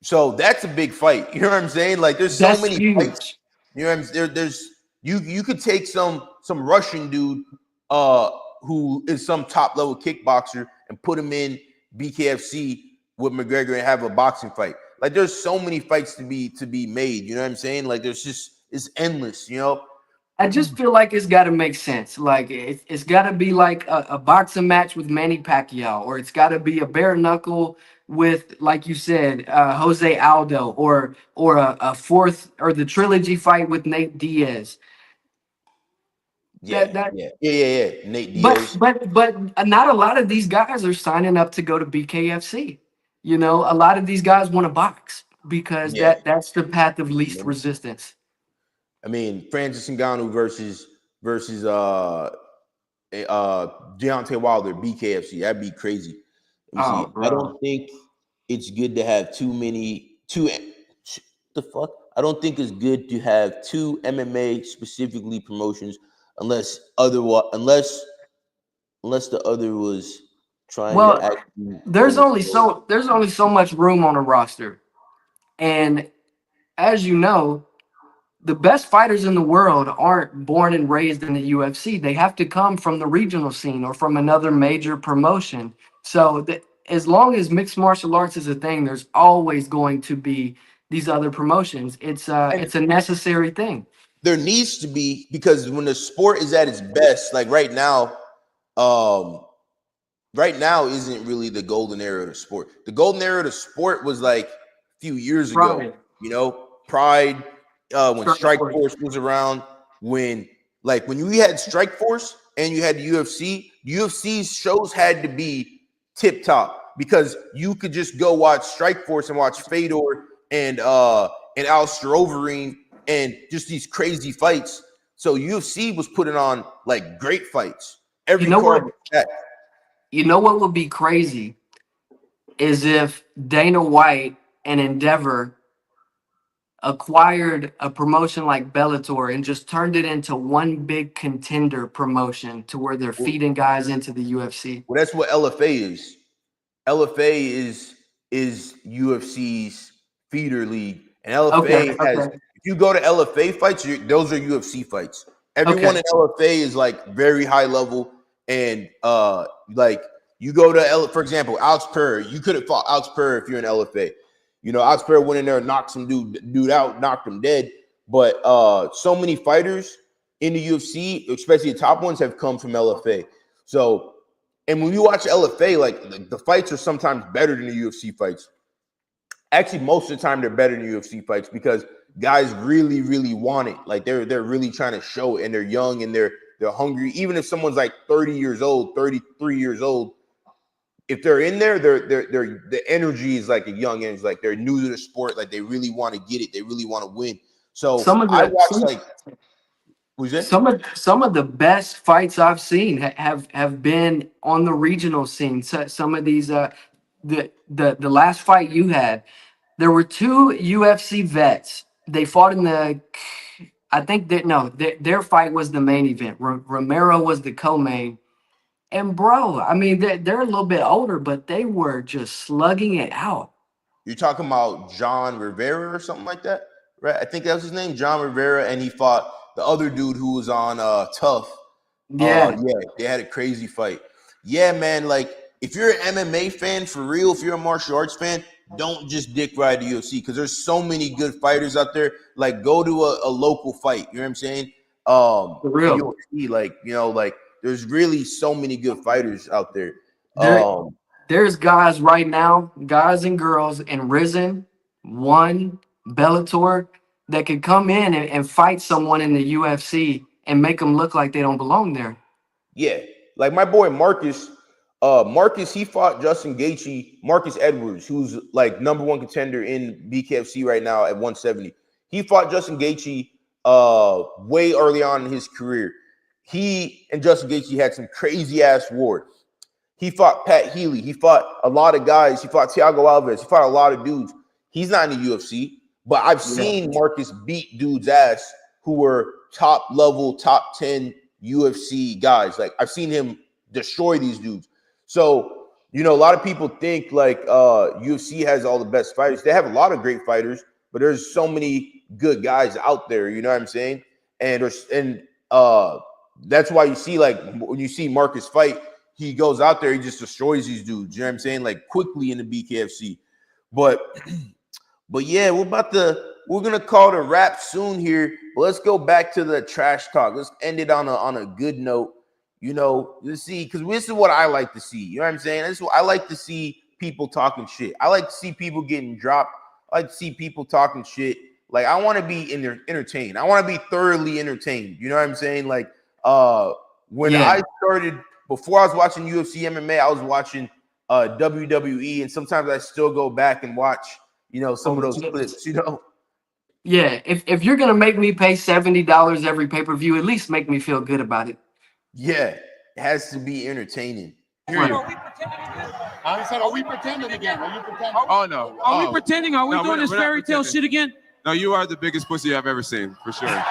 So that's a big fight. You know what I'm saying? Like, there's so many fights. You know what I'm saying? There's you could take some Russian dude who is some top level kickboxer and put him in BKFC with McGregor and have a boxing fight. Like, there's so many fights to be made. You know what I'm saying? Like, it's endless. You know. I just feel like it's got to make sense. Like, it's got to be like a boxing match with Manny Pacquiao, or it's got to be a bare knuckle with, like you said, Jose Aldo, or a fourth, or the trilogy fight with Nate Diaz. Yeah. Nate Diaz. But not a lot of these guys are signing up to go to BKFC. You know, a lot of these guys want to box because that's the path of least resistance. I mean, Francis Ngannou versus Deontay Wilder, BKFC. That'd be crazy. I don't think it's good to have I don't think it's good to have two MMA specifically promotions unless the other was trying to actually. There's only so much room on a roster, and as you know, the best fighters in the world aren't born and raised in the UFC. They have to come from the regional scene or from another major promotion. So as long as mixed martial arts is a thing, there's always going to be these other promotions. It's a necessary thing. There needs to be, because when the sport is at its best, like right now isn't really the golden era of the sport. The golden era of the sport was like a few years ago. Pride. You know, Pride, when Strike Strike Force was around, when you had Strike Force and you had the UFC's shows had to be tip top, because you could just go watch Strike Force and watch Fedor and Alistair Overeem and just these crazy fights. So UFC was putting on like great fights. Every card was stacked. You know what would be crazy is if Dana White and Endeavor acquired a promotion like Bellator and just turned it into one big contender promotion to where they're feeding guys into the UFC. Well, that's what LFA is. LFA is UFC's feeder league, and LFA has. If you go to LFA fights, those are UFC fights. Everyone in LFA is like very high level, and like you go to for example, Alex Pereira. You could have fought Alex Pereira if you're in LFA. You know, Alex Pereira went in there and knocked some dude out, knocked him dead. But so many fighters in the UFC, especially the top ones, have come from LFA. So, and when you watch LFA, like the fights are sometimes better than the UFC fights. Actually, most of the time they're better than UFC fights because guys really, really want it. Like they're really trying to show it, and they're young and they're hungry. Even if someone's like 30 years old, 33 years old, if they're in there, the energy is like a young energy. Like they're new to the sport. Like they really want to get it. They really want to win. So some of the best fights I've seen have been on the regional scene. So some of these the last fight you had, there were two UFC vets. They fought in their fight was the main event. Romero was the co-main. And bro, I mean, they're a little bit older, but they were just slugging it out. You're talking about John Rivera or something like that, right? I think that was his name, John Rivera, and he fought the other dude who was on Tough. Yeah, they had a crazy fight. Yeah, man. Like if you're an MMA fan for real, if you're a martial arts fan, don't just dick ride the UFC because there's so many good fighters out there. Like go to a local fight. You know what I'm saying? For real. UFC, like there's really so many good fighters out there. There's guys right now, guys and girls in Risen, Bellator, that could come in and fight someone in the UFC and make them look like they don't belong there. Yeah, like my boy Marcus, he fought Justin Gaethje, Marcus Edwards, who's like #1 contender in BKFC right now at 170. He fought Justin Gaethje way early on in his career. He and Justin Gaethje had some crazy ass war. He fought Pat Healy. He fought a lot of guys. He fought Thiago Alves. He fought a lot of dudes. He's not in the UFC, but I've seen Marcus beat dudes' ass who were top level, top 10 UFC guys. Like I've seen him destroy these dudes. So, you know, a lot of people think like UFC has all the best fighters. They have a lot of great fighters, but there's so many good guys out there. You know what I'm saying? And that's why you see like when you see Marcus fight, he goes out there, he just destroys these dudes. You know what I'm saying? Like quickly in the BKFC. But yeah, we're gonna call it a wrap soon here. But let's go back to the trash talk. Let's end it on a good note. You know, let's see, because this is what I like to see. You know what I'm saying? This is what I like to see, people talking shit. I like to see people getting dropped. I like to see people talking shit. Like I want to be entertained. I want to be thoroughly entertained. You know what I'm saying? Like when I started, before I was watching UFC MMA, I was watching WWE, and sometimes I still go back and watch, you know, some of those clips, you know. Yeah, if you're gonna make me pay $70 every pay-per-view, at least make me feel good about it. Yeah, it has to be entertaining. I said, are we pretending again? Are you pretending? Oh no. Are we pretending? Are we doing this fairy tale shit again? No, you are the biggest pussy I've ever seen, for sure.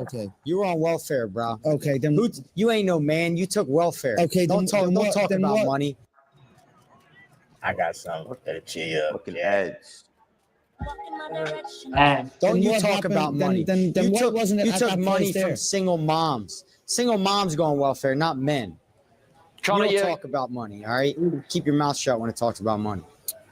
Okay, you were on welfare, bro. Okay, then you ain't no man. You took welfare. Okay, don't talk about money. I got something that'll cheer you up. Fucking ads. And Don't you talk about money. Then you took money from single moms. Single moms go on welfare, not men. Connor, you don't talk about money, all right? Keep your mouth shut when it talks about money.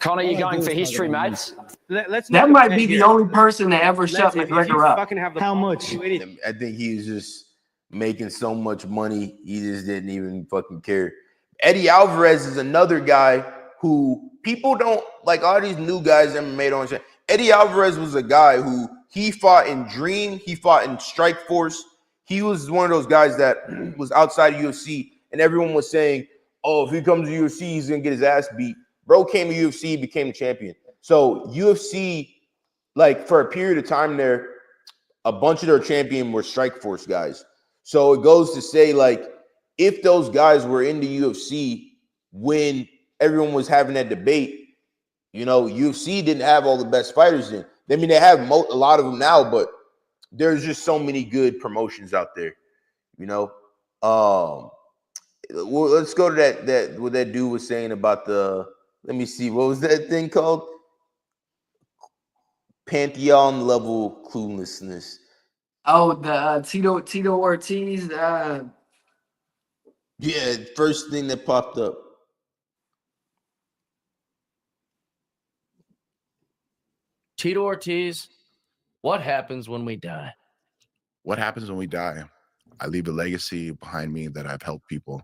Connor, you're going for history, mate. that might be the only person to ever shut McGregor up. How much? I think he was just making so much money, he just didn't even fucking care. Eddie Alvarez is another guy who people don't like. All these new guys MMA don't understand. Eddie Alvarez was a guy who he fought in Dream, he fought in Strike Force. He was one of those guys that was outside of UFC, and everyone was saying, "Oh, if he comes to UFC, he's gonna get his ass beat." Bro came to UFC, became the champion. So UFC, like for a period of time there, a bunch of their champion were Strike Force guys. So it goes to say, like, if those guys were in the UFC when everyone was having that debate, you know, UFC didn't have all the best fighters in. I mean, they have a lot of them now, but there's just so many good promotions out there, you know. Well, let's go to that what that dude was saying about the. Let me see, what was that thing called? Pantheon level cluelessness. Oh, the Tito Ortiz. Yeah, first thing that popped up. Tito Ortiz, what happens when we die? What happens when we die? I leave a legacy behind me that I've helped people,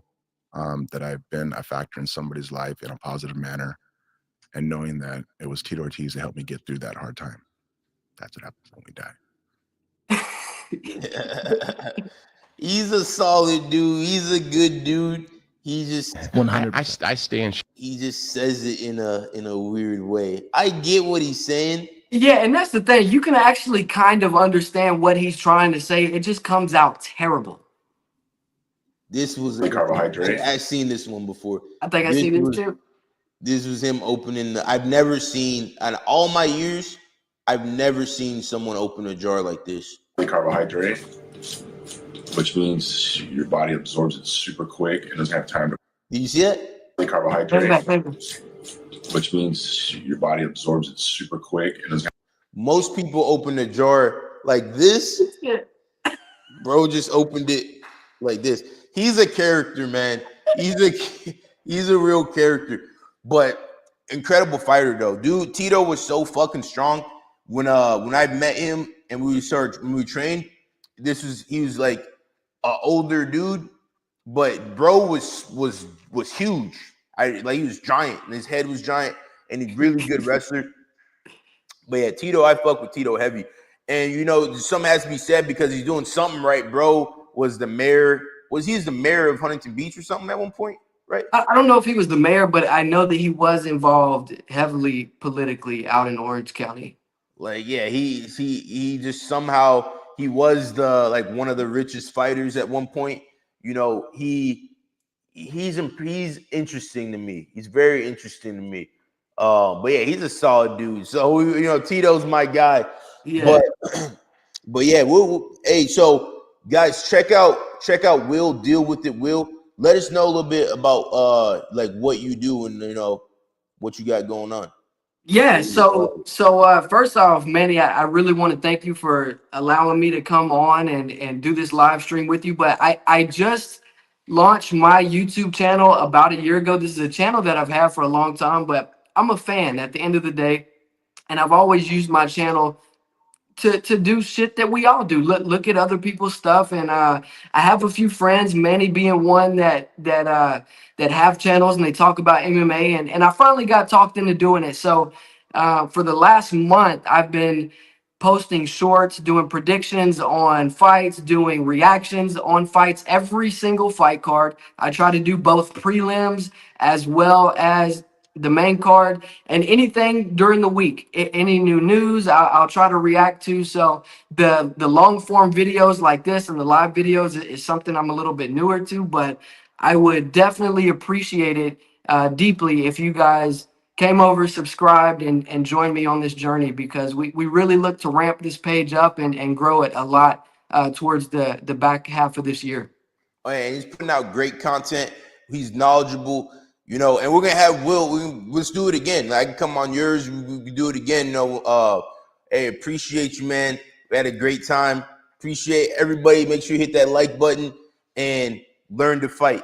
that I've been a factor in somebody's life in a positive manner, and knowing that it was Tito Ortiz that helped me get through that hard time. That's what happens when we die. He's a solid dude. He's a good dude. He just 100%. I stand. He just says it in a weird way. I get what he's saying. Yeah, and that's the thing. You can actually kind of understand what he's trying to say. It just comes out terrible. This was a carbohydrate. I've seen this one before. I think I've seen this too. This was him opening I've never seen, in all my years, I've never seen someone open a jar like this. Carbohydrate, which means your body absorbs it super quick and doesn't have time to. Did you see that? Carbohydrate, which means your body absorbs it super quick and doesn't. Most people open a jar like this. Bro just opened it like this. He's a character, man. He's a real character. But incredible fighter though. Dude, Tito was so fucking strong. When I met him and when we trained, he was like an older dude, but bro was huge. He was giant, and his head was giant, and he's really good wrestler. But yeah, Tito, I fuck with Tito heavy. And you know, something has to be said because he's doing something right. Bro was the mayor. He the mayor of Huntington Beach or something at one point, right? I don't know if he was the mayor, but I know that he was involved heavily politically out in Orange County. Like, yeah, he just somehow he was one of the richest fighters at one point. You know, he's interesting to me. He's very interesting to me. But yeah, he's a solid dude. So you know, Tito's my guy. Yeah. But yeah, hey, so guys, check out Will, Deal With It Will. Let us know a little bit about like what you do and you know what you got going on. Yeah, so first off, Manny, I really want to thank you for allowing me to come on and do this live stream with you. But I just launched my YouTube channel about a year ago. This is a channel that I've had for a long time, but I'm a fan at the end of the day. And I've always used my channel to do shit that we all do. Look at other people's stuff. And I have a few friends, Manny being one that have channels and they talk about MMA. And I finally got talked into doing it. So for the last month, I've been posting shorts, doing predictions on fights, doing reactions on fights, every single fight card. I try to do both prelims as well as the main card and anything during the week. Any new news, I'll try to react to. So the long form videos like this and the live videos is something I'm a little bit newer to, but I would definitely appreciate it deeply if you guys came over, subscribed, and joined me on this journey, because we really look to ramp this page up and grow it a lot towards the back half of this year. Oh, yeah, he's putting out great content. He's knowledgeable. You know, and we're gonna have Will. Let's do it again. I can come on yours. We do it again. You know, hey, appreciate you, man. We had a great time. Appreciate everybody. Make sure you hit that like button and learn to fight.